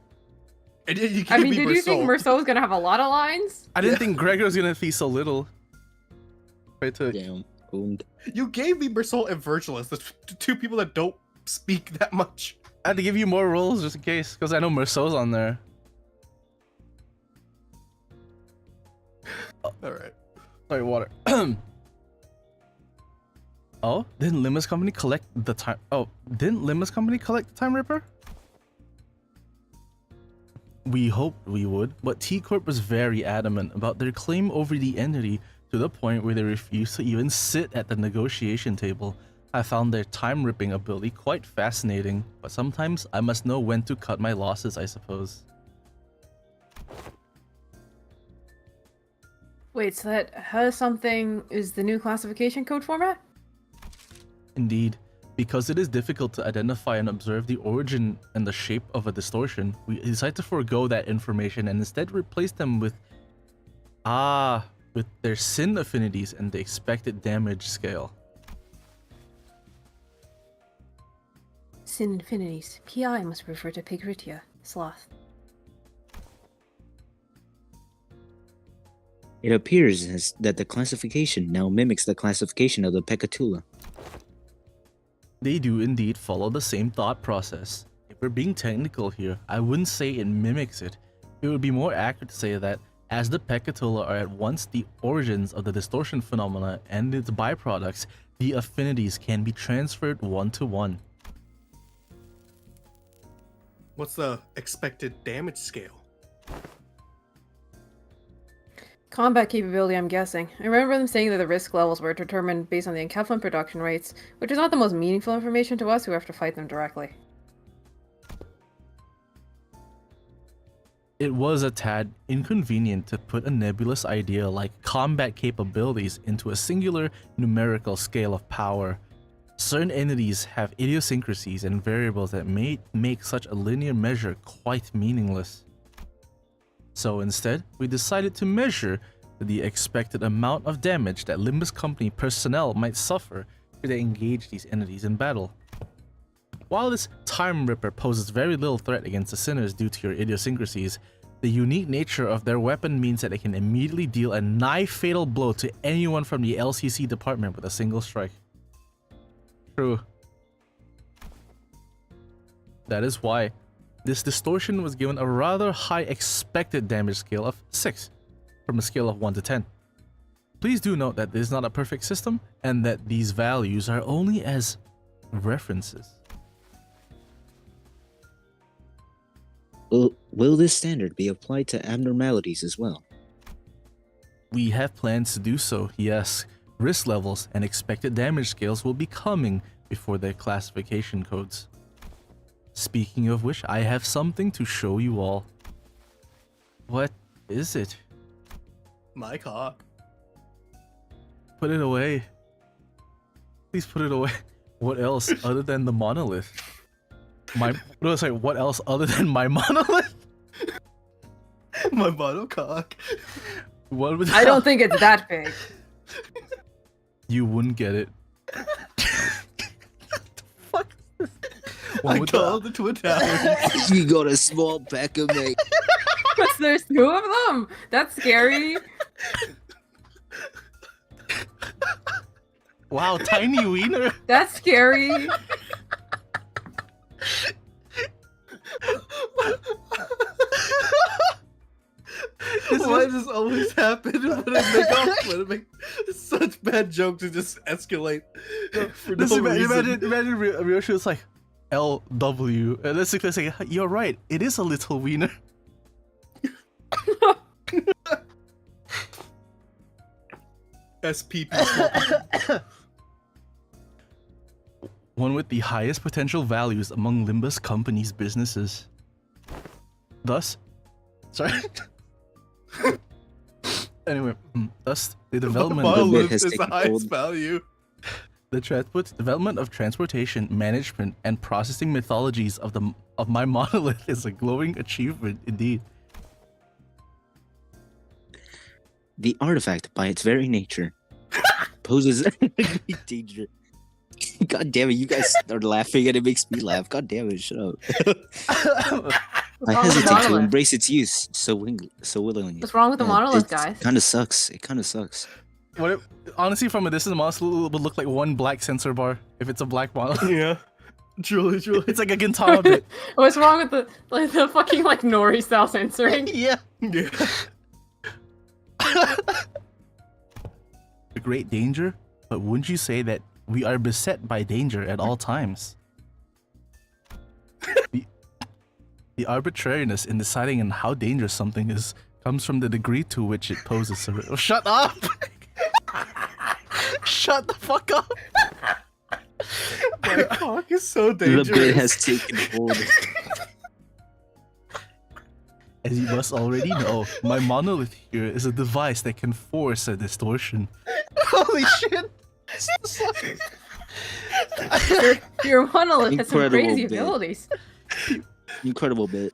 And you I gave mean, me did you think Merceau. Merceau was gonna have a lot of lines? I didn't think Gregor was gonna be so little. Right to Damn. Owned. You gave me Merceau and Virtuous, the two people that don't speak that much. I had to give you more roles just in case, because I know Merceau's on there. Alright. Sorry, water. Oh, didn't Limbus Company collect the time? Oh, didn't Limbus Company collect the Time Ripper? We hoped we would, but T-Corp was very adamant about their claim over the entity to the point where they refused to even sit at the negotiation table. I found their time-ripping ability quite fascinating, but sometimes I must know when to cut my losses, I suppose. Wait, so that has something is the new classification code format? Indeed, because it is difficult to identify and observe the origin and the shape of a distortion, we decide to forego that information and instead replace them with their sin affinities and the expected damage scale. Sin infinities. PI must refer to Pigritia, sloth. It appears that the classification now mimics the classification of the Pecatula. They do indeed follow the same thought process. If we're being technical here, I wouldn't say it mimics it. It would be more accurate to say that as the Pecatula are at once the origins of the distortion phenomena and its byproducts, the affinities can be transferred one-to-one. What's the expected damage scale? Combat capability, I'm guessing. I remember them saying that the risk levels were determined based on the enkephalin production rates, which is not the most meaningful information to us who have to fight them directly. It was a tad inconvenient to put a nebulous idea like combat capabilities into a singular numerical scale of power. Certain entities have idiosyncrasies and variables that may make such a linear measure quite meaningless. So instead, we decided to measure the expected amount of damage that Limbus Company personnel might suffer should they engage these entities in battle. While this Time Ripper poses very little threat against the sinners due to your idiosyncrasies, the unique nature of their weapon means that it can immediately deal a nigh-fatal blow to anyone from the LCC department with a single strike. True. That is why this distortion was given a rather high expected damage scale of 6, from a scale of 1 to 10. Please do note that this is not a perfect system, and that these values are only as references. Will this standard be applied to abnormalities as well? We have plans to do so, yes. Risk levels and expected damage scales will be coming before their classification codes. Speaking of which, I have something to show you all. What is it? My cock. Put it away. Please put it away. What else other than the monolith? What else other than my monolith? My monocock. What would I don't think it's that big. You wouldn't get it. I called the Twin Towers. You got a small pack of me. There's 2 of them? That's scary. Wow, tiny wiener. That's scary. Why does this always happen when it make such bad jokes and just escalate for no reason? Imagine Ryoshi was like, LW, and let's say, you're right, it is a little wiener. SPP. One with the highest potential values among Limbus Company's businesses. Thus, sorry. Anyway, thus the development is the highest value. The development of transportation, management, and processing methodologies of my monolith is a glowing achievement indeed. The artifact, by its very nature, poses a great danger. God damn it, you guys are laughing and it makes me laugh. God damn it, shut up. I hesitate to embrace its use so willingly. What's wrong with the monolith, guys? It kind of sucks. It kind of sucks. Honestly, from a distance, the monolith would look like one black sensor bar if it's a black monolith. Yeah. Truly. It's like a Gintama bit. What's wrong with the fucking like Nori style censoring? Yeah. Yeah. A great danger, but wouldn't you say that we are beset by danger at all times? The arbitrariness in deciding on how dangerous something is comes from the degree to which it poses a risk. Oh, shut up! Shut the fuck up! My cock is so dangerous. The bit has taken hold. As you must already know, my monolith here is a device that can force a distortion. Holy shit! Your monolith has some Incredible crazy bit. abilities. Incredible bit.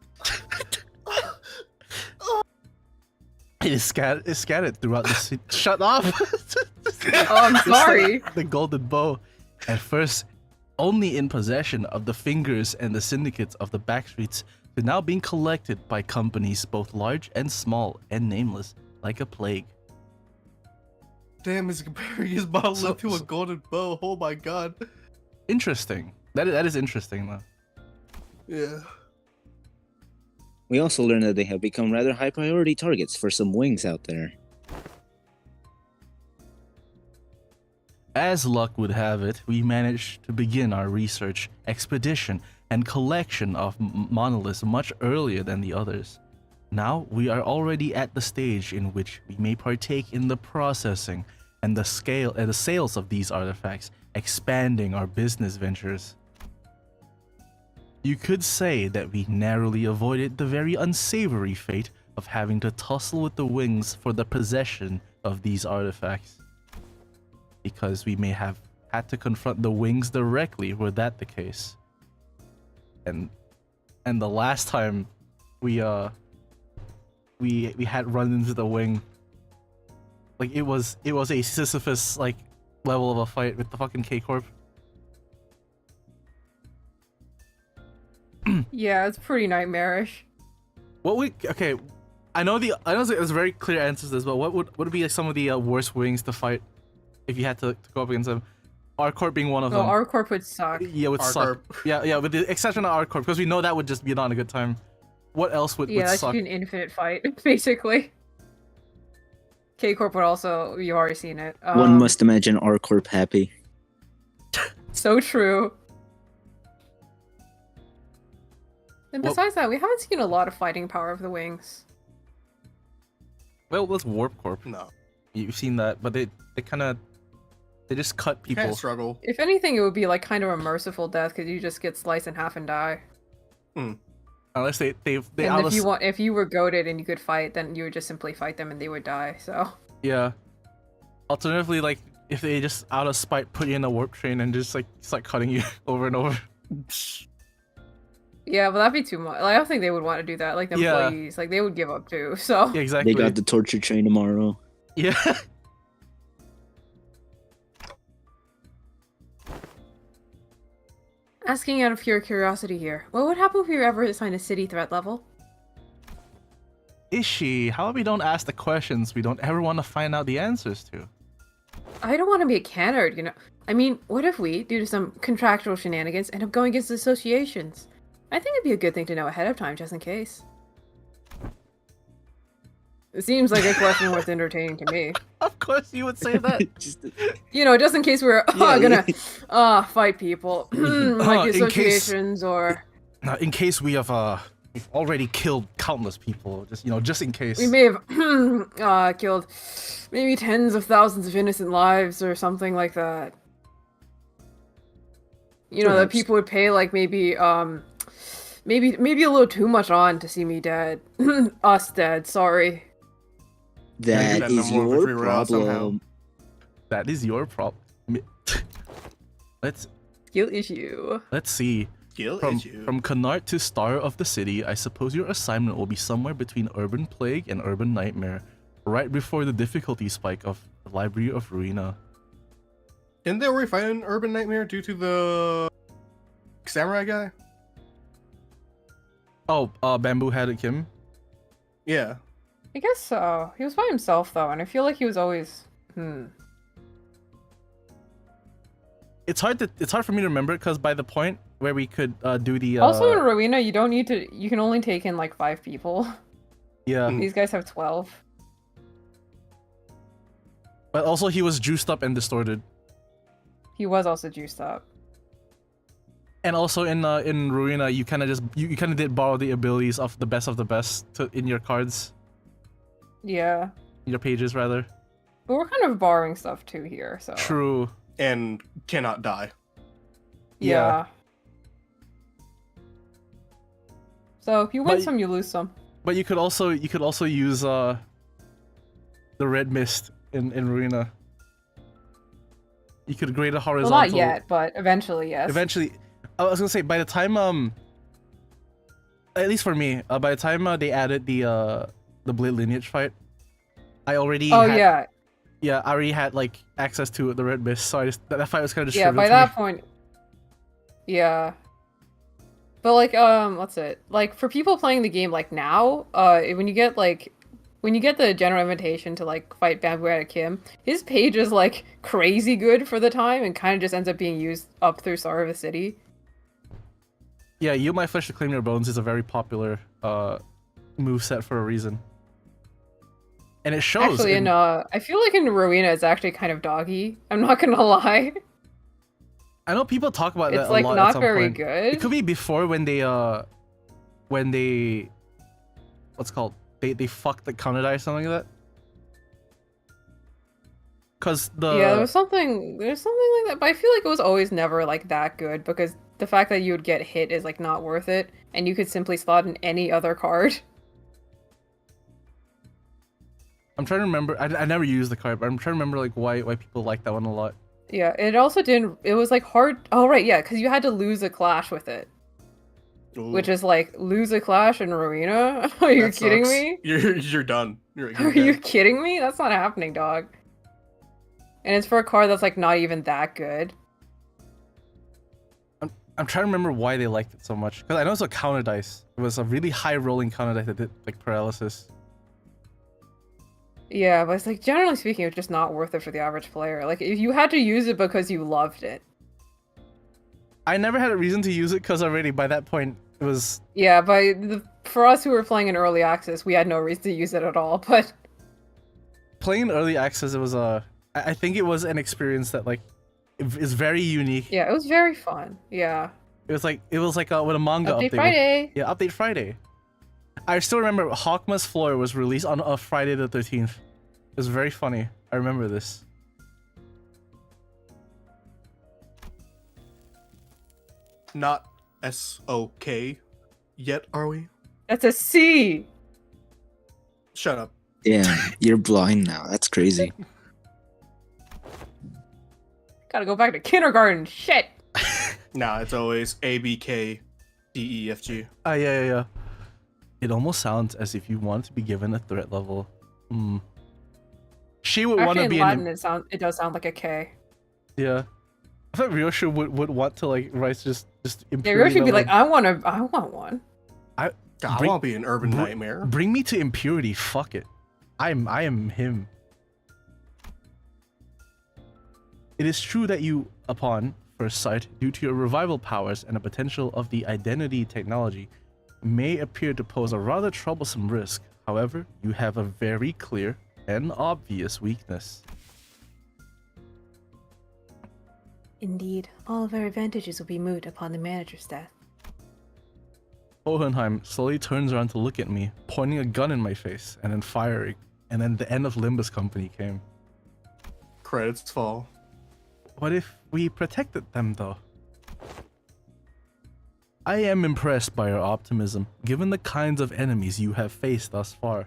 It is scattered throughout the city. Shut up! Oh, I'm sorry. The golden bow, at first only in possession of the fingers and the syndicates of the backstreets, to now being collected by companies both large and small and nameless, like a plague. Damn, he's comparing his monolith to a golden bow. Oh my god. Interesting. That is interesting, though. Yeah. We also learned that they have become rather high priority targets for some wings out there. As luck would have it, we managed to begin our research, expedition, and collection of monoliths much earlier than the others. Now we are already at the stage in which we may partake in the processing and the sales of these artifacts, expanding our business ventures. You could say that we narrowly avoided the very unsavory fate of having to tussle with the wings for the possession of these artifacts. Because we may have had to confront the wings directly were that the case. And the last time we had run into the wing, like it was a Sisyphus like level of a fight with the fucking K-Corp. Yeah, it's pretty nightmarish. I know there's very clear answers to this, but what would be like some of the worst wings to fight if you had to go up against them? R-Corp being one of them. R-Corp would suck. Yeah, would suck. Yeah, with the exception of R-Corp, because we know that would just be not a good time. What else would that suck? should be an infinite fight, basically. K-Corp would also, you've already seen it. One must imagine R-Corp happy. So true. And besides that, we haven't seen a lot of fighting power of the wings. Well, let's Warp Corp. No. You've seen that, but they just cut people. Can't struggle. If anything, it would be like kind of a merciful death because you just get sliced in half and die. Unless they and if you were goated and you could fight, then you would just simply fight them and they would die. So yeah. Alternatively, like if they just out of spite put you in a warp train and just like start cutting you over and over. Yeah, but that'd be too much. Like, I don't think they would want to do that. Like the employees, like they would give up too. So yeah, exactly. They got the torture train tomorrow. Yeah. Asking out of pure curiosity here, what would happen if we were ever assigned a city threat level? Ishi, how about we don't ask the questions we don't ever want to find out the answers to? I don't want to be a canard, you know. I mean, what if we, due to some contractual shenanigans, end up going against associations? I think it'd be a good thing to know ahead of time, just in case. It seems like a question worth entertaining to me. Of course you would say that. You know, just in case we're gonna fight people, like associations or... In case we have we've already killed countless people, just in case. We may have killed maybe tens of thousands of innocent lives or something like that. You know, that people would pay like maybe a little too much on to see me dead. Us dead, sorry. That is your problem. That is your problem. Let's skill issue. Let's see. From Canard to Star of the City, I suppose your assignment will be somewhere between Urban Plague and Urban Nightmare. right before the difficulty spike of the Library of Ruina. Didn't they already fight an urban nightmare due to the samurai guy? Oh, Bamboo Headed Kim? Yeah. I guess so. He was by himself though, and I feel like he was always It's hard for me to remember because by the point where we could do the Also in Rowena, you don't need to. You can only take in like 5 people. Yeah. These guys have 12. But also he was juiced up and distorted. He was also juiced up. And also in Ruina, you kind of did borrow the abilities of the best in your cards. Yeah. Your pages rather. But we're kind of borrowing stuff too here, so. True. And cannot die. Yeah. So you win some, you lose some. But you could also use the red mist in Ruina. You could grade a horizontal. Well, not yet, but eventually, yes. Eventually, I was gonna say by the time at least for me, by the time they added the Blade Lineage fight, I already I already had like access to the red mist, so that fight was kind of just by that point. Yeah. But like what's it? Like for people playing the game like now, when you get the general invitation to like fight Bamboo Kim, his page is like crazy good for the time and kind of just ends up being used up through Star of the City. Yeah, Yield My Flesh to Claim Your Bones is a very popular moveset for a reason. And it shows. Actually, I feel like in Rowena it's actually kind of doggy. I'm not gonna lie. I know people talk about that a lot. It's like not at some very point. good. It could be before when they what's it called? They fucked the counter die or something like that. Cause there's something like that, but I feel like it was always never like that good because the fact that you would get hit is like not worth it, and you could simply slot in any other card. I'm trying to remember. I never used the card, but I'm trying to remember like why people like that one a lot. Yeah, it also didn't. It was like hard. Oh right, yeah, because you had to lose a clash with it. Ooh. Which is like lose a clash in Rowena. Are you kidding me? You're done. Are you kidding me? That's not happening, dog. And it's for a card that's like not even that good. I'm trying to remember why they liked it so much because I know it's a counter dice. It was a really high rolling counter dice that did like paralysis. Yeah, but it's like generally speaking, it's just not worth it for the average player. Like if you had to use it because you loved it. I never had a reason to use it because already by that point it was. Yeah, for us who were playing in early access, we had no reason to use it at all. But playing in early access, it was I think it was an experience that like is very unique. Yeah, it was very fun. Yeah. It was like with a manga update. Friday. Yeah, Update Friday. I still remember Hawkma's Floor was released on a Friday the 13th. It was very funny. I remember this. Not S-O-K yet, are we? That's a C! Shut up. Yeah, you're blind now. That's crazy. Gotta go back to kindergarten. Shit! Nah, it's always A-B-K-D-E-F-G. Yeah. It almost sounds as if you want to be given a threat level. She would want to be in Latin, it does sound like a K. Yeah. I thought Ryoshu would want to like write just impurity. Yeah, Ryoshu would be like, I want one. I want to be an urban nightmare. Bring me to impurity, fuck it. I am him. It is true that you, upon first sight, due to your revival powers and the potential of the identity technology, may appear to pose a rather troublesome risk. However, you have a very clear and obvious weakness. Indeed, all of our advantages will be moot upon the manager's death. Hohenheim slowly turns around to look at me, pointing a gun in my face, and then firing. And then the end of Limbus Company came. Credits fall. What if we protected them, though? I am impressed by your optimism, given the kinds of enemies you have faced thus far.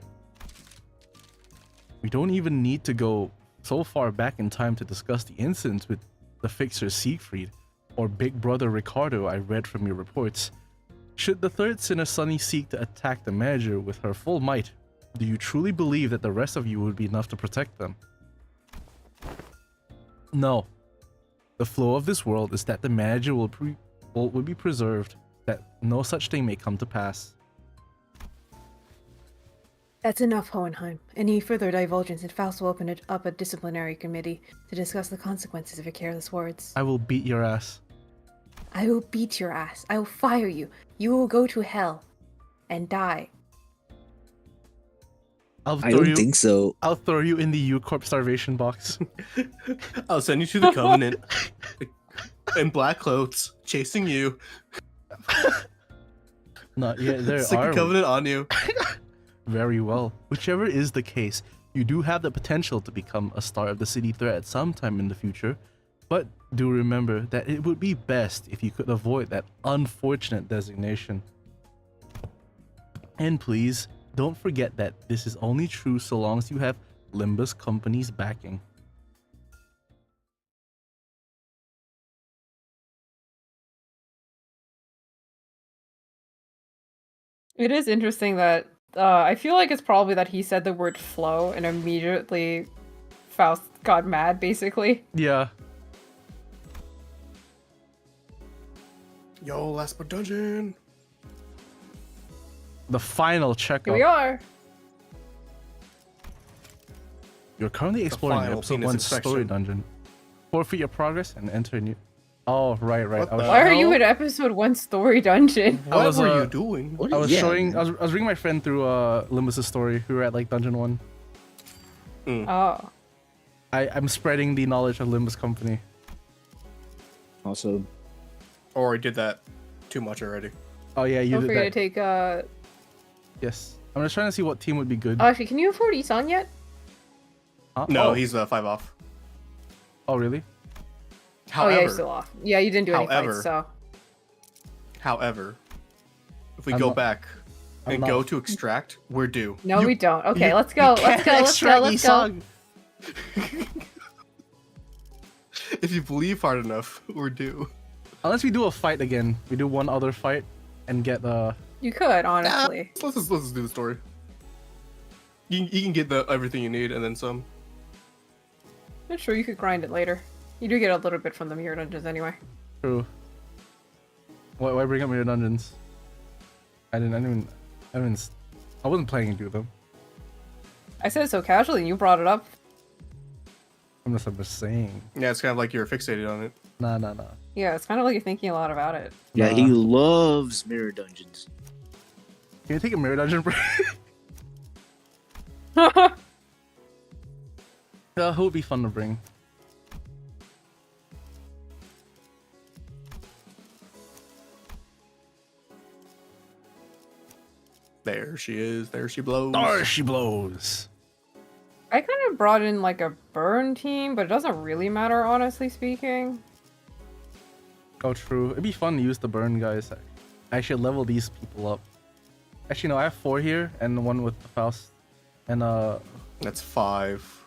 We don't even need to go so far back in time to discuss the incidents with the fixer Siegfried, or Big Brother Ricardo I read from your reports. Should the third sinner Sunny seek to attack the manager with her full might, Do you truly believe that the rest of you would be enough to protect them? No. The flow of this world is that the manager will be preserved, that no such thing may come to pass. That's enough, Hohenheim. Any further divulgence and Faust will open up a disciplinary committee to discuss the consequences of your careless words. I will beat your ass. I will beat your ass. I will fire you. You will go to hell and die. I don't think so. I'll throw you in the U-Corp starvation box. I'll send you to the Covenant in black clothes, chasing you. Not yet. There Stick are a Covenant on you. Very well. Whichever is the case, you do have the potential to become a star of the city threat at some time in the future, but do remember that it would be best if you could avoid that unfortunate designation. And please, don't forget that this is only true so long as you have Limbus Company's backing. It is interesting that I feel like it's probably that he said the word flow and immediately Faust got mad, basically. Yeah. Yo, last but dungeon. The final checkup. Here we are. You're currently exploring final episode penis 1 inspection. story dungeon. Forfeit your progress and enter a new... Oh, right. What I was, the Why are you hell? in episode 1 story dungeon? What was, were you doing? What I was yeah. showing... I was reading my friend through Limbus' story. We were at like dungeon 1. Oh. I'm spreading the knowledge of Limbus Company. Also, Or I did that too much already. Oh yeah, you Don't did forget that. to take Yes. I'm just trying to see what team would be good. actually, can you afford Isan yet? Huh? No, Oh. he's 5 off. Oh really? However, Oh yeah, he's still off. Yeah, you didn't do any However, fights, so. However, if we I'm go not- back I'm and not- go to extract, we're due. No, we don't. Okay, you- let's go. you Let's can't go. Let's go. extract Let's go. Isang. If you believe hard enough, we're due. Unless we do a fight again. We do one other fight and get You could, honestly. Let's just do the story. You can get everything you need and then some. I'm sure you could grind it later. You do get a little bit from the mirror dungeons anyway. True. Why bring up your dungeons? I wasn't planning to do them. I said it so casually and you brought it up. I'm just saying. Yeah, it's kind of like you're fixated on it. Nah. Yeah, it's kind of like you're thinking a lot about it. yeah, he loves mirror dungeons. Can you take a mirror dungeon break? Who would be fun to bring? There she is. There she blows. There she blows. I kind of brought in like a burn team, but it doesn't really matter, honestly speaking. Oh, true. It'd be fun to use the burn guys. I should level these people up. Actually, no, I have 4 here and 1 with the Faust. And That's 5.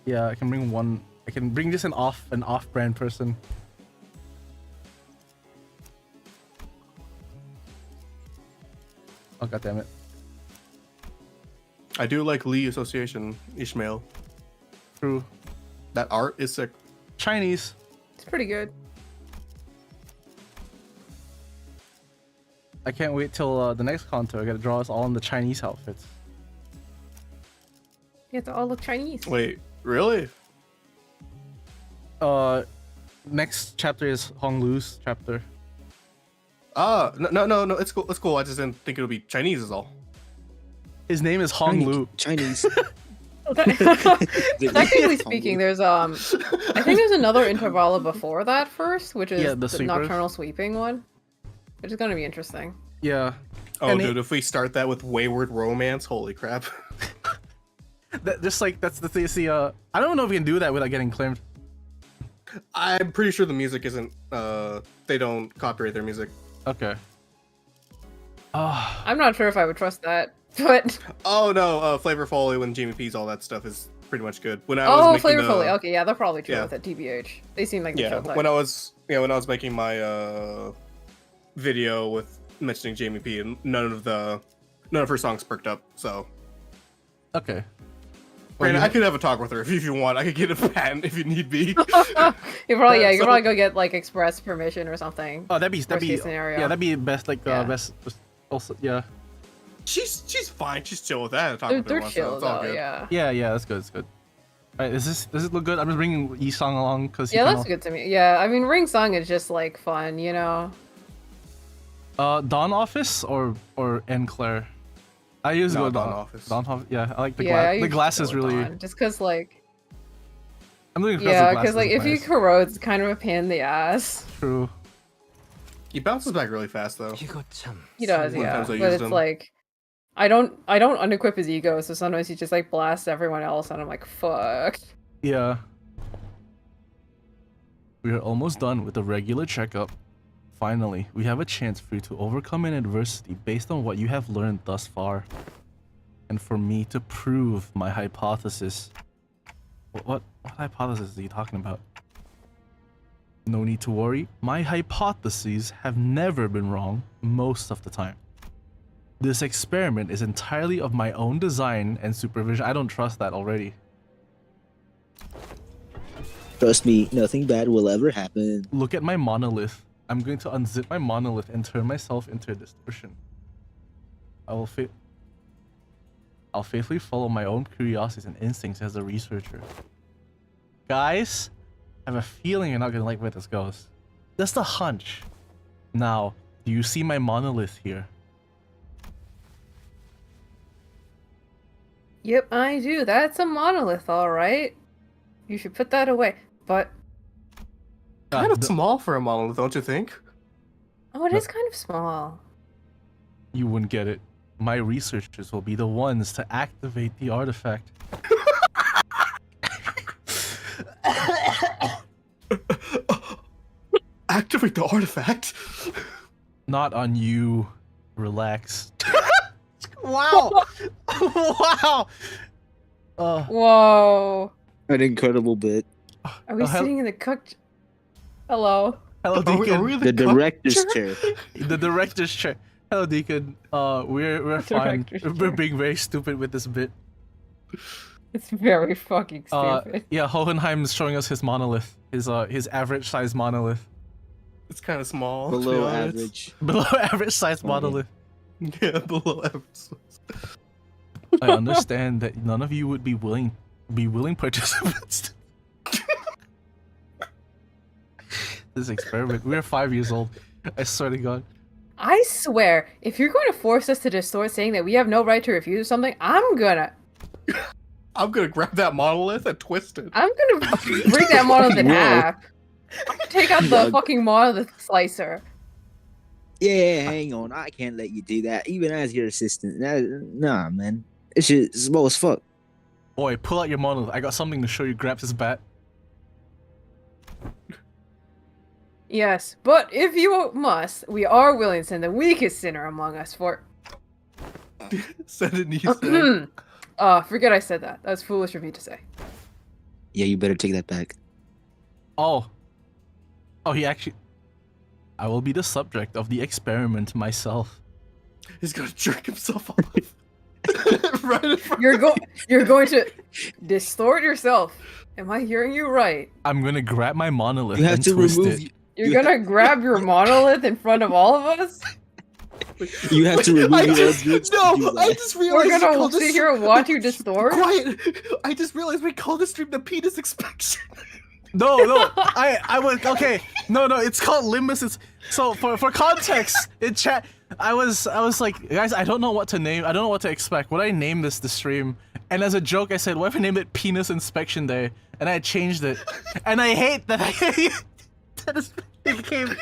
yeah, I can bring 1. I can bring just an off-brand person. Oh god damn it. I do like Lee Association, Ishmael. True. That art is sick. Chinese. It's pretty good. I can't wait till the next contour. I gotta draw us all in the Chinese outfits. You have to all look Chinese. Wait, really? Next chapter is Hong Lu's chapter. No, it's cool. It's cool. I just didn't think it would be Chinese is all. His name is Hong Lu. Chinese. Technically speaking, there's I think there's another intervala before that first, which is Yeah, the the sweepers. nocturnal sweeping one, which is gonna be interesting. Yeah. Oh, And dude, if we start that with Wayward Romance, holy crap. Just like that's the thing. See, I don't know if we can do that without getting claimed. I'm pretty sure the music isn't, they don't copyright their music. Okay. Ah, I'm not sure if I would trust that, but Oh no, Flavor Foley and Jamie P's, all that stuff is pretty much good. When I was making Flavor the- Foley. Okay, yeah, they're probably true Yeah. with it. TBH, they seem like the Yeah, chill type. when I was making my video with mentioning Jamie P, and none of her songs perked up. So Okay. Brandon, I could have a talk with her if you want. I could get a patent if you need be. You could probably go get like express permission or something. Oh, that'd be scenario. yeah, that'd be best. Like best. Also, yeah. She's fine. She's chill with that. They're chill though. Yeah. Yeah, that's good. That's good. Alright, does it look good? I'm just bringing Yisong along because yeah, that's good to me. Yeah, I mean, Ring Song is just like fun, you know. Dawn Office or Claire? I usually go Dawn Office. Dawn Office. Yeah, I like the glass is really. Dawn, just cause like. I'm looking because like if he corrodes, it's kind of a pain in the ass. True. He bounces back really fast though. He does, yeah. But it's like, I don't unequip his ego, so sometimes he just like blasts everyone else, and I'm like, fuck. Yeah. We are almost done with the regular checkup. Finally, we have a chance for you to overcome an adversity based on what you have learned thus far. And for me to prove my hypothesis. What hypothesis are you talking about? No need to worry, my hypotheses have never been wrong most of the time. This experiment is entirely of my own design and supervision. I don't trust that already. Trust me, nothing bad will ever happen. Look at my monolith. I'm going to unzip my monolith and turn myself into a distortion. I'll faithfully follow my own curiosities and instincts as a researcher. Guys, I have a feeling you're not gonna like where this goes. Just a hunch. Now, do you see my monolith here? Yep, I do. That's a monolith, alright. You should put that away. But kind of small for a monolith, don't you think? oh, it is kind of small. You wouldn't get it. My researchers will be the ones to activate the artifact. Activate the artifact? Not on you. Relax. Wow! Wow! Whoa. An incredible bit. Are we sitting in the cooked? Hello. Hello, Deacon. Are we The director's chair. The director's chair. Hello, Deacon. We're fine. We're being very stupid with this bit. It's very fucking stupid. Yeah, Hohenheim's showing us his monolith. His average size monolith. It's kind of small. Below average. Below average size monolith. Yeah, below average size. I understand that none of you would be willing participants. This experiment. We're 5 years old. I swear to God. I swear, if you're going to force us to distort saying that we have no right to refuse something, I'm gonna grab that monolith and twist it. I'm gonna break that monolith in half. I'm gonna take out the fucking monolith slicer. Yeah, hang on. I can't let you do that, even as your assistant. Nah, man. This shit is small as fuck. Boy, pull out your monolith. I got something to show you. Grabs his bat. Yes, but if you must, we are willing to send the weakest sinner among us for. Send it, Nisa. Forget I said that. That was foolish for me to say. Yeah, you better take that back. Oh, he actually. I will be the subject of the experiment myself. He's gonna jerk himself off. Right in front. You're going to distort yourself. Am I hearing you right? I'm gonna grab my monolith You have and to twist remove. it. You're gonna grab your monolith in front of all of us? You have to remove your own roots. I just realized We're gonna sit here and watch you distort? Quiet! I just realized we call this stream the penis inspection. No, I was okay. No, it's called Limbus. It's so for context in chat. I was like, guys, I don't know what to name. I don't know what to expect. Would I name this the stream? And as a joke, I said, what if I named it Penis Inspection Day? And I changed it. And I hate that it became.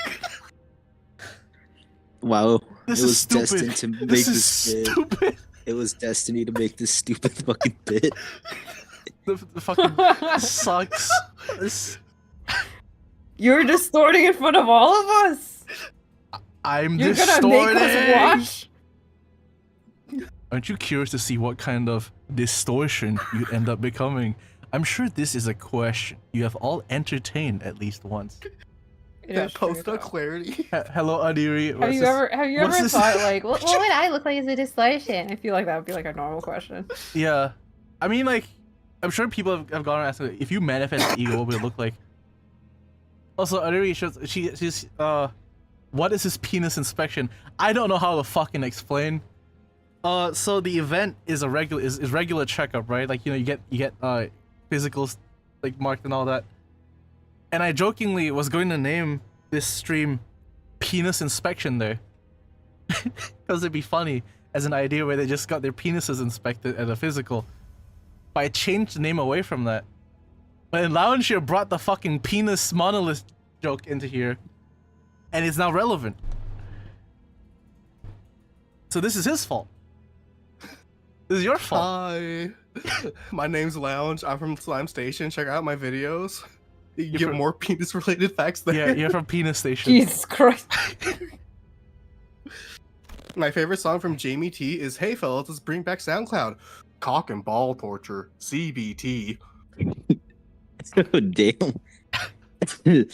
Wow. This it is was stupid. destined to make This is this bit. stupid. It was destiny to make this stupid fucking bit. The fucking sucks. You're distorting in front of all of us. You're gonna make us watch. Aren't you curious to see what kind of distortion you'd end up becoming? I'm sure this is a question you have all entertained at least once. That post of clarity. Hello, Adiri. Have you ever this? thought like, what would I look like as a distortion? I feel like that would be like a normal question. Yeah, I mean, like, I'm sure people have gone and asked, like, if you manifest ego, what would it look like? Also, Adiri, she's what is this penis inspection? I don't know how to fucking explain. So the event is a regular checkup, right? Like, you get physicals like marked and all that. And I jokingly was going to name this stream Penis Inspection Day. Because it'd be funny as an idea where they just got their penises inspected at a physical. But I changed the name away from that. But then Lounge brought the fucking penis monolith joke into here. And it's now relevant. So this is his fault. This is your fault. Hi. My name's Lounge. I'm from Slime Station. Check out my videos. You can get more penis-related facts there. Yeah, you're from Penis Station. Jesus Christ. My favorite song from Jamie T is "Hey fellas, let's bring back SoundCloud. Cock and ball torture. CBT." Oh, damn.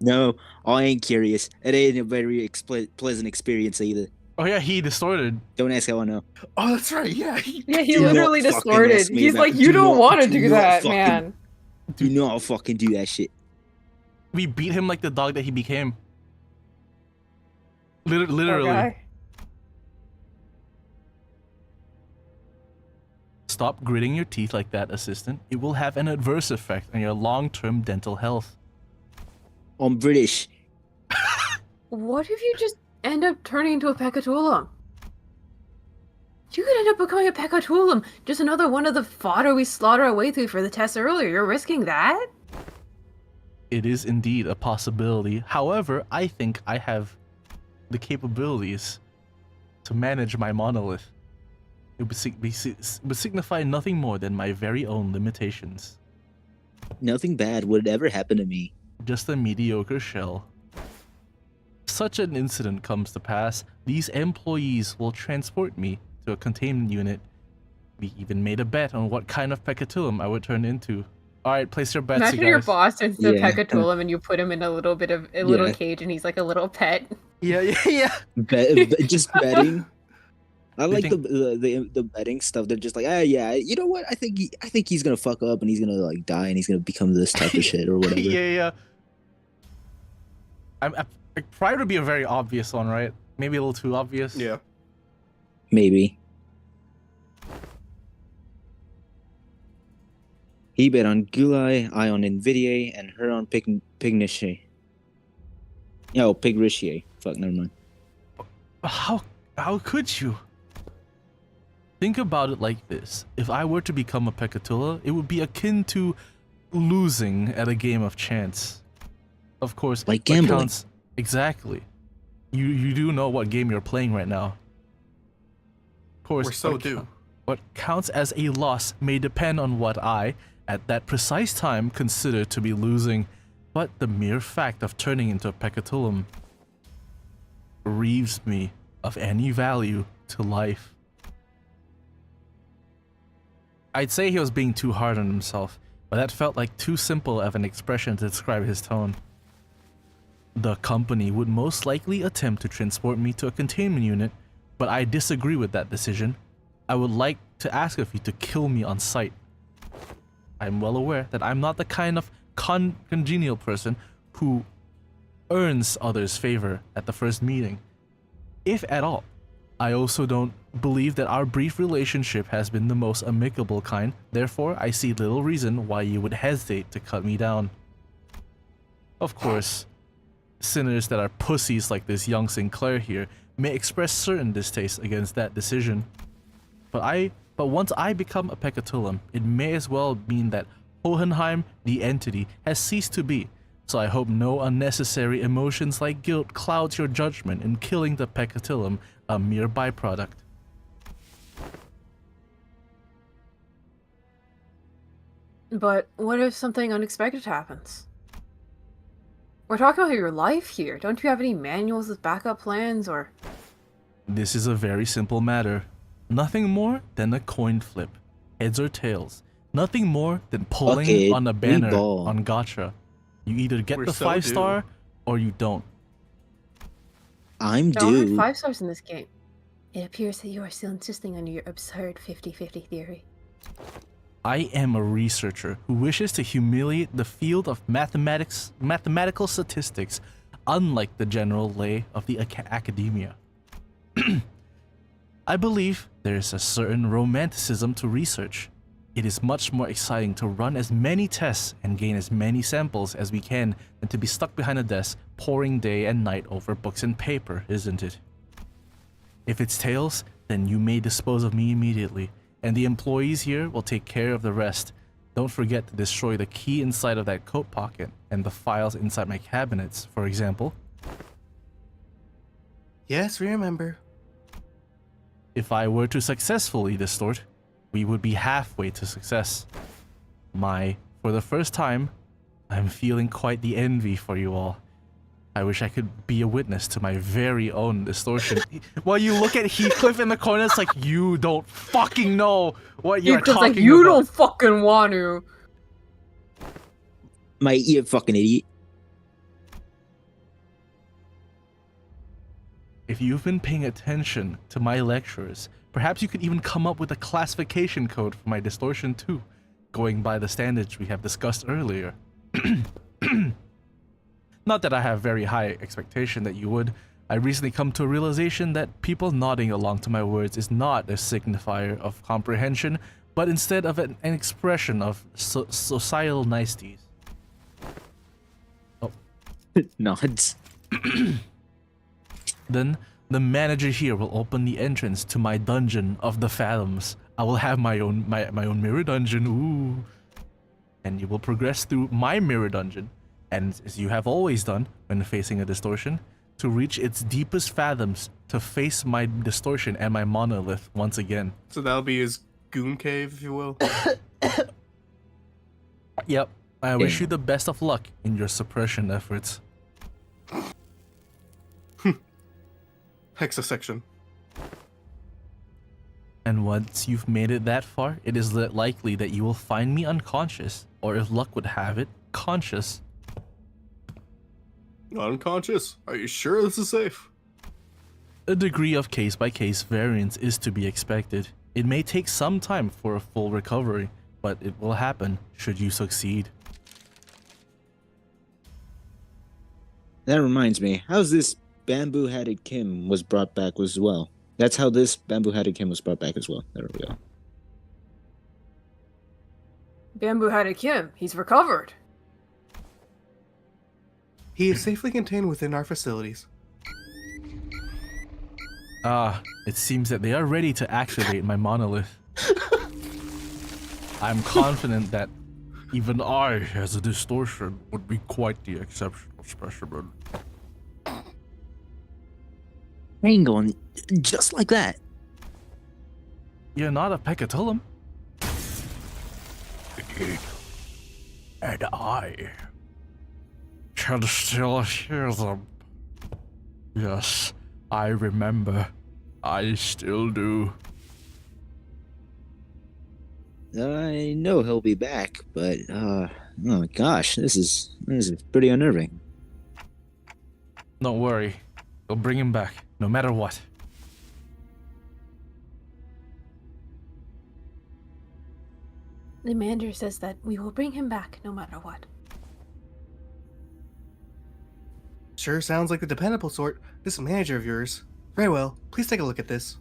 No, I ain't curious. It ain't a very pleasant experience either. Oh yeah, he distorted. Don't ask how I know. Oh, that's right. Yeah. He Do literally not fucking distorted. ask me He's that. like, you Do don't not- want to do do not that, fucking- man. Do not fucking do that shit. We beat him like the dog that he became. Poor Literally. guy. Stop gritting your teeth like that, assistant. It will have an adverse effect on your long-term dental health. I'm British. What if you just end up turning into a Pecatulum? You could end up becoming a Pecatulum. Just another one of the fodder we slaughter our way through for the test earlier. You're risking that? It is indeed a possibility. However, I think I have the capabilities to manage my monolith. It would signify nothing more than my very own limitations. Nothing bad would ever happen to me. Just a mediocre shell. Such an incident comes to pass, these employees will transport me to a containment unit. We even made a bet on what kind of Pecatulum I would turn into. Alright, place your bets, Imagine you your guys. boss turns into Yeah. a Pecatulum and you put him in a little Yeah. cage and he's like a little pet. Yeah. Just betting. I You like think- the betting stuff. They're just like, yeah, you know what? I think he's gonna fuck up and he's gonna like die and he's gonna become this type of shit or whatever. yeah. Pride would be a very obvious one, right? Maybe a little too obvious. Yeah. Maybe. He bet on Gulai, I on Nvidia, and her on Pigniche. Oh, Pigrichier. Fuck, never mind. How could you? Think about it like this. If I were to become a Pecatula, it would be akin to losing at a game of chance. Of course, Like what gambling. counts- exactly. You do know what game you're playing right now. Of course, We're so due. What counts as a loss may depend on what I, at that precise time, consider to be losing, but the mere fact of turning into a Pecatulum bereaves me of any value to life. I'd say he was being too hard on himself, but that felt like too simple of an expression to describe his tone. The company would most likely attempt to transport me to a containment unit, but I disagree with that decision. I would like to ask of you to kill me on sight. I'm well aware that I'm not the kind of congenial person who earns others' favor at the first meeting, if at all. I also don't believe that our brief relationship has been the most amicable kind, therefore I see little reason why you would hesitate to cut me down. Of course, sinners that are pussies like this young Sinclair here may express certain distaste against that decision. But once I become a Pecatulum, it may as well mean that Hohenheim, the entity, has ceased to be, so I hope no unnecessary emotions like guilt clouds your judgment in killing the Pecatulum, a mere byproduct. But what if something unexpected happens? We're talking about your life here. Don't you have any manuals with backup plans or... This is a very simple matter. Nothing more than a coin flip. Heads or tails. Nothing more than pulling Okay, on a banner ball. on Gacha. You either get We're the so 5-star or you don't. I'm No, I had due. 5 stars in this game. It appears that you are still insisting on your absurd 50-50 theory. I am a researcher who wishes to humiliate the field of mathematical statistics, unlike the general lay of the academia. I believe there is a certain romanticism to research. It is much more exciting to run as many tests and gain as many samples as we can than to be stuck behind a desk poring day and night over books and paper, isn't it? If it's tails, then you may dispose of me immediately, and the employees here will take care of the rest. Don't forget to destroy the key inside of that coat pocket and the files inside my cabinets, for example. Yes, we remember. If I were to successfully distort, we would be halfway to success. For the first time, I'm feeling quite the envy for you all. I wish I could be a witness to my very own distortion. While you look at Heathcliff in the corner, it's like, you don't fucking know what you're Because talking like, you about. don't fucking want to. You fucking idiot. If you've been paying attention to my lectures, perhaps you could even come up with a classification code for my distortion too, going by the standards we have discussed earlier. Not that I have very high expectation that you would. I recently come to a realization that people nodding along to my words is not a signifier of comprehension, but instead of an expression of societal niceties. Oh. Nods. Then the manager here will open the entrance to my dungeon of the Fathoms. I will have my own mirror dungeon. Ooh. And you will progress through my mirror dungeon, and as you have always done when facing a distortion, to reach its deepest fathoms to face my distortion and my monolith once again. So that'll be his goon cave, if you will. Yep. I wish you the best of luck in your suppression efforts. Hexa section. And once you've made it that far, it is likely that you will find me unconscious, or if luck would have it, conscious. Unconscious? Are you sure this is safe? A degree of case-by-case variance is to be expected. It may take some time for a full recovery, but it will happen should you succeed. That reminds me, how's this bamboo-hatted Kim was brought back as well? That's how this bamboo-hatted Kim was brought back as well. There we go. Bamboo had a Kim. He's recovered. He is safely contained within our facilities. It seems that they are ready to activate my monolith. I'm confident that even I, as a distortion, would be quite the exceptional specimen. Ain't going just like that. You're not a Pecatillum. And I can still hear them. Yes, I remember. I still do. I know he'll be back, but oh gosh, this is pretty unnerving. Don't worry. We'll bring him back, no matter what. The manager says that we will bring him back no matter what. Sure sounds like the dependable sort, this manager of yours. Very well, please take a look at this.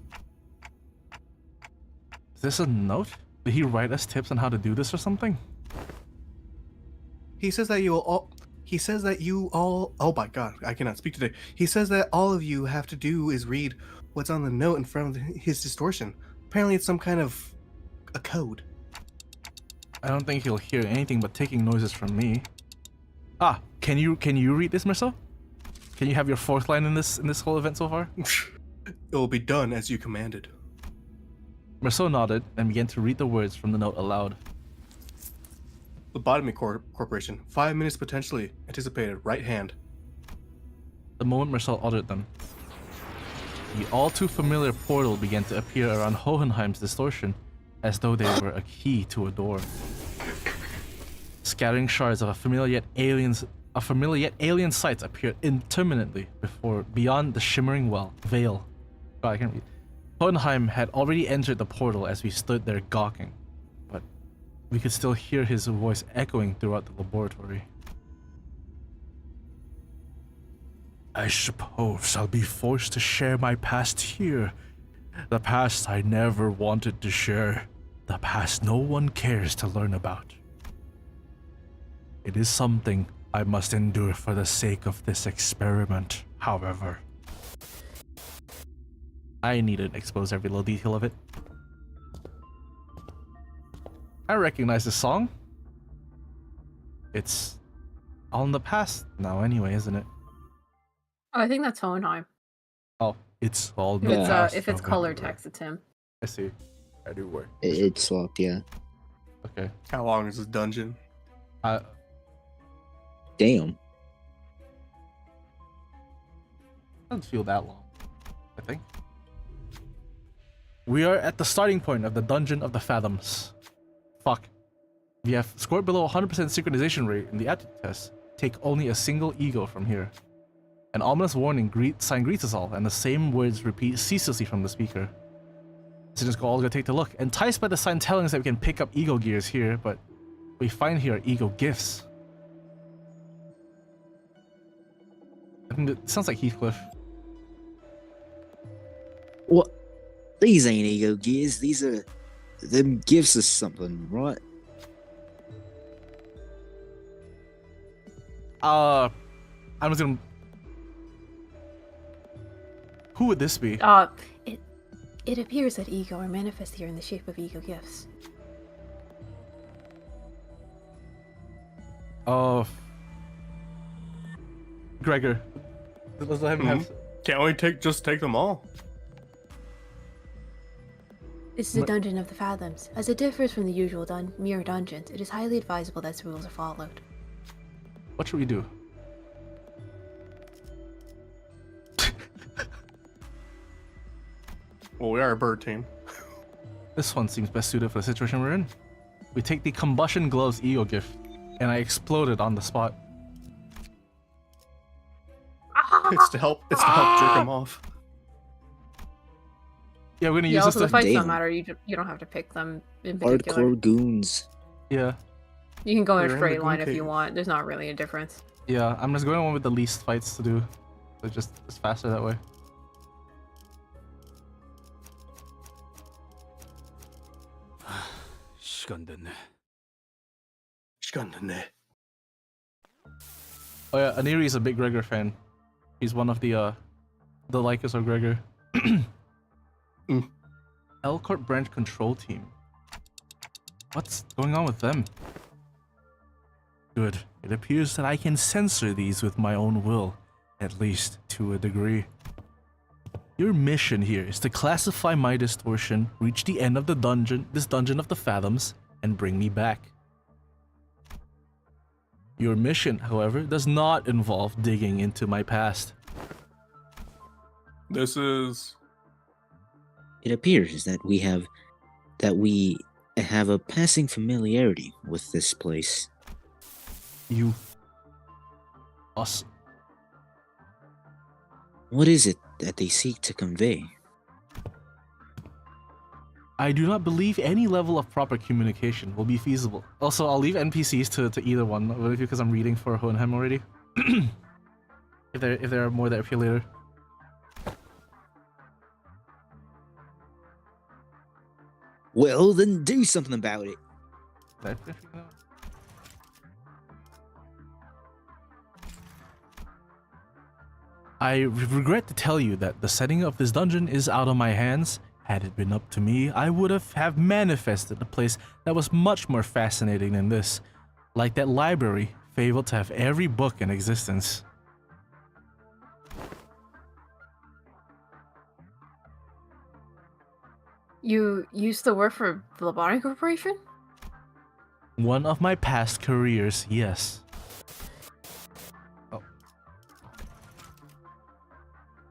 Is this a note? Did he write us tips on how to do this or something? He says that you all oh my god, I cannot speak today. He says that all of you have to do is read what's on the note in front of his distortion. Apparently it's some kind of a code. I don't think he'll hear anything but ticking noises from me. Ah, can you read this, Merceau? Can you have your fourth line in this whole event so far? It will be done as you commanded. Merceau nodded and began to read the words from the note aloud. Lobotomy Corporation. 5 minutes potentially. Anticipated. Right hand. The moment Merceau uttered them, the all too familiar portal began to appear around Hohenheim's distortion, as though they were a key to a door. Scattering shards of a familiar yet A familiar yet alien sight appeared intermittently beyond the shimmering veil. God, I can't read. Hohenheim had already entered the portal as we stood there gawking, but we could still hear his voice echoing throughout the laboratory. I suppose I'll be forced to share my past here. The past I never wanted to share. The past no one cares to learn about. It is something I must endure for the sake of this experiment, however. I need to expose every little detail of it. I recognize the song. It's all in the past now anyway, isn't it? Oh, I think that's Hohenheim. Oh, it's all in the past. If it's color text, it's him. I see. I do work. It's swapped, yeah. Okay. How long is this dungeon? Damn. Doesn't feel that long, I think. We are at the starting point of the Dungeon of the Fathoms. Fuck. We have scored below 100% synchronization rate in the aptitude test. Take only a single ego from here. An ominous warning sign greets us all, and the same words repeat ceaselessly from the speaker. Students all go take a look, enticed by the sign telling us that we can pick up ego gears here, but what we find here are ego gifts. I think it sounds like Heathcliff. What? These ain't ego gears. These are them gifts or something, right? I'm just gonna. Who would this be? It appears that ego are manifest here in the shape of ego gifts. Gregor. Let's let him have. Can't we just take them all? This is a dungeon of the fathoms. As it differs from the usual mere dungeons, it is highly advisable that its rules are followed. What should we do? Well, we are a bird team. This one seems best suited for the situation we're in. We take the combustion gloves ego gift, and I exploded on the spot. It's to help jerk him off. Yeah, we're gonna use also this the fights Damn. don't matter. You don't have to pick them in particular. Hardcore goons. Yeah. You can go in a We're in straight the line goon if you cave. want. There's not really a difference. Yeah, I'm just going on with the least fights to do. So it's faster that way. 시간 됐네. 시간 됐네. Oh yeah, Aniri is a big Gregor fan. He's one of the likers of Gregor. Elcourt branch control team. What's going on with them? Good. It appears that I can censor these with my own will, at least to a degree. Your mission here is to classify my distortion, reach the end of the dungeon, this dungeon of the fathoms, and bring me back. Your mission, however, does not involve digging into my past. This is. It appears that we have a passing familiarity with this place. You. Us. What is it that they seek to convey? I do not believe any level of proper communication will be feasible. Also, I'll leave NPCs to either one, because I'm reading for Hohenheim already. if there are more that appear later. Well, then do something about it. Did I finish reading that? I regret to tell you that the setting of this dungeon is out of my hands. Had it been up to me, I would have manifested a place that was much more fascinating than this. Like that library, fabled to have every book in existence. You used to work for the Lobotomy Corporation? One of my past careers, yes.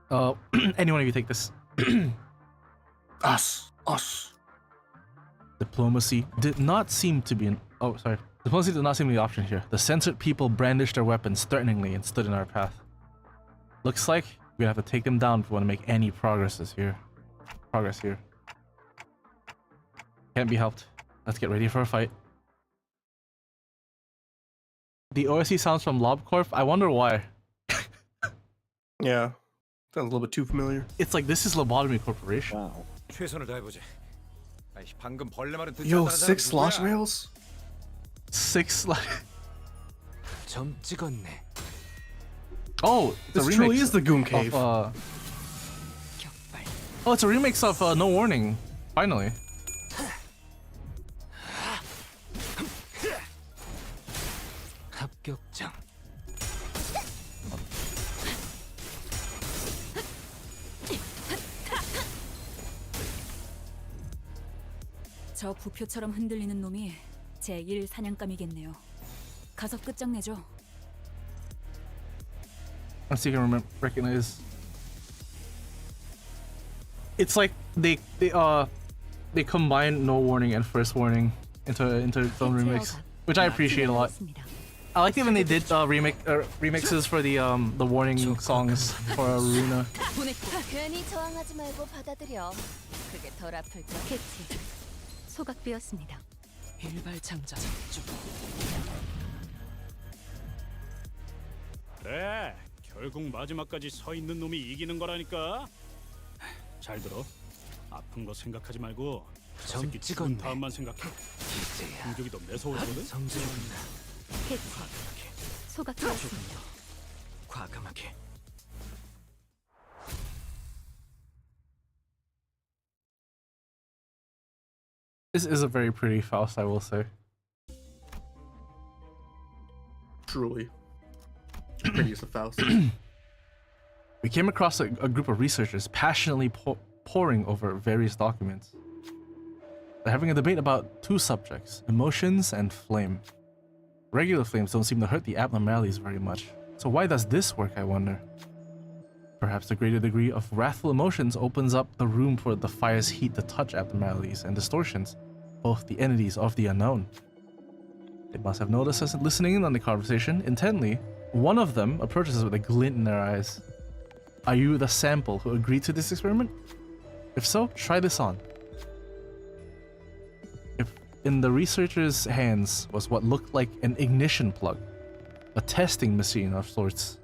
Any one of you take this. Us. Diplomacy did not seem to be an... Oh, sorry. Diplomacy did not seem the option here. The censored people brandished their weapons threateningly and stood in our path. Looks like we're gonna have to take them down if we want to make any progress here. Can't be helped. Let's get ready for a fight. The OSC sounds from LobCorp. I wonder why. Yeah. Sounds a little bit too familiar. It's like this is Lobotomy Corporation. Wow. 최선을 다해보지. 방금 벌레 말은 듣지 Yo, 않았다는 6 사람이 slosh 누구야? rails? 6 like. 점 찍었네. Oh, it's This a truly remix is the Goon Cave. of, Oh, it's a remix of No Warning. Finally. 합격장. 저 부표처럼 흔들리는 놈이 제1 사냥감이겠네요. 가서 끝장내죠. Let's see if you can recognize. It's like they combine No Warning and First Warning into its own remix, which I appreciate a lot. I like it when they did remixes for the Warning songs for Aruna. 괜히 저항하지 말고 받아들여. 그게 덜 아플 거. 캐치. 소각되었습니다. 일발장장 쭉. 그래, 결국 마지막까지 서 있는 놈이 이기는 거라니까. 잘 들어. 아픈 거 생각하지 말고 저 새끼 죽은 다음만 생각해. 공격이 더 매서워지거든. 캐치. 소각되었습니다. 과감하게. This is a very pretty Faust, I will say. Truly. Prettiest of Faust. We came across a group of researchers passionately poring over various documents. They're having a debate about two subjects, emotions and flame. Regular flames don't seem to hurt the abnormalities very much, so why does this work, I wonder? Perhaps the greater degree of wrathful emotions opens up the room for the fire's heat to touch abnormalities and distortions, both the entities of the unknown. They must have noticed us listening in on the conversation intently. One of them approaches us with a glint in their eyes. Are you the sample who agreed to this experiment? If so, try this on. If in the researcher's hands was what looked like an ignition plug, a testing machine of sorts.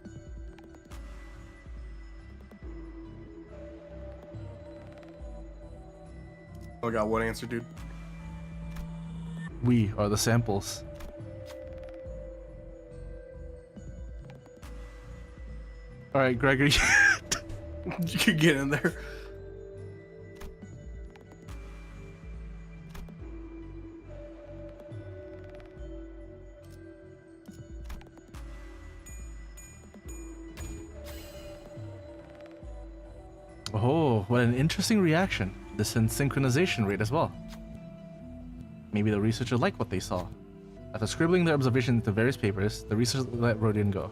I got one answer, dude. We are the samples. Alright, Gregory. You can get in there. Oh, what an interesting reaction. This synchronization rate as well. Maybe the researcher liked what they saw. After scribbling their observations into various papers, the researcher let Rodin go.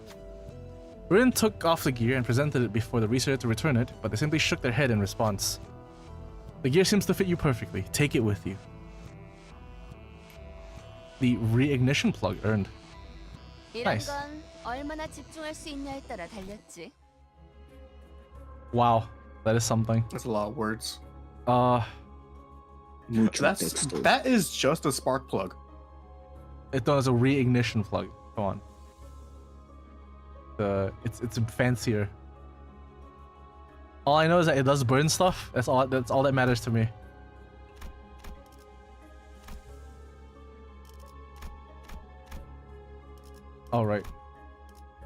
Rodin took off the gear and presented it before the researcher to return it, but they simply shook their head in response. The gear seems to fit you perfectly. Take it with you. The reignition plug earned. Nice. 얼마나 집중할 수 있냐에 따라 달렸지. Wow, that is something. That's a lot of words. That is just a spark plug. It does a reignition plug. Come on. It's fancier. All I know is that it does burn stuff. That's all that matters to me. All right.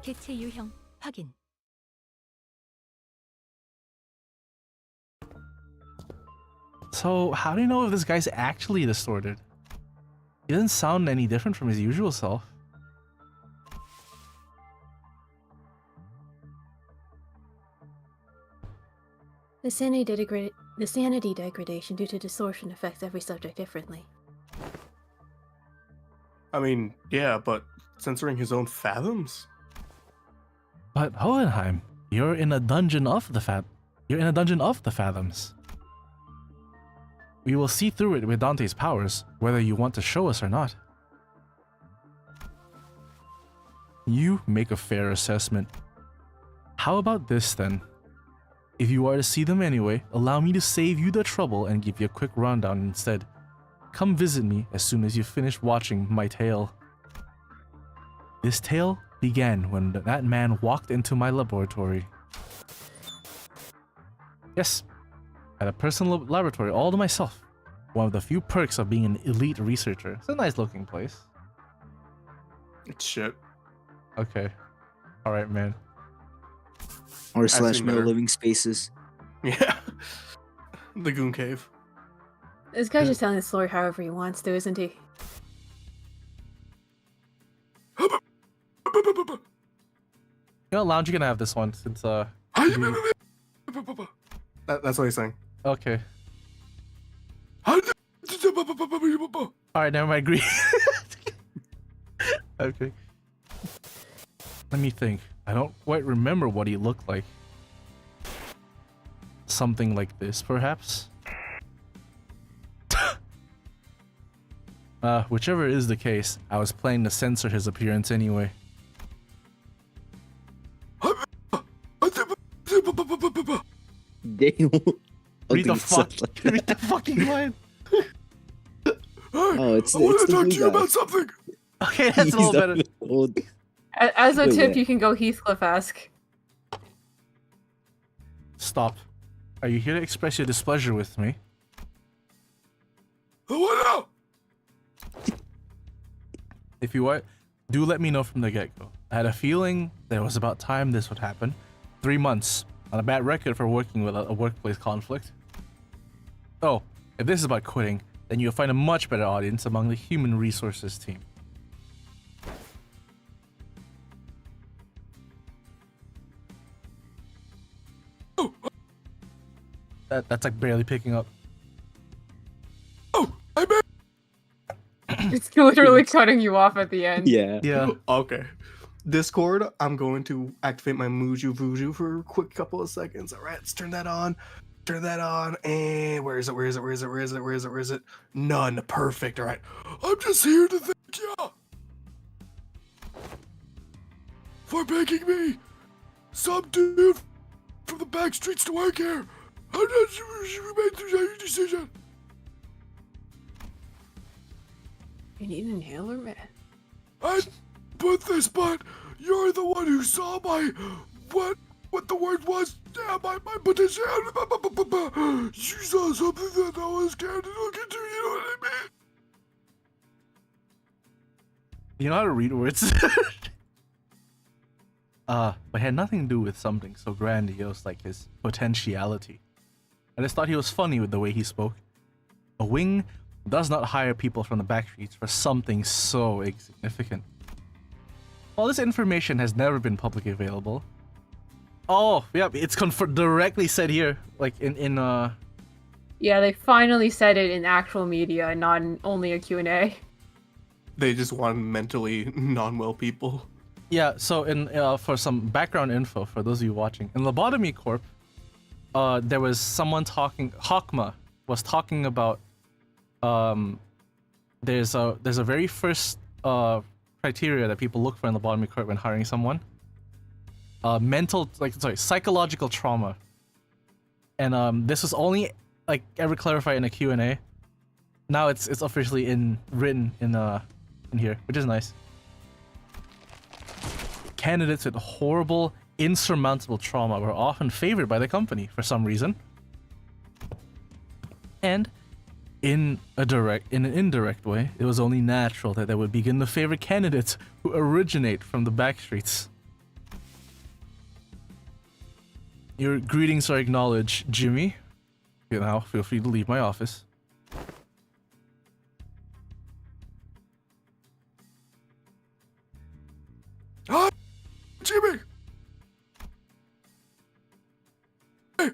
개체 유형 확인. So, how do you know if this guy's actually distorted? He doesn't sound any different from his usual self. The sanity degradation due to distortion affects every subject differently. I mean, yeah, but censoring his own fathoms? But Hohenheim, you're in a dungeon of the fathoms. We will see through it with Dante's powers, whether you want to show us or not. You make a fair assessment. How about this then? If you are to see them anyway, allow me to save you the trouble and give you a quick rundown instead. Come visit me as soon as you finish watching my tale. This tale began when that man walked into my laboratory. Yes, I had a personal laboratory all to myself. One of the few perks of being an elite researcher. It's a nice looking place. It's shit. Okay. Alright, man. R// seen no better. living spaces. Yeah. Lagoon Cave. This guy's just telling the story however he wants to, isn't he? You know, Lounge, you can have this one since That's what he's saying. okay. Alright, never mind, agree. Okay. Let me think. I don't quite remember what he looked like. Something like this, perhaps? Whichever is the case, I was planning to censor his appearance anyway. Damn. Read the read the fucking line. Oh, it's I want it's to the talk blue to you guy. about something. Okay, that's a little better. Old. As a Wait, tip, what? you can go Heathcliff-esque. Stop. Are you here to express your displeasure with me? What now? If you are, do let me know from the get-go. I had a feeling that it was about time this would happen. 3 months. On a bad record for working with a workplace conflict. Oh, if this is about quitting, then you'll find a much better audience among the human resources team. That's like barely picking up. It's literally cutting you off at the end. Yeah. Yeah. Okay. Discord, I'm going to activate my Muju Vuju for a quick couple of seconds. All right, let's turn that on. Turn that on. And where is it? None. Perfect. All right. I'm just here to thank you for picking me. Some dude from the back streets to work here. I'm not sure you made the decision. You need an inhaler, man. I put this, but you're the one who saw my what the word was. Yeah, my potential. You saw something that I was scared to look into. You know what I mean? You know how to read words? But it had nothing to do with something so grandiose like his potentiality. I just thought he was funny with the way he spoke. A wing does not hire people from the back streets for something so insignificant. While this information has never been publicly available. Oh, yeah, it's directly said here, like in Yeah, they finally said it in actual media and not in only a Q&A. They just want mentally non-well people. Yeah, so in for some background info for those of you watching, in Lobotomy Corp, there was someone talking. Hawkma was talking about. There's a very first criteria that people look for in Lobotomy Corp when hiring someone. Psychological trauma. And this was only like ever clarified in a Q&A. Now it's officially written in here, which is nice. Candidates with horrible, insurmountable trauma were often favored by the company for some reason. And in an indirect way, it was only natural that they would begin to favor candidates who originate from the backstreets. Your greetings are acknowledged, Jimmy. You now feel free to leave my office. Hi, Jimmy. Hey.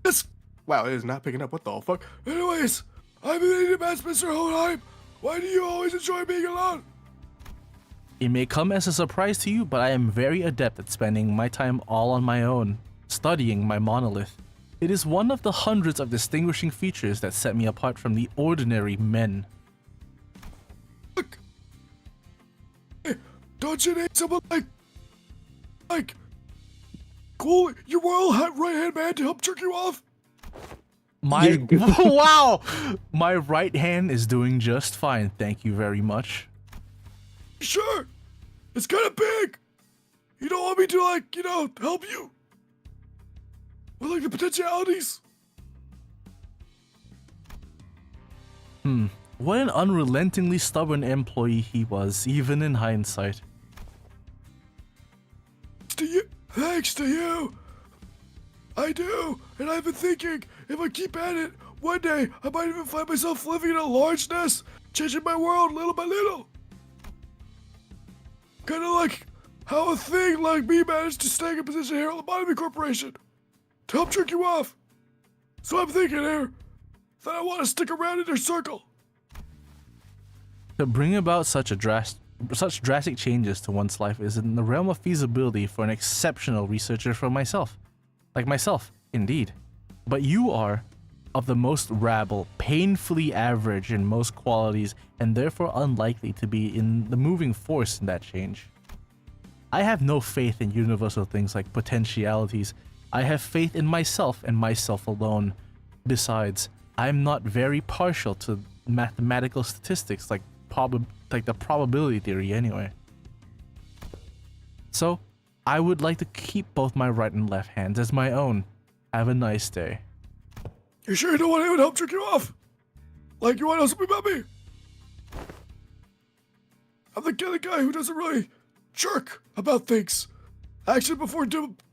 Yes. Wow, it is not picking up. What the fuck? Anyways, I've been needing to ask Mr. Hohenheim. Why do you always enjoy being alone? It may come as a surprise to you, but I am very adept at spending my time all on my own, studying my monolith. It is one of the hundreds of distinguishing features that set me apart from the ordinary men. Look. Hey, Can't you name someone like, cool, your royal right-hand man to help jerk you off? My wow, my right hand is doing just fine. Thank you very much. Sure, it's kind of big. You don't want me to help you with the potentialities? What an unrelentingly stubborn employee he was, even in hindsight. Thanks to you. I do, and I've been thinking, if I keep at it, one day I might even find myself living in a large nest, changing my world little by little. Kind of like how a thing like me managed to stay in a position here at the Lobotomy Corporation to help jerk you off. So I'm thinking here that I want to stick around in their circle. To bring about such drastic changes to one's life is in the realm of feasibility for an exceptional researcher like myself, indeed. But you are of the most rabble, painfully average in most qualities, and therefore unlikely to be in the moving force in that change. I have no faith in universal things like potentialities. I have faith in myself and myself alone. Besides, I'm not very partial to mathematical statistics like the probability theory anyway. So, I would like to keep both my right and left hands as my own. Have a nice day. You sure you don't want anyone to help jerk you off? Like you want to know something about me? I'm the kind of guy who doesn't really jerk about things. Action before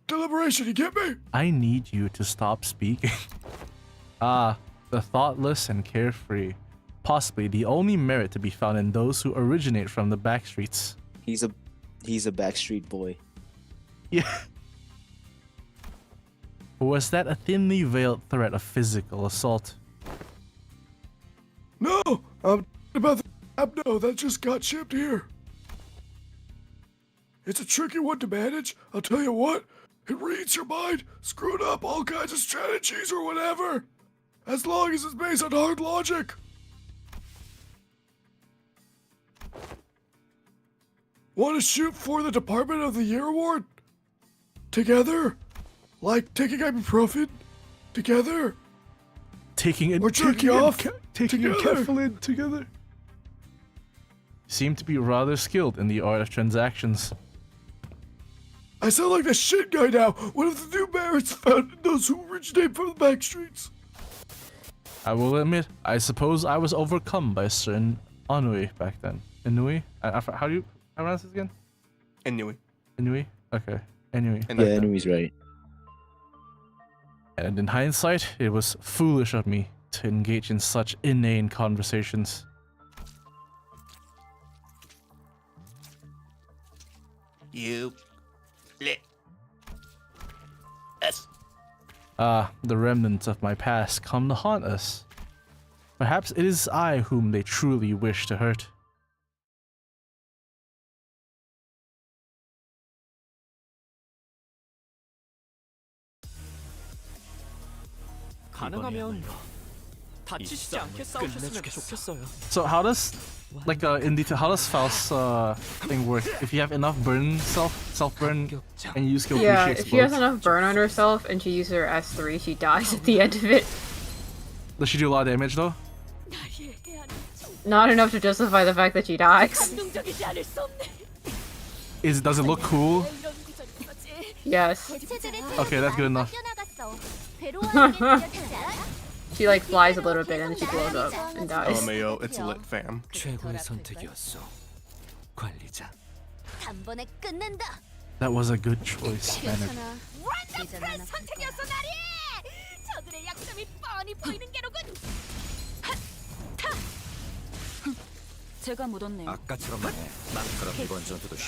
deliberation, you get me? I need you to stop speaking. The thoughtless and carefree. Possibly the only merit to be found in those who originate from the backstreets. He's a backstreet boy. Yeah. Or was that a thinly veiled threat of physical assault? No, I'm about the abno that just got shipped here. It's a tricky one to manage, I'll tell you what. It reads your mind, screwing up all kinds of strategies or whatever. As long as it's based on hard logic. Want to shoot for the Department of the Year award? Together? Like taking ibuprofen? Together? Taking it or jerking off? Taking a Kefalin together? Seem to be rather skilled in the art of transactions. I sound like the shit guy now. What if the new merits found in those who originate from the back streets? I will admit, I suppose I was overcome by a certain ennui back then. Ennui? How do you pronounce this again? Ennui. Ennui? Okay. Ennui. Yeah, Ennui's right. And in hindsight, it was foolish of me to engage in such inane conversations. You. The remnants of my past come to haunt us. Perhaps it is I whom they truly wish to hurt. So how does in detail how does Faust's thing work? If you have enough self burn and you use skill yeah, if she has enough burn on herself and she uses her S3, she dies at the end of it. Does she do a lot of damage though? Not enough to justify the fact that she dies. Does it look cool? Yes. Okay, that's good enough. She like flies a little bit and then she blows up and dies. LMAO, it's lit, fam. That was a good choice, man.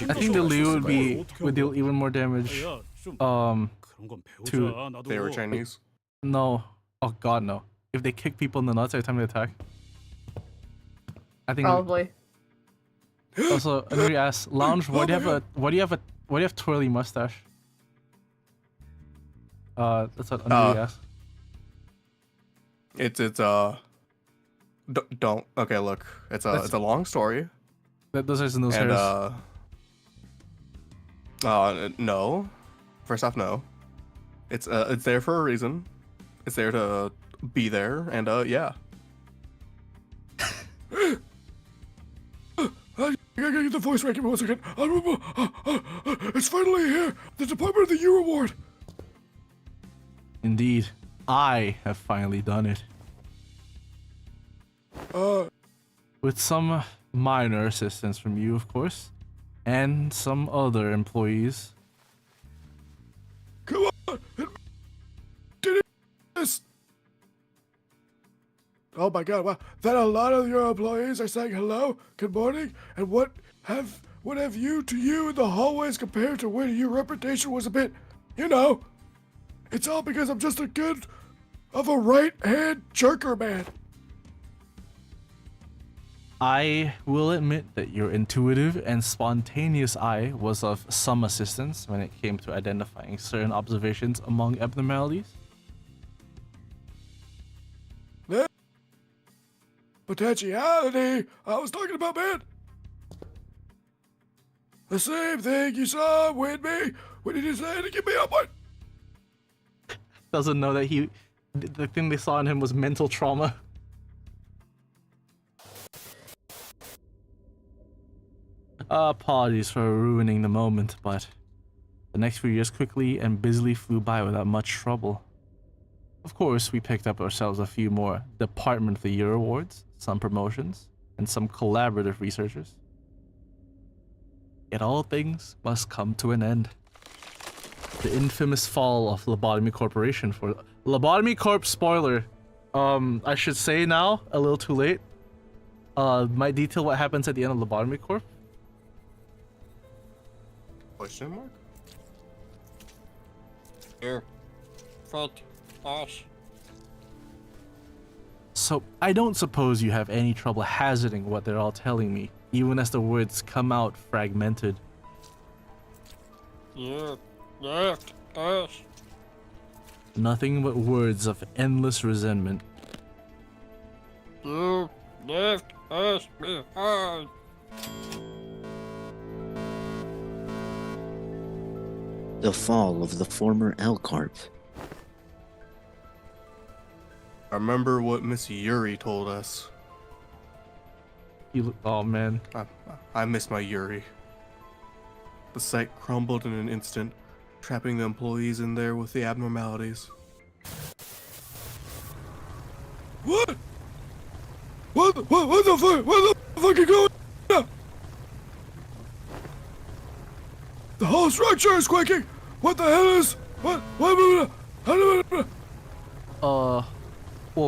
I think the Liu would deal even more damage. They were Chinese. No. Oh god, no. If they kick people in the nuts every time they attack. I think probably. Also, another asks, Lounge, why do you have twirly mustache? That's what another asks. Don't. Okay, look. It's a long story. Those are his nose and hairs. No. First off, no. It's there for a reason. It's there to be there, and yeah. I gotta get the voice right. Give me 1 second. It's finally here. The Department of the Year Award. Indeed, I have finally done it. With some minor assistance from you, of course, and some other employees. Come on. Did it? Oh my God! Wow, that a lot of your employees are saying hello, good morning, and what have you to you in the hallways compared to when your reputation was a bit, you know? It's all because I'm just a good of a right-hand jerker man. I will admit that your intuitive and spontaneous eye was of some assistance when it came to identifying certain observations among abnormalities. Potentiality! I was talking about, man! The same thing you saw with me when you decided to give me up on. Doesn't know that the thing they saw in him was mental trauma. Apologies for ruining the moment, but the next few years quickly and busily flew by without much trouble. Of course, we picked up ourselves a few more Department of the Year awards, some promotions, and some collaborative researchers. Yet all things must come to an end. The infamous fall of Lobotomy Corporation for Lobotomy Corp spoiler. I should say now, a little too late. Might detail what happens at the end of Lobotomy Corp. Question mark? Here. Front. Ash. So, I don't suppose you have any trouble hazarding what they're all telling me, even as the words come out fragmented. Ash. Nothing but words of endless resentment. You left us behind. The fall of the former L-Corp. I remember what Miss Yuri told us. Oh man. I miss my Yuri. The site crumbled in an instant, trapping the employees in there with the abnormalities. What? What the fuck? What the fuck is going on? The whole structure is quaking. What the hell is? What? Wolv,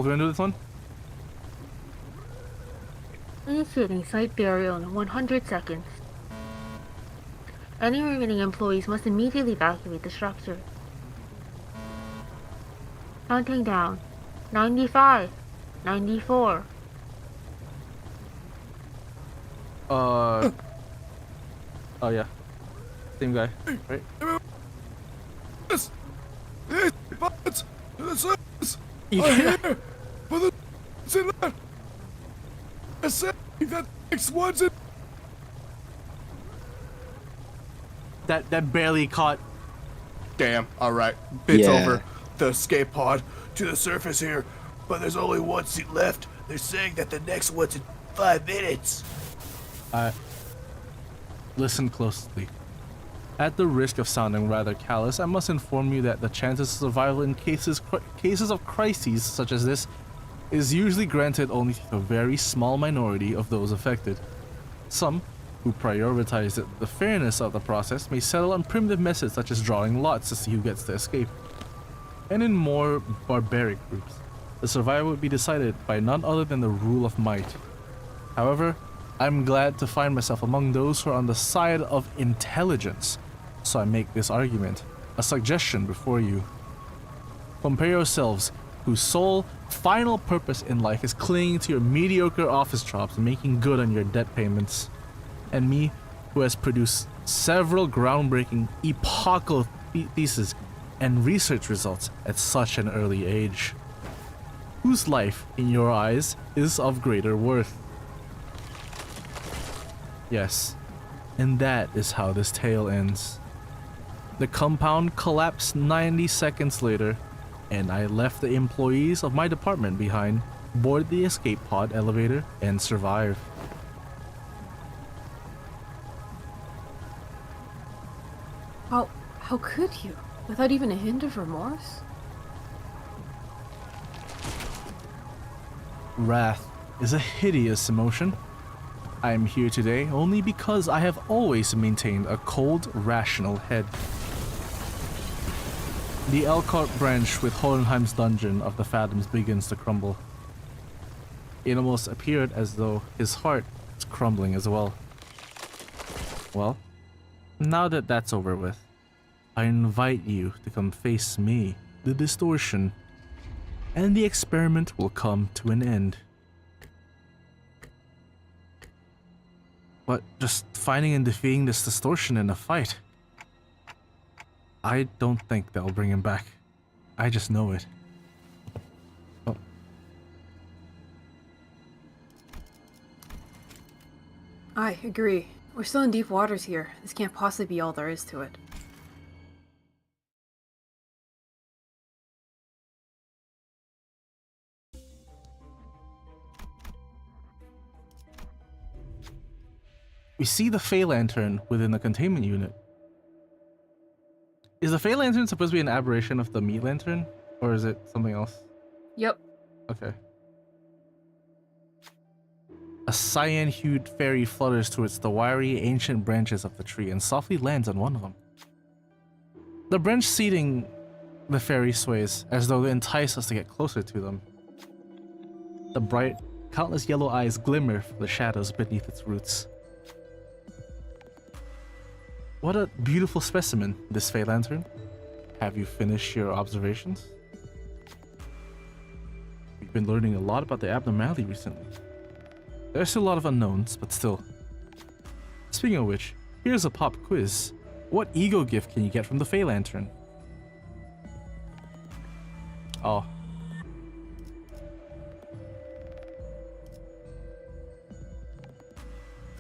you wanna do this one? Initiating site burial in 100 seconds. Any remaining employees must immediately evacuate the structure. Counting down. 95. 94. Oh yeah. Same guy, right? This violence to the surface. Yeah. I hear for the in that. I say that next one's in. That barely caught. Damn, alright. It's Yeah. over. The escape pod to the surface here, but there's only one seat left. They're saying that the next one's in 5 minutes. Listen closely. At the risk of sounding rather callous, I must inform you that the chances of survival in cases of crises such as this is usually granted only to a very small minority of those affected. Some, who prioritize the fairness of the process, may settle on primitive methods such as drawing lots to see who gets to escape. And in more barbaric groups, the survival would be decided by none other than the rule of might. However, I'm glad to find myself among those who are on the side of intelligence, so I make this argument, a suggestion before you. Compare yourselves, whose sole, final purpose in life is clinging to your mediocre office jobs and making good on your debt payments, and me, who has produced several groundbreaking, epochal theses and research results at such an early age. Whose life, in your eyes, is of greater worth? Yes, and that is how this tale ends. The compound collapsed 90 seconds later, and I left the employees of my department behind, boarded the escape pod elevator, and survived. How could you? Without even a hint of remorse? Wrath is a hideous emotion. I am here today only because I have always maintained a cold, rational head. The Elkhart branch with Hohenheim's dungeon of the Fathoms begins to crumble. It almost appeared as though his heart is crumbling as well. Well, now that that's over with, I invite you to come face me, the distortion, and the experiment will come to an end. But just finding and defeating this distortion in a fight, I don't think they'll bring him back. I just know it. Oh. I agree. We're still in deep waters here. This can't possibly be all there is to it. We see the Fey Lantern within the containment unit. Is the Fey Lantern supposed to be an aberration of the Meat Lantern? Or is it something else? Yep. Okay. A cyan-hued fairy flutters towards the wiry, ancient branches of the tree and softly lands on one of them. The branch seating the fairy sways as though to entice us to get closer to them. The bright, countless yellow eyes glimmer from the shadows beneath its roots. What a beautiful specimen, this Fey Lantern. Have you finished your observations? We've been learning a lot about the abnormality recently. There's still a lot of unknowns, but still. Speaking of which, here's a pop quiz. What ego gift can you get from the Fey Lantern? Oh.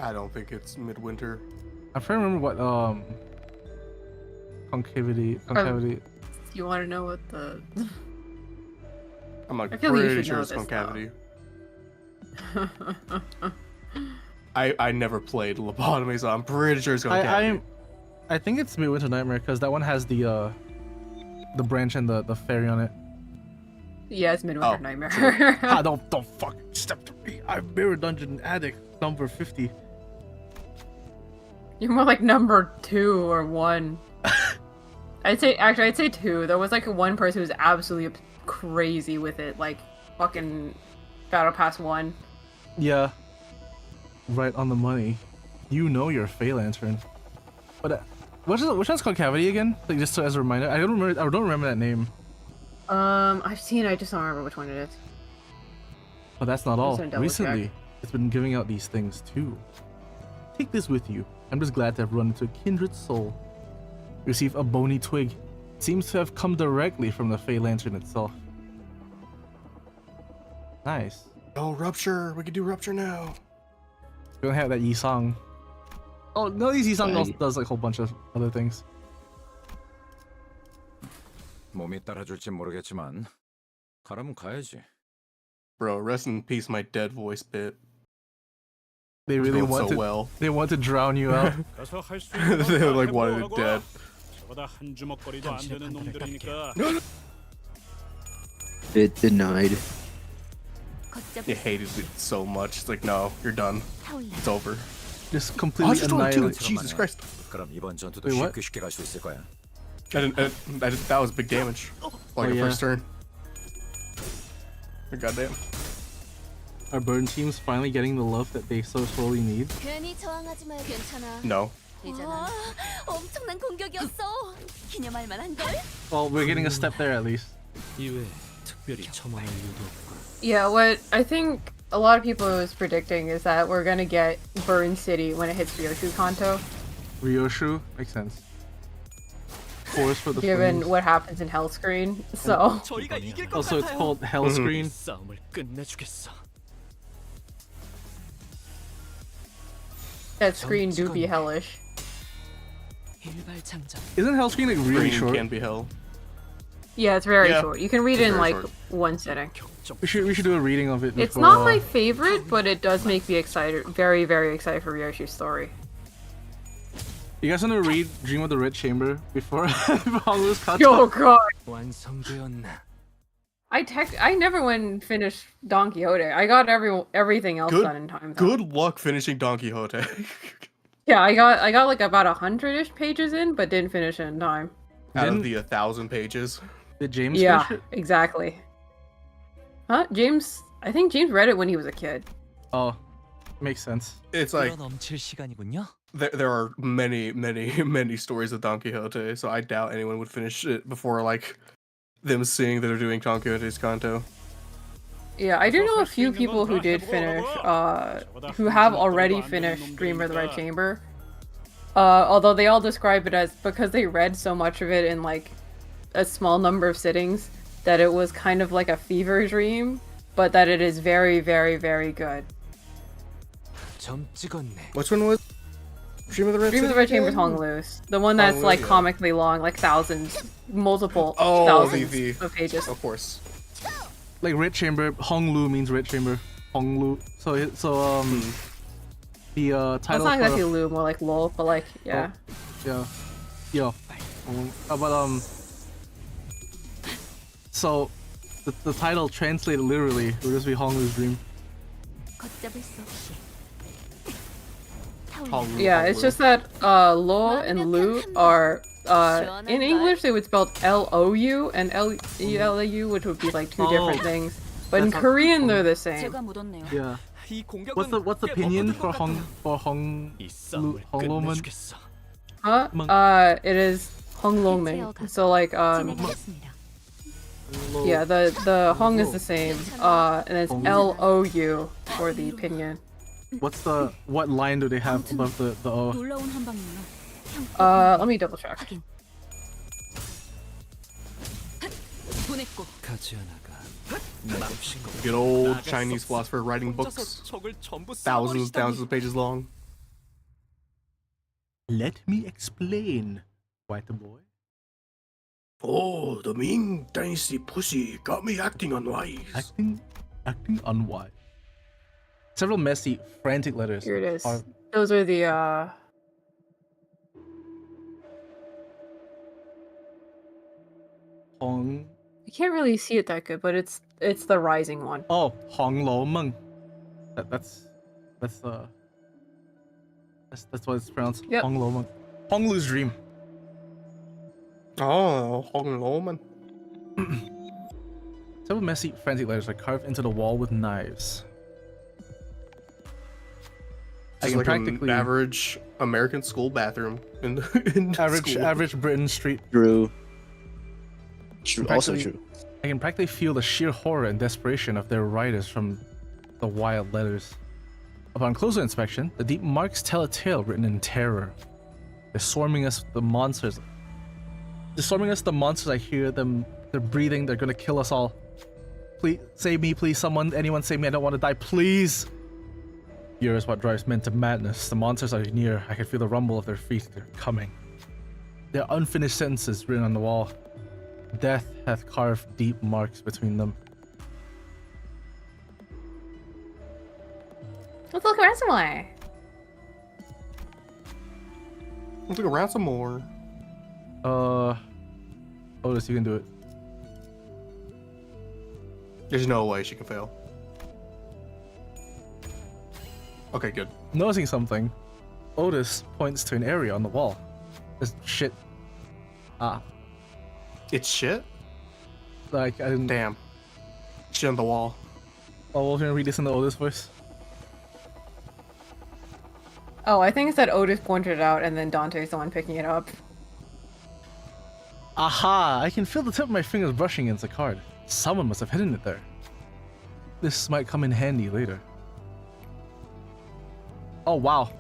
I don't think it's midwinter. I'm trying to remember what concavity. You want to know what the? I'm like I feel like you pretty should sure know it's this, concavity. I never played lobotomy, so I'm pretty sure it's concavity. I think it's Midwinter Nightmare because that one has the branch and the fairy on it. Yeah, it's Midwinter Nightmare. Don't fucking step to me. I'm Mirror Dungeon Addict number 50. You're more like number 2 or 1. I'd say 2. There was like one person who was absolutely crazy with it, like fucking Battle Pass 1. Yeah. Right on the money. You know your Fey Lantern. But which one's concavity again? Like just as a reminder, I don't remember that name. I've seen it, I just don't remember which one it is. But that's not all. Double Recently, check. it's been giving out these things too. Take this with you. I'm just glad to have run into a kindred soul. Receive a bony twig. It seems to have come directly from the Fey Lantern itself. Nice. Oh, Rupture! We can do Rupture now. We don't have that Yi-Sang. Oh, no, Yi-Sang also does like a whole bunch of other things. 몸이 따라줄지 모르겠지만 가라면 가야지. Bro, rest in peace, my dead voice bit. They really want so to. Well. They want to drown you out. They like wanted it dead. Bit denied. They hated it so much. It's like, no, you're done. It's over. Just completely annihilate. Jesus Christ. 그럼 이번 전투도 Wait, what? 쉽게 갈 수 있을 거야. That was big damage. Like the first turn. Goddamn. Are burn teams finally getting the love that they so sorely need? 괜히 저항하지 마. 괜찮아. No. 와, 엄청난 공격이었어. 기념할 만한걸? Well, we're getting a step there at least. Yeah, what I think a lot of people was predicting is that we're gonna get Burn City when it hits Ryoshu Kanto. Ryoshu? Makes sense. Force for the Given flames. what happens in Hell Screen, so... Also, it's called Hell Screen. That screen do be hellish. Isn't Hellscreen like really Green short? can be hell. Yeah, it's very Yeah, short. You can read it's it in very like short. one sitting. We should do a reading of it. It's before, not my favorite, but it does make me excited, very, very excited for Ryoshi's story. You guys want to read Dream of the Red Chamber before Honglu's cut? Oh god! I never went and finished Don Quixote. I got everything else done in time. Though. Good luck finishing Don Quixote. Yeah, I got like about 100-ish pages in, but didn't finish it in time. Out of the 1,000 pages. Did James Yeah, finish it? exactly. Huh? James? I think James read it when he was a kid. Oh, makes sense. It's like there are many stories of Don Quixote, so I doubt anyone would finish it before like them seeing that they're doing Don Quixote's Canto. Yeah, I do know a few people who did finish, who have already finished Dream of the Red Chamber. Although they all describe it as because they read so much of it in like a small number of sittings that it was kind of like a fever dream, but that it is very, very, very good. Which one was Dream of the Red? Dream of the Red Chamber is Honglu's, the one that's like comically long, like multiple thousands of pages. Of course. Like Red Chamber, Honglu means Red Chamber. Honglu. So the title. It's not exactly Lu, more like lol, but like yeah. Oh, yeah. But so the title translated literally would just be Honglu's dream. Yeah, it's just that Lo and Lu are in English they would spell L-O-U and L-E-L-A-U, which would be like two different things. But in Korean they're the same. Yeah. What's the opinion for Hongloman? It is Honglongming. So like yeah, the Hong is the same. And it's L-O-U for the opinion. What line do they have above the O? Let me double check. Good old Chinese philosopher writing books, thousands of pages long. Let me explain, white boy. Oh, the Ming Dynasty pussy got me acting unwise. Acting unwise. Several messy, frantic letters. Here it is. Those are the Hong. I can't really see it that good, but it's the rising one. Oh, Hong Lo Meng. That's what it's pronounced. Yep. Hong Lo Meng. Hong Lu's dream. Oh, Hong Loman. Several messy, frantic letters are carved into the wall with knives. It's like an average American school bathroom in average Britain street. True. Also true. I can practically feel the sheer horror and desperation of their writers from the wild letters. Upon closer inspection, the deep marks tell a tale written in terror. They're swarming us, the monsters. I hear them. They're breathing. They're gonna kill us all. Please save me, please. Anyone save me. I don't want to die, please. Fear is what drives men to madness. The monsters are near. I can feel the rumble of their feet. They're coming. There are unfinished sentences written on the wall. Death hath carved deep marks between them. Let's look around some more. Let's look around some more. Otis, you can do it. There's no way she can fail. Okay, good. Noticing something, Otis points to an area on the wall. There's shit. It's shit? Like, I didn't... Damn. Shit on the wall. Oh, we're gonna read this in the Otis voice? Oh, I think it's that Otis pointed it out and then Dante's the one picking it up. Aha! I can feel the tip of my fingers brushing against the card. Someone must have hidden it there. This might come in handy later. Oh, wow.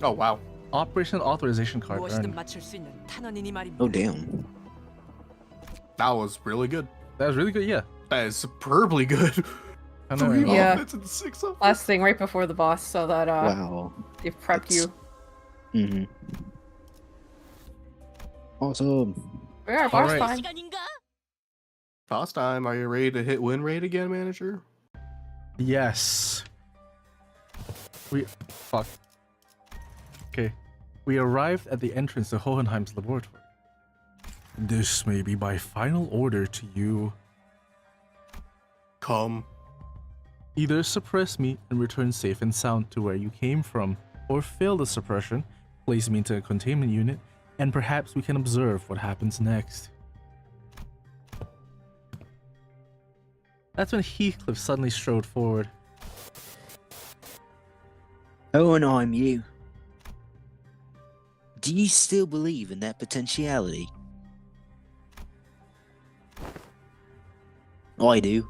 Oh, wow. Operation authorization card earned. Oh, damn. That was really good. That was really good, yeah. That is superbly good. I know, 3 Yeah. offense and 6 offense. Last thing right before the boss, so that Wow. they've prepped you. Mm-hmm. Awesome. Yeah, All boss right. time. Toss time. Are you ready to hit win rate again, manager? Yes. Fuck. Okay. We arrived at the entrance to Hohenheim's laboratory. This may be my final order to you. Come. Either suppress me and return safe and sound to where you came from, or fail the suppression, place me into a containment unit, and perhaps we can observe what happens next. That's when Heathcliff suddenly strode forward. Oh, and I'm you. Do you still believe in that potentiality? I do.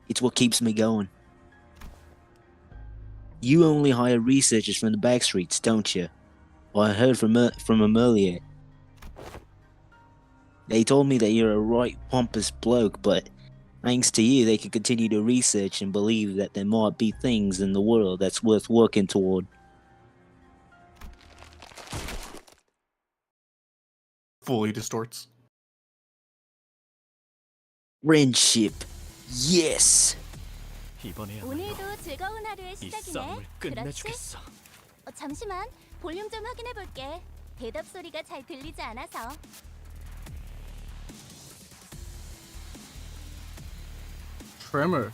It's what keeps me going. You only hire researchers from the back streets, don't you? Well, I heard from them earlier. They told me that you're a right pompous bloke, but thanks to you, they can continue to research and believe that there might be things in the world that's worth working toward. Fully distorts. Friendship. Yes. 오늘도 즐거운 하루의 시작이네. 그렇지? 잠시만, 볼륨 좀 확인해 볼게. 대답 소리가 잘 들리지 않아서. Tremor.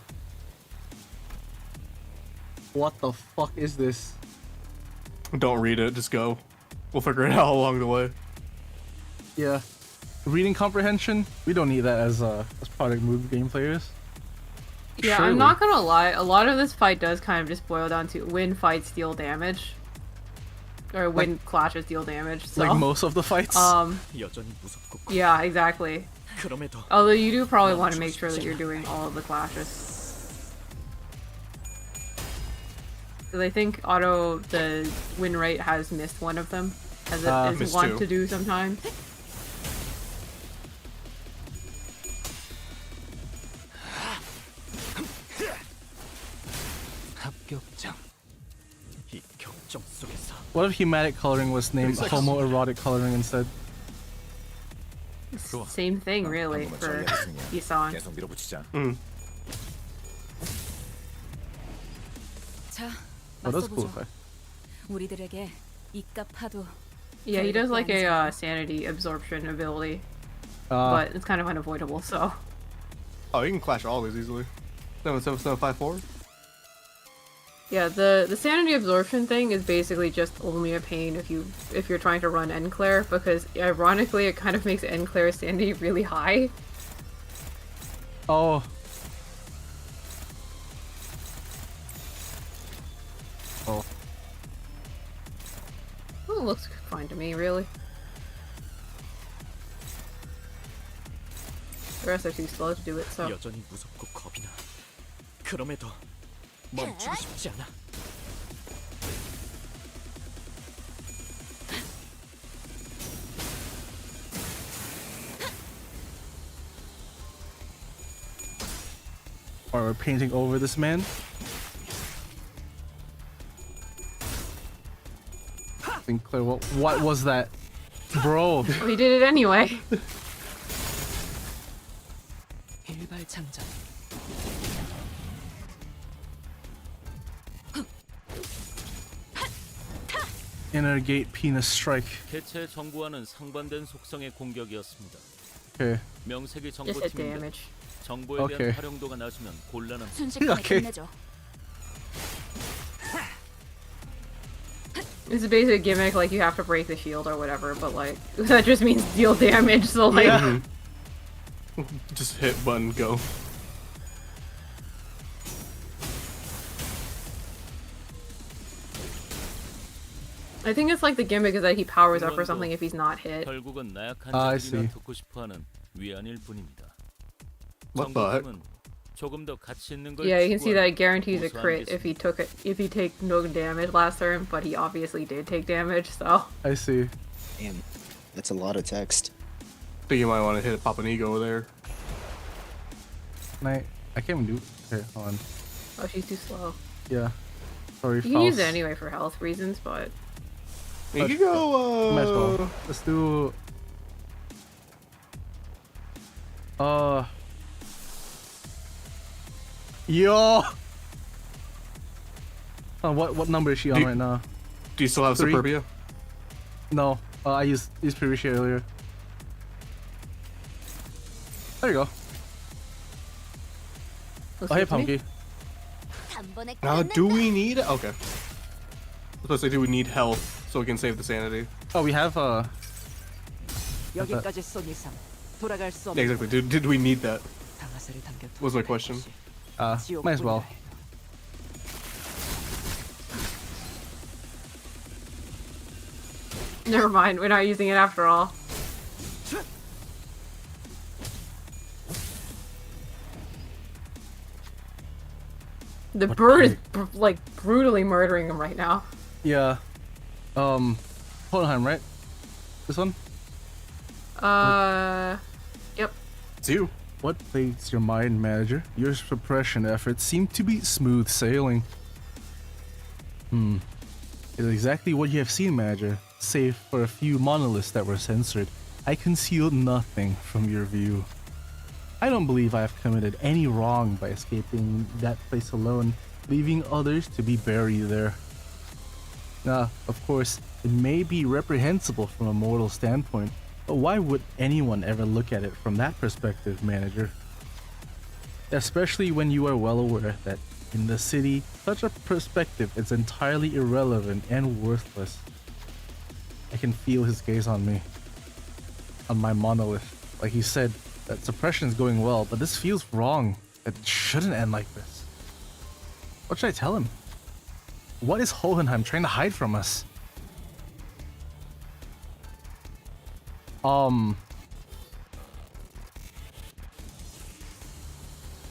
What the fuck is this? Don't read it. Just go. We'll figure it out along the way. Yeah. Reading comprehension? We don't need that as product move game players. Yeah, Surely. I'm not gonna lie. A lot of this fight does kind of just boil down to win fights deal damage, or win clashes deal damage. So. Like most of the fights. Yeah, exactly. Although you do probably want to make sure that you're doing all of the clashes, because I think the win rate has missed one of them, as it is wont to do sometimes. What if humatic coloring was named homoerotic coloring instead? Same thing, really, for Isan. Oh, that's cool. Yeah, he does like a sanity absorption ability, but it's kind of unavoidable. So. Oh, you can clash all these easily. 77754. Yeah, the sanity absorption thing is basically just only a pain if you're trying to run Enclair, because ironically it kind of makes Enclair's sanity really high. Oh. Oh. Well, it looks fine to me, really. The rest are too slow to do it, so. 멈추고 싶지 않아. Or we're painting over this man. Sinclair, what was that? Bro. Well, he did it anyway. Inner gate penis strike. 개체 정보와는 상반된 속성의 공격이었습니다. Okay. 명색이 Just hit 정보팀인데 damage. 정보에 Okay. 대한 활용도가 낮으면 곤란함. Okay. It's a basic gimmick, like you have to break the shield or whatever, but like that just means deal damage. So like, Yeah. Just hit button, go. I think it's like the gimmick is that he powers up or something if he's not hit. 결국은 나약한 I 자들이나 see. 듣고 싶어하는 위안일 뿐입니다. What the heck? 정보팀은 조금 더 가치 있는 걸 Yeah, you can see that it guarantees a 고소한 crit if he take no damage last turn, but he obviously did take damage, so. I see. Damn, that's a lot of text. Think you might want to hit Papa Nigo there. I can't even do. Okay, hold on. Oh, she's too slow. Yeah. Sorry, You can use it Faust. anyway for health reasons, but You can go. Might as well. Let's do. Yo. What number is she on right now? Do you still have 3? Superbia? No. I used Previously earlier. There you go. Oh, hey, Pumpkin. Now, do we need? Okay. I was supposed to say, do we need health so we can save the sanity? Oh, we have 여기까지 쏜 이상 돌아갈 수 Yeah, 없는 exactly. Did we need that? 당화살이 담겨 Was my question. might as well. Never mind, we're not using it after all. The bird is like brutally murdering him right now. Yeah. Hohenheim, right? This one? Yep. It's you. What plagues your mind, manager? Your suppression efforts seem to be smooth sailing. It's exactly what you have seen, manager. Save for a few monoliths that were censored, I concealed nothing from your view. I don't believe I have committed any wrong by escaping that place alone, leaving others to be buried there. Now, of course, it may be reprehensible from a mortal standpoint, but why would anyone ever look at it from that perspective, manager? Especially when you are well aware that in the city, such a perspective is entirely irrelevant and worthless. I can feel his gaze on me, on my monolith. Like he said, that suppression is going well, but this feels wrong. It shouldn't end like this. What should I tell him? What is Hohenheim trying to hide from us?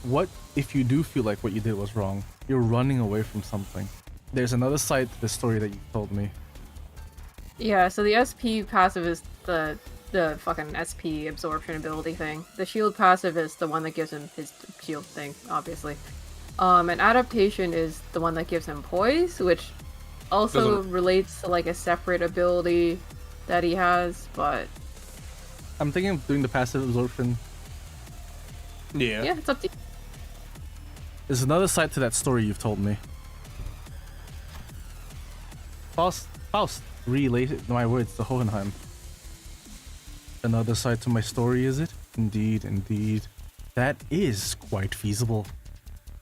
What if you do feel like what you did was wrong? You're running away from something. There's another side to the story that you told me. Yeah, so the SP passive is the fucking SP absorption ability thing. The shield passive is the one that gives him his shield thing, obviously. And adaptation is the one that gives him poise, which also relates to like a separate ability that he has, but I'm thinking of doing the passive absorption. Yeah. Yeah, it's up to you. There's another side to that story you've told me. Faust related my words to Hohenheim. Another side to my story, is it? Indeed, indeed. That is quite feasible.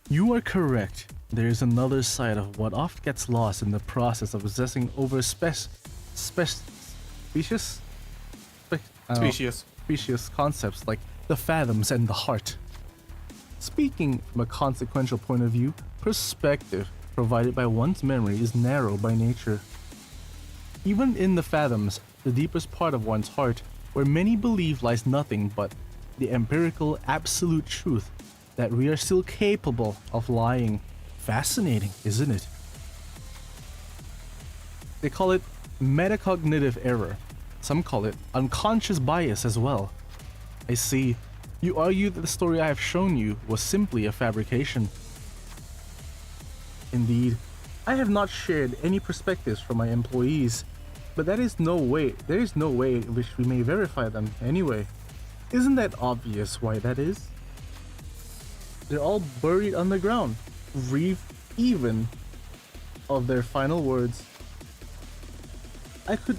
You are correct. There is another side of what often gets lost in the process of obsessing over species concepts like the fathoms and the heart. Speaking from a consequential point of view, perspective provided by one's memory is narrow by nature. Even in the fathoms, the deepest part of one's heart, where many believe lies nothing but the empirical absolute truth that we are still capable of lying. Fascinating, isn't it? They call it metacognitive error. Some call it unconscious bias as well. I see. You argue that the story I have shown you was simply a fabrication. Indeed, I have not shared any perspectives from my employees, but there is no way in which we may verify them anyway. Isn't that obvious why that is? They're all buried underground, reaved even of their final words. I could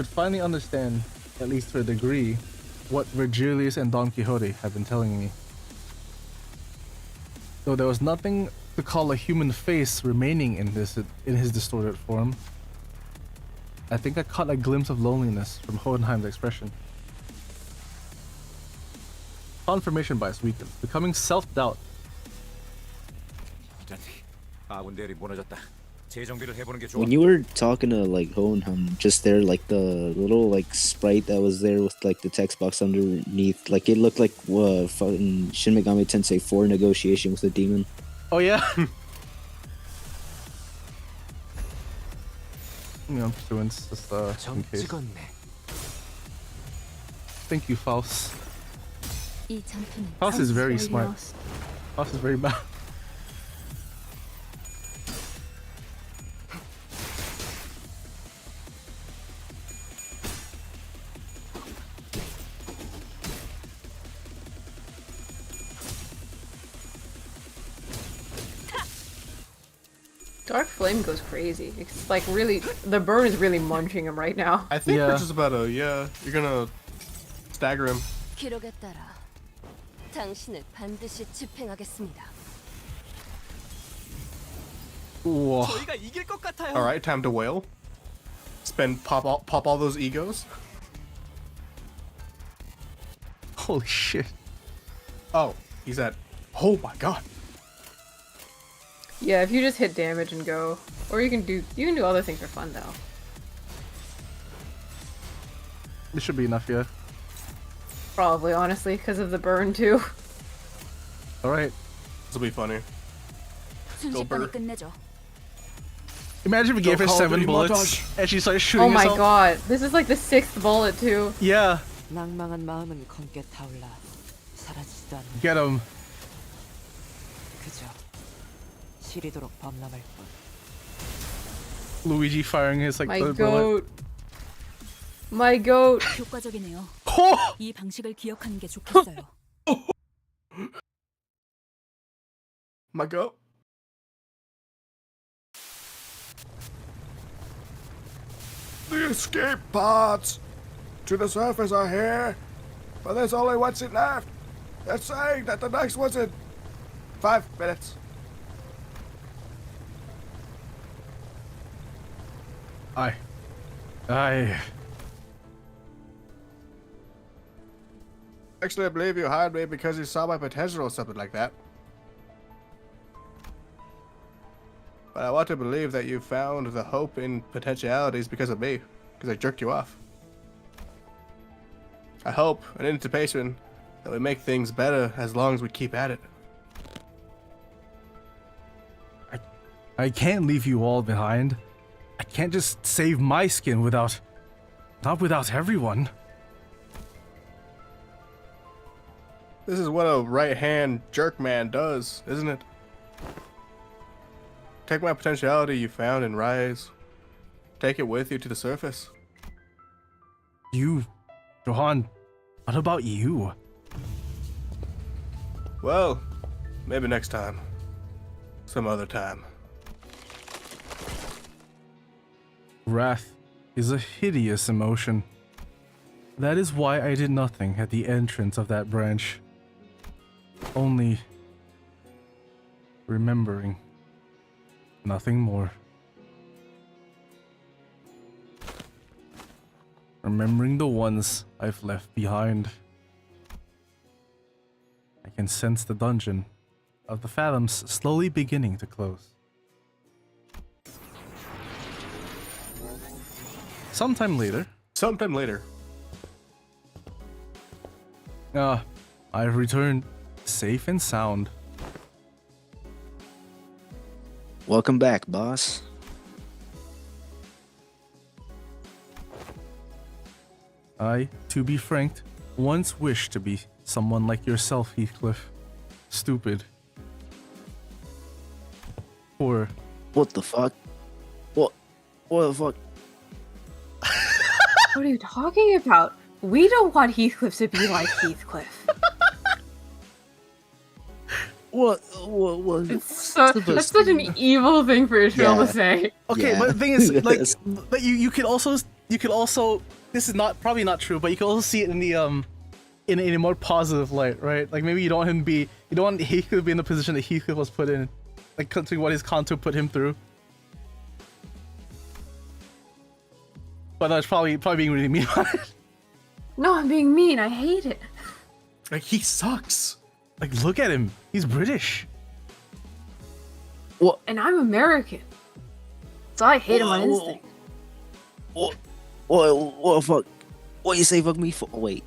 finally understand, at least to a degree, what Virgilius and Don Quixote have been telling me. Though there was nothing to call a human face remaining in his distorted form, I think I caught a glimpse of loneliness from Hohenheim's expression. Confirmation bias weakens, becoming self-doubt. When you were talking to like Hohenheim just there, like the little like sprite that was there with like the text box underneath, like it looked like fucking Shin Megami Tensei 4 negotiation with a demon. Oh yeah. Pursuance, just in case. Thank you, Faust. Faust is very smart. Faust is very bad. Dark Flame goes crazy. It's like really, the burn is really munching him right now. I think we're just about to, you're gonna stagger him. 기록에 따라 당신을 반드시 집행하겠습니다. Whoa. All right, time to wail. Pop all those egos. Holy shit. Oh, he's at. Oh my god. Yeah, if you just hit damage and go, or you can do other things for fun though. This should be enough, yeah. Probably, honestly, because of the burn too. All right. This will be funny. 순식간에 끝내죠. Imagine if we gave her 7 bullets and she started shooting Oh my herself. god, this is like the 6th bullet too. Yeah. 낭망한 마음은 검게 타올라 사라지지도 않는 Get him. 그저 시리도록 범람할 뿐. Luigi firing his like My third bullet. goat. My goat. 효과적이네요. Oh! 이 방식을 기억하는 게 좋겠어요. My goat. The escape pods to the surface are here, but there's only one seat left. They're saying that the next one's in 5 minutes. I Actually, I believe you hired me because you saw my potential or something like that. But I want to believe that you found the hope in potentialities because of me, because I jerked you off. I hope, in anticipation, that we make things better as long as we keep at it. I can't leave you all behind. I can't just save my skin not without everyone. This is what a right-hand jerk man does, isn't it? Take my potentiality you found and rise. Take it with you to the surface. You, Johan, what about you? Well, maybe next time. Some other time. Wrath is a hideous emotion. That is why I did nothing at the entrance of that branch. Only remembering. Nothing more. Remembering the ones I've left behind. I can sense the dungeon of the Fathoms slowly beginning to close. Sometime later. I've returned safe and sound. Welcome back, boss. I, to be frank, once wished to be someone like yourself, Heathcliff. Stupid. Poor. What the fuck? What the fuck? What are you talking about? We don't want Heathcliff to be like Heathcliff. What? That's such an evil thing for Israel to say. Okay, but the thing is, like, but you could also, this is probably not true, but you can also see it in the in a more positive light, right? Like maybe you don't want Heathcliff to be in the position that Heathcliff was put in, like considering what his contour put him through. But that's probably being really mean on it. No, I'm being mean. I hate it. Like, he sucks. Like, look at him. He's British. What? And I'm American. So I hate him on instinct. What fuck? What you say fuck me for? Wait.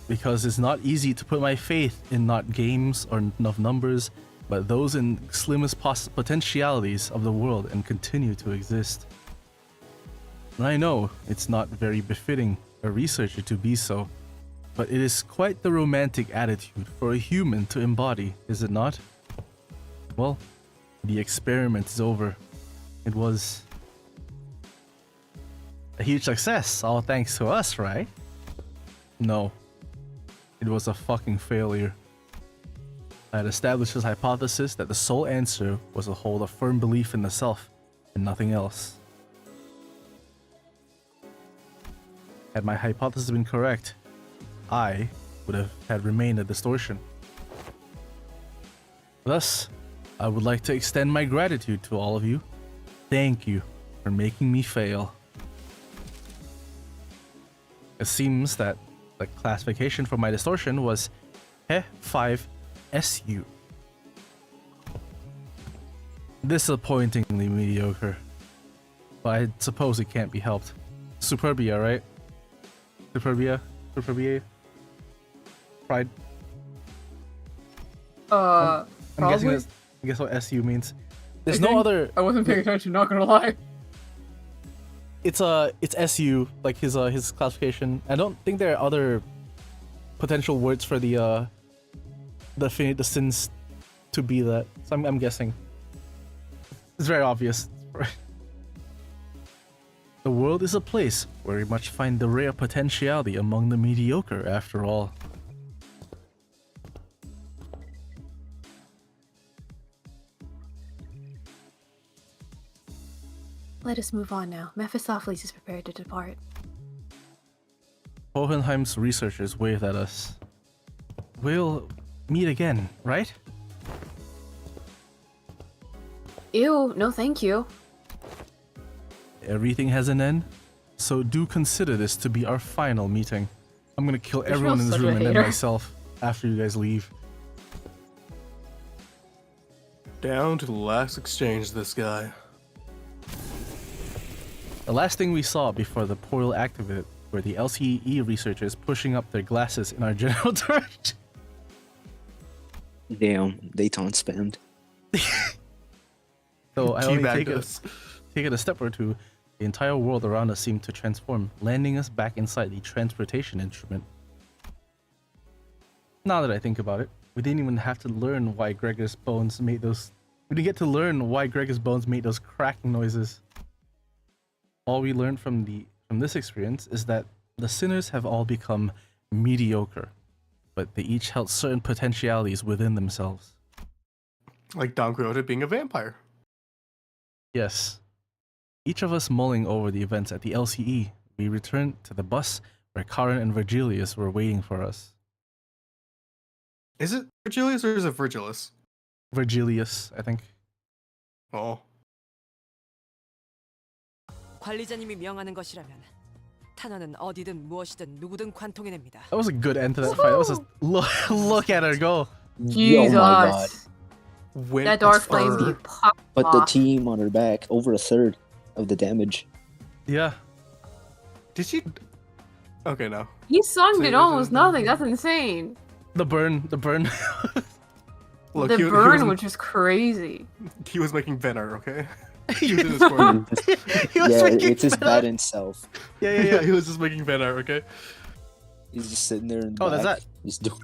Because it's not easy to put my faith in not games or enough numbers, but those in slimmest potentialities of the world and continue to exist. And I know it's not very befitting a researcher to be so, but it is quite the romantic attitude for a human to embody, is it not? Well, the experiment is over. It was a huge success, all thanks to us, right? No. It was a fucking failure. I had established his hypothesis that the sole answer was to hold a firm belief in the self and nothing else. Had my hypothesis been correct, I would have had remained a distortion. Thus, I would like to extend my gratitude to all of you. Thank you for making me fail. It seems that the classification for my distortion was He5SU. Disappointingly mediocre. But I suppose it can't be helped. Superbia, right? Superbia? Pride? I'm guessing Probably. I guess what SU means. There's no other. I wasn't paying attention, not gonna lie. It's SU, like his classification. I don't think there are other potential words for the sins to be that. So I'm guessing. It's very obvious. The world is a place where we must find the rare potentiality among the mediocre, after all. Let us move on now. Mephistopheles is prepared to depart. Hohenheim's researchers waved at us. We'll meet again, right? Ew, no thank you. Everything has an end, so do consider this to be our final meeting. I'm gonna kill everyone in this room and then myself after you guys leave. Down to the last exchange, this guy. The last thing we saw before the portal activated were the LCE researchers pushing up their glasses in our general direction. Damn, they taunt spammed. So I only take us. it a step or two, the entire world around us seemed to transform, landing us back inside the transportation instrument. Now that I think about it, we didn't even have to learn why Gregor's bones made those. We didn't get to learn why Gregor's bones made those cracking noises. All we learned from this experience is that the sinners have all become mediocre, but they each held certain potentialities within themselves. Like Don Quixote being a vampire. Yes. Each of us mulling over the events at the LCE, we returned to the bus where Karen and Virgilius were waiting for us. Is it Virgilius or is it Virgilus? Virgilius, I think. Oh. 관리자님이 명하는 것이라면 탄원은 어디든 무엇이든 누구든 관통해냅니다. That was a good end to that fight. That was just look at her go. Jesus. Oh my god. That dark flame be popped But the off. team on her back, over a third of the damage. Yeah. Did she? Okay, no. He sung did almost nothing. That's insane. The burn. Look, The he was burn, which is crazy. He was making Venar, okay? He was in his corner. It's his bad in self. Yeah. He was just making Venar, okay? He's just sitting there in the Oh, back. that's that. Just doing.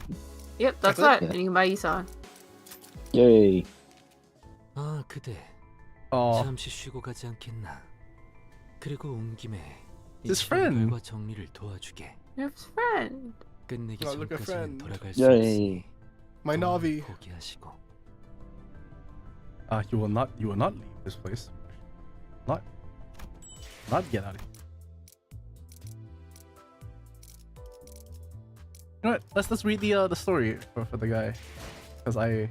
Yep, that's That's that. it? And you can buy Esau. Yay. 아, 그대. Oh, 잠시 쉬고 가지 않겠나? 그리고 온 김에 His friend. 과 정리를 도와주게. Your friend. 끝내기 Oh, look, a 전까지는 friend. 돌아갈 수 Yay. 있으니 My Navi. 포기하시고. you will not leave this place. Not get out of here. You know what? Let's read the story for the guy, because I.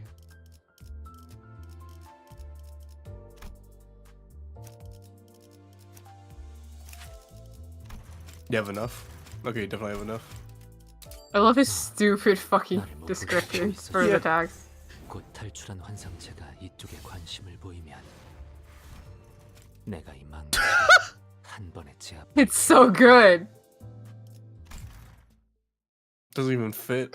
You have enough? Okay, you definitely have enough. I love his stupid fucking descriptions for the tags. 곧 탈출한 환상체가 이쪽에 관심을 보이면 내가 이 망 한 번에 제압. It's so good. Doesn't even fit.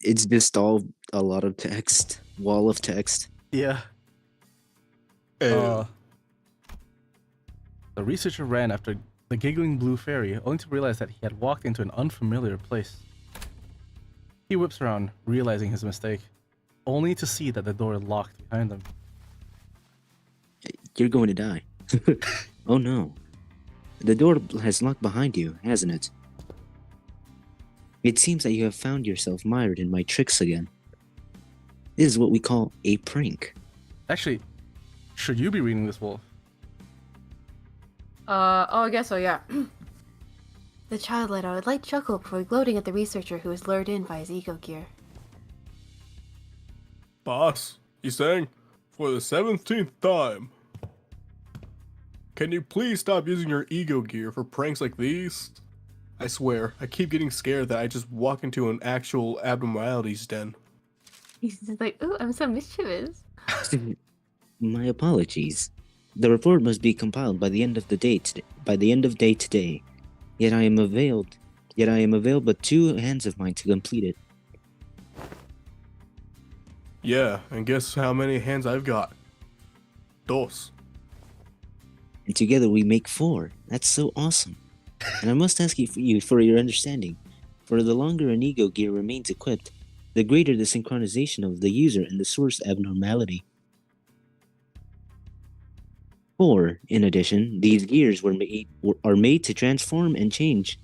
It's just all a lot of text. Wall of text. Yeah. The researcher ran after the giggling blue fairy, only to realize that he had walked into an unfamiliar place. He whips around, realizing his mistake, only to see that the door locked behind him. You're going to die. Oh no. The door has locked behind you, hasn't it? It seems that you have found yourself mired in my tricks again. This is what we call a prank. Actually, should you be reading this, Wolf? Oh, I guess so, yeah. The child let out a light chuckle before gloating at the researcher who was lured in by his ego gear. Boss, he's saying, for the 17th time, can you please stop using your ego gear for pranks like these? I swear, I keep getting scared that I just walk into an actual abnormalities den. He's just like, ooh, I'm so mischievous. My apologies. The report must be compiled by the end of the day today. Yet I am availed but 2 hands of mine to complete it. Yeah, and guess how many hands I've got? Dos. And together we make 4. That's so awesome. And I must ask you for your understanding. For the longer an ego gear remains equipped, the greater the synchronization of the user and the source abnormality. 4. In addition, these gears are made to transform and change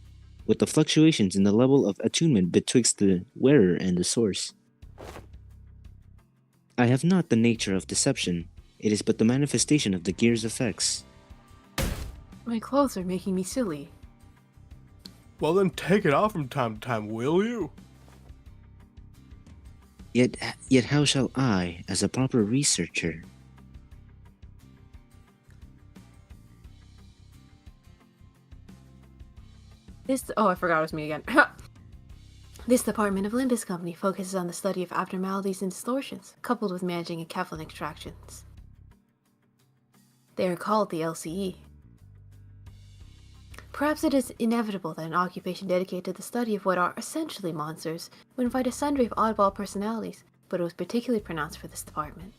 with the fluctuations in the level of attunement betwixt the wearer and the source. I have not the nature of deception. It is but the manifestation of the gear's effects. My clothes are making me silly. Well then take it off from time to time, will you? Yet how shall I, as a proper researcher... I forgot it was me again. This department of Limbus Company focuses on the study of abnormalities and distortions, coupled with managing enkephalin extractions. They are called the LCE. Perhaps it is inevitable that an occupation dedicated to the study of what are essentially monsters would invite a sundry of oddball personalities, but it was particularly pronounced for this department.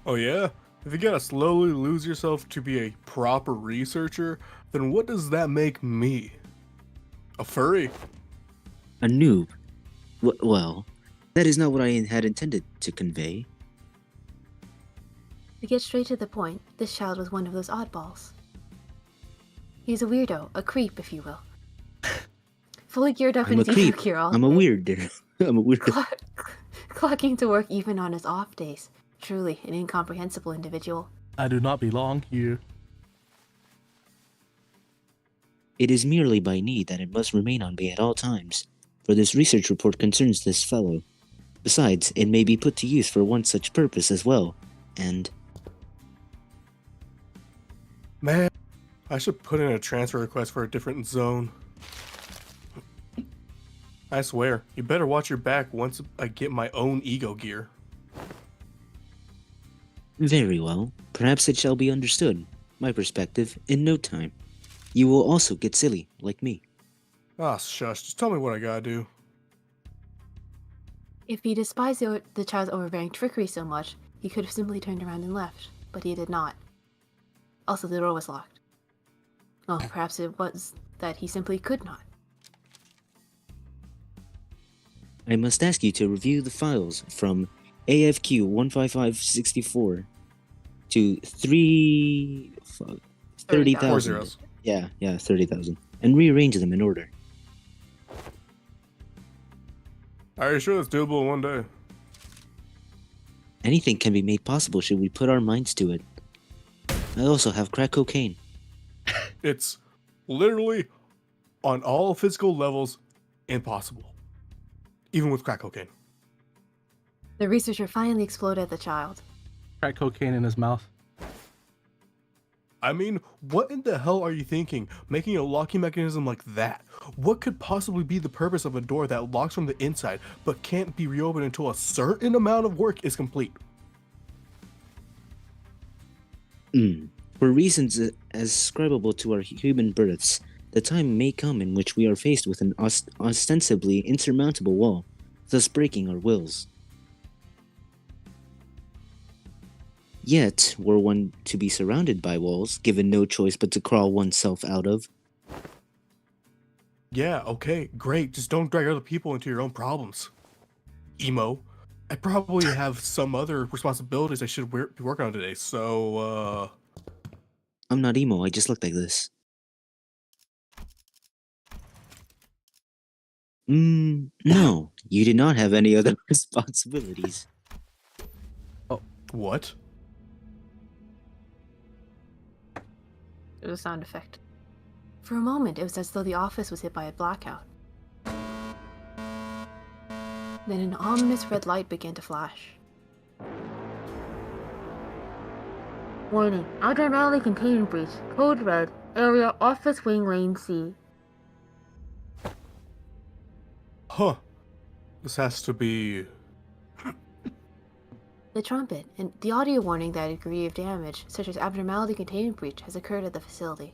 Oh yeah? If you gotta slowly lose yourself to be a proper researcher, then what does that make me? A furry? A noob? Well, that is not what I had intended to convey. To get straight to the point, this child was one of those oddballs. He's a weirdo, a creep, if you will. Fully geared up in his ego gear all I'm a day. weirdo. I'm a weirdo. Clocking to work even on his off days. Truly an incomprehensible individual. I do not belong here. It is merely by need that it must remain on me at all times, for this research report concerns this fellow. Besides, it may be put to use for one such purpose as well, and... Man, I should put in a transfer request for a different zone. I swear, you better watch your back once I get my own ego gear. Very well. Perhaps it shall be understood. My perspective, in no time. You will also get silly, like me. Ah, shush. Just tell me what I gotta do. If he despised the child's overbearing trickery so much, he could have simply turned around and left, but he did not. Also, the door was locked. Oh, perhaps it was that he simply could not. I must ask you to review the files from AFQ 15564 to 30,000. Yeah, 30,000. And rearrange them in order. Are you sure that's doable in one day? Anything can be made possible should we put our minds to it. I also have crack cocaine. It's literally, on all physical levels, impossible. Even with crack cocaine. The researcher finally exploded at the child. Crack cocaine in his mouth. I mean, what in the hell are you thinking? Making a locking mechanism like that? What could possibly be the purpose of a door that locks from the inside but can't be reopened until a certain amount of work is complete? For reasons ascribable to our human births, the time may come in which we are faced with an ostensibly insurmountable wall, thus breaking our wills. Yet, were one to be surrounded by walls, given no choice but to crawl oneself out of. Yeah, okay, great. Just don't drag other people into your own problems. Emo. I probably have some other responsibilities I should be working on today, so, I'm not emo, I just look like this. No, you did not have any other responsibilities. What? It was a sound effect. For a moment, it was as though the office was hit by a blackout. Then an ominous red light began to flash. Warning. Abnormality containment breach. Code red. Area Office Wing Lane C. Huh. This has to be... The trumpet, and the audio warning that a degree of damage, such as abnormality containment breach, has occurred at the facility.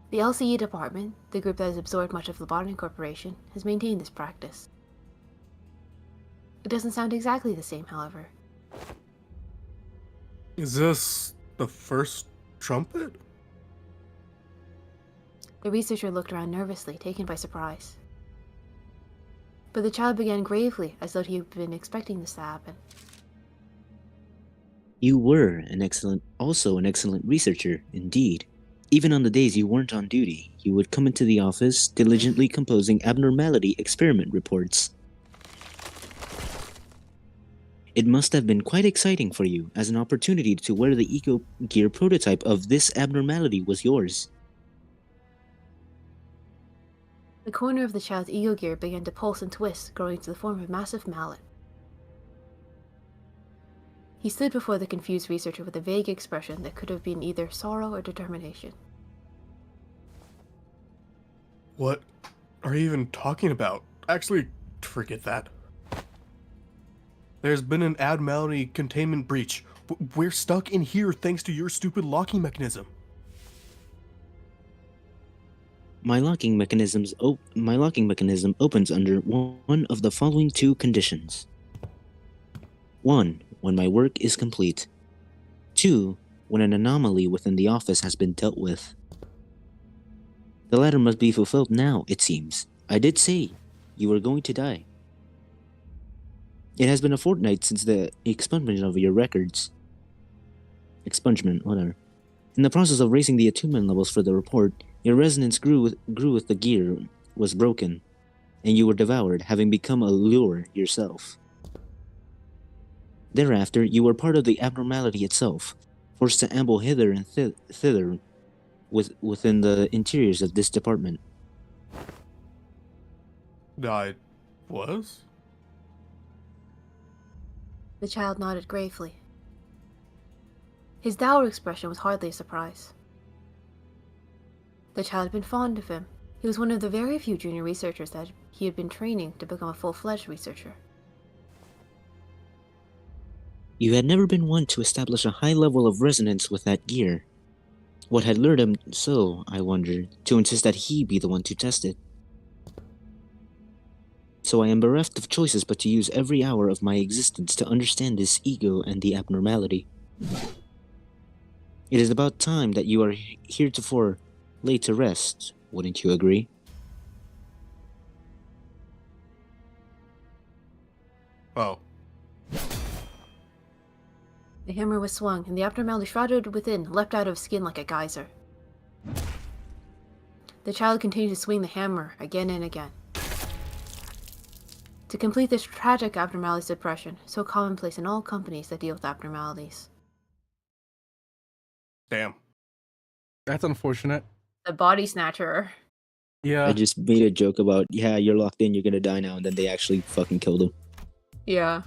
The LCE department, the group that has absorbed much of the Lobotomy Corporation, has maintained this practice. It doesn't sound exactly the same, however. Is this the first trumpet? The researcher looked around nervously, taken by surprise. But the child began gravely, as though he had been expecting this to happen. You were also an excellent researcher, indeed. Even on the days you weren't on duty, you would come into the office, diligently composing abnormality experiment reports. It must have been quite exciting for you, as an opportunity to wear the Eco Gear prototype of this abnormality was yours. The corner of the child's ego gear began to pulse and twist, growing to the form of a massive mallet. He stood before the confused researcher with a vague expression that could have been either sorrow or determination. What are you even talking about? Actually, forget that. There's been an abnormality containment breach. We're stuck in here thanks to your stupid locking mechanism. My locking mechanism opens under one of the following two conditions. 1. When my work is complete. 2. When an anomaly within the office has been dealt with. The latter must be fulfilled now, it seems. I did say you were going to die. It has been a fortnight since the expungement of your records. Whatever. In the process of raising the attunement levels for the report, your resonance grew with the gear was broken, and you were devoured, having become a lure yourself. Thereafter, you were part of the abnormality itself, forced to amble hither and thither within the interiors of this department. I was? The child nodded gravely. His dour expression was hardly a surprise. The child had been fond of him. He was one of the very few junior researchers that he had been training to become a full-fledged researcher. You had never been one to establish a high level of resonance with that gear. What had lured him so, I wondered, to insist that he be the one to test it? So I am bereft of choices but to use every hour of my existence to understand this ego and the abnormality. It is about time that you are heretofore laid to rest, wouldn't you agree? Oh. The hammer was swung, and the abnormality shrouded within leapt out of skin like a geyser. The child continued to swing the hammer again and again. To complete this tragic abnormality suppression, so commonplace in all companies that deal with abnormalities. Damn. That's unfortunate. The body snatcher. Yeah. I just made a joke about, yeah, you're locked in, you're gonna die now, and then they actually fucking killed him. Yeah.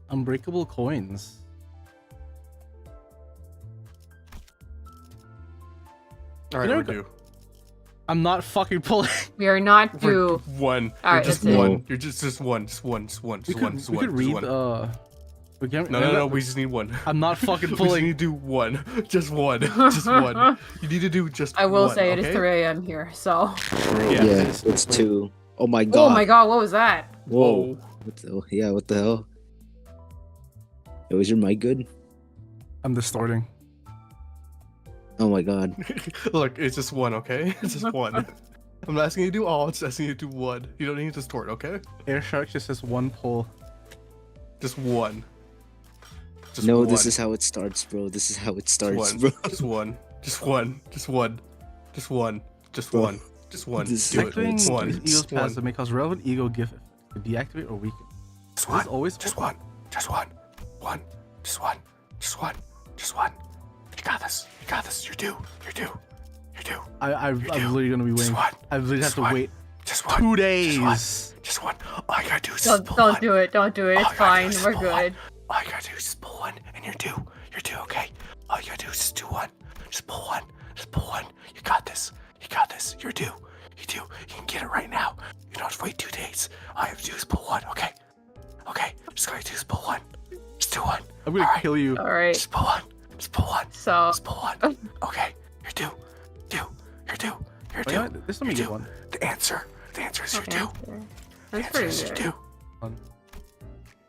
Unbreakable coins. Alright, You know, we do. I'm not fucking pulling. We are not We're due. one. All You're right, just that's it. one. You're just one. Just one. Just one. Just one. Just We one. could Just read. one. We can't. No. We just need one. I'm not fucking We just pulling. need to do one. Just one. Just one. You need to do just I will one, say it is okay? 3 a.m. here, so. Yeah, it's 2. Oh my god. Oh my god, what was that? Whoa. What the hell? Yeah, what the hell? Yo, is your mic good? I'm distorting. Oh my god. Look, it's just one, okay? It's just one. I'm not asking you to do all, I'm just asking you to do one. You don't need to distort, okay? Air Shark just says one pull. Just one. Just No, one. this is how it starts, bro. This is how it starts, One. bro. Just one. Just one. Just one. Just one. Just one. Just one. This Do it. Activating One. ego's Just one. passive may cause relevant ego gift to deactivate or weaken. Just This one. is always Just one. Just one. One. Just one. Just one. Just one. You got this. You got this. You're due. You're due. You're due. I'm literally gonna be Just waiting. one. I literally have Just to one. wait Just one. 2 days. Just one. All I gotta do is Don't, pull don't one. do it. Don't do it. All It's I gotta do fine. is We're pull one. good. All you gotta do is just pull one, and you're due. You're due, okay? All you gotta do is just do one. Just pull one. Just pull one. You got this. You got this. You're due. You do. You can get it right now. You don't have to wait 2 days. All you have to do is pull one, okay? Okay. Just all you do is pull one. Just do one. I'm gonna kill you. All right. Just pull one. Just pull one. So. Just pull one. Okay. You're due. Due. You're due. You're Wait, due. this let me You're get due. one. The answer. The answer is you're due. The That's answer pretty is you're good. due. One.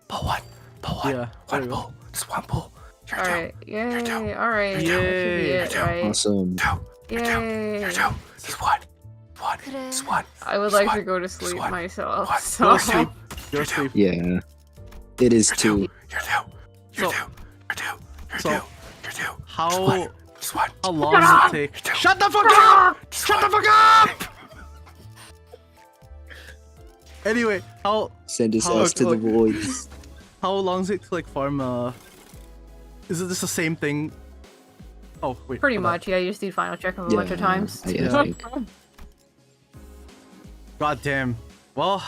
Pull one. Pull one. Yeah, there One we go. pull. Just one pull. You're All due. right. You're due. Yay. All right. You're That should be Yay. it, right? Awesome. You're due. Yay. You're due. Just one. One. Just one. I would Just like one. to go to Just sleep one. myself. One. So. Go to sleep. Go to sleep. Yeah. It is You're too. due. You're due. You're So- due. You're due. You're so, due. You're due. Just How one. Just one. how long does it take? You're due. Shut the fuck up! Just Shut the one. fuck up! Anyway, Send his How- ass to the voids. how long does it to like farm? Is it just the same thing? Oh wait. Pretty hold on. much. Yeah. You just need final check a bunch of times. I Yeah. think. God damn. Well,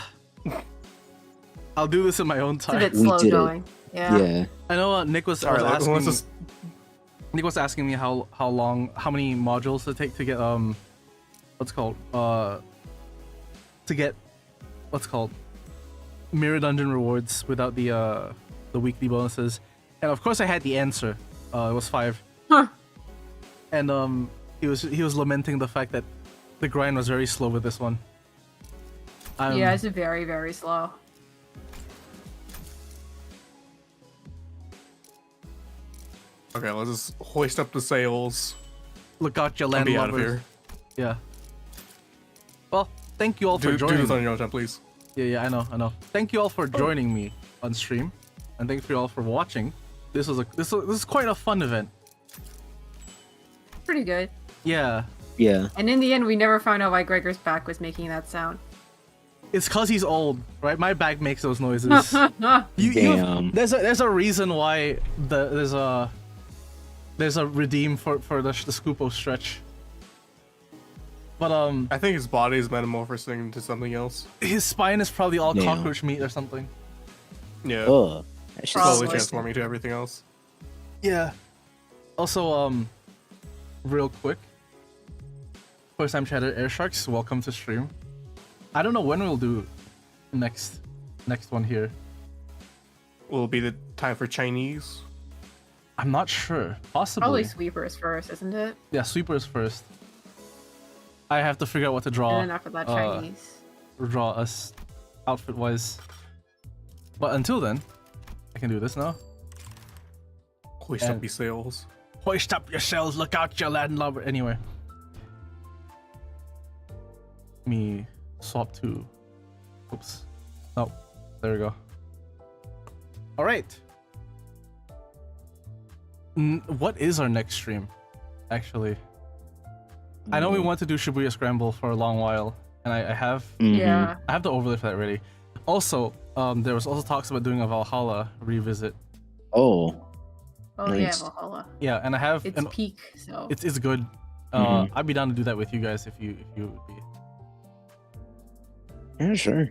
I'll do this in my own It's a time. bit We slow did it. going. Yeah. Yeah. I know Nick was Sorry, like, asking. let's just- Nick was asking me how many modules it take to get what's called to get what's called mirror dungeon rewards without the weekly bonuses, and of course I had the answer. It was 5. Huh. And he was lamenting the fact that the grind was very slow with this one. Yeah, it's very, very slow. Okay, let's just hoist up the sails Look out, your and be out of landlubbers. here. Yeah. Well, thank you all for Do joining. this on your own time, please. Yeah, I know. Thank you all for joining me on stream, and thank you all for watching. This is quite a fun event. Pretty good. Yeah, Yeah. And in the end, we never found out why Gregor's back was making that sound. it's cause he's old, right? My back makes those noises. Damn. There's a reason why there's a redeem for the Scoopo stretch. But I think his body is metamorphosing into something else. his spine is probably all Damn. cockroach meat or something. Yeah. Oh. That's just Slowly Probably. transforming to everything else. Yeah. Also, real quick. First time chatter Air Sharks, welcome to stream. I don't know when we'll do next one here. Will it be the time for Chinese? I'm not sure. Possibly. Probably sweepers first, isn't it? Yeah, sweepers first. I have to figure out what to draw. And then after that, Chinese. Draw us outfit wise. But until then, I can do this now. Hoist And- up your sails. Hoist up your sails, look out your landlubber. Anyway. Me swap to. Oops. No. There we go. Alright. What is our next stream? Actually. I know we want to do Shibuya Scramble for a long while. And I have Yeah. I have the overlay for that ready. Also, there was also talks about doing a Valhalla revisit. Oh. Oh Nice. yeah, Valhalla. Yeah, and I have It's an peak, so. It's good. Mhm. I'd be down to do that with you guys if you would be. Yeah, sure.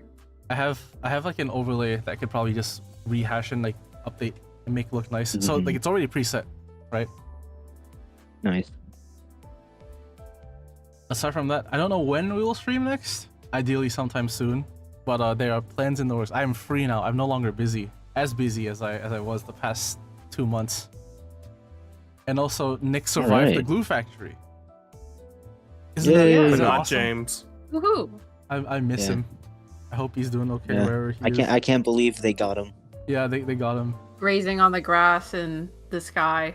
I have like an overlay that I could probably just rehash and like update and make it look nice. So Mhm. like it's already preset, right? Nice. Aside from that, I don't know when we will stream next. Ideally sometime soon, but there are plans in the works. I am free now. I'm no longer busy as I was the past 2 months. And also Nick survived the Alright. glue factory. Yay. Isn't But that not awesome? James. Woohoo! I miss Yeah. him. I hope he's doing okay Yeah. wherever he is. I can't believe they got him. Yeah, they got him. Grazing on the grass in the sky.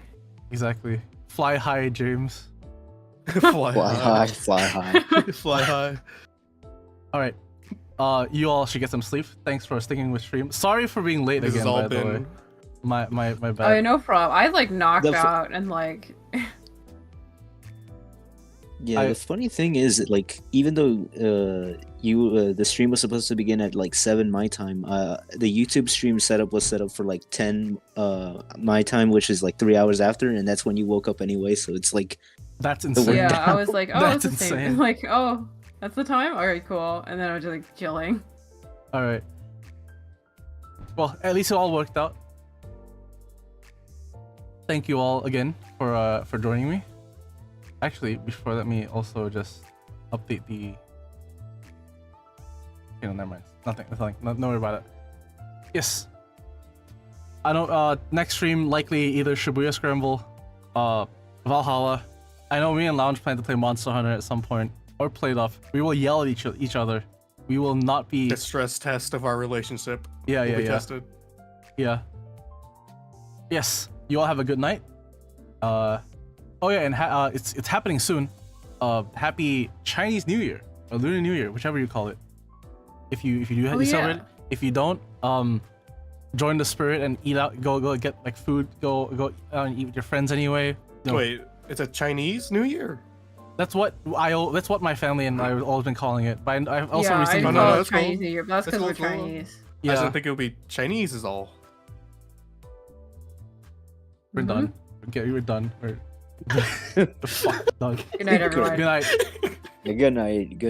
Exactly. Fly high, James. Fly Fly high, fly high. Fly high. All right. You all should get some sleep. Thanks for sticking with stream. Sorry for being late This again, has all by the way. been. My bad. Oh, no problem. I like knocked The f- out and like Yeah, the funny thing is that, like, even though the stream was supposed to begin at like 7 my time, the YouTube stream setup was set up for like 10 my time, which is like 3 hours after, and that's when you woke up anyway. So it's like that's insane. Yeah, I was like, oh, That's it's the same. insane. Like, oh, that's the time. All right, cool. And then I was just like chilling. All right. Well, at least it all worked out. Thank you all again for joining me. Actually, before, let me also just update the. You know, never mind. Nothing. No worry about it. Yes. I don't. Next stream likely either Shibuya Scramble, Valhalla. I know me and Lounge plan to play Monster Hunter at some point, or Play Off. We will yell at each other. We will not be. The stress test of our relationship. Yeah, will be tested. Yeah. Yes. You all have a good night. Oh yeah, and it's happening soon. Happy Chinese New Year or Lunar New Year, whichever you call it. If you do celebrate it. If you don't, join the spirit and eat out. Go get like food. Go and eat with your friends anyway. You know, Wait, it's a Chinese New Year? that's what my family and I have always been calling it. But I've also yeah, recently I no, call it that's cool. Chinese New Year, but that's That's because we're cool. Chinese. I just didn't think it would be Chinese is all. We're done. Okay, we're done. The fuck, dog. Good night, everyone. Good night. Good night. Good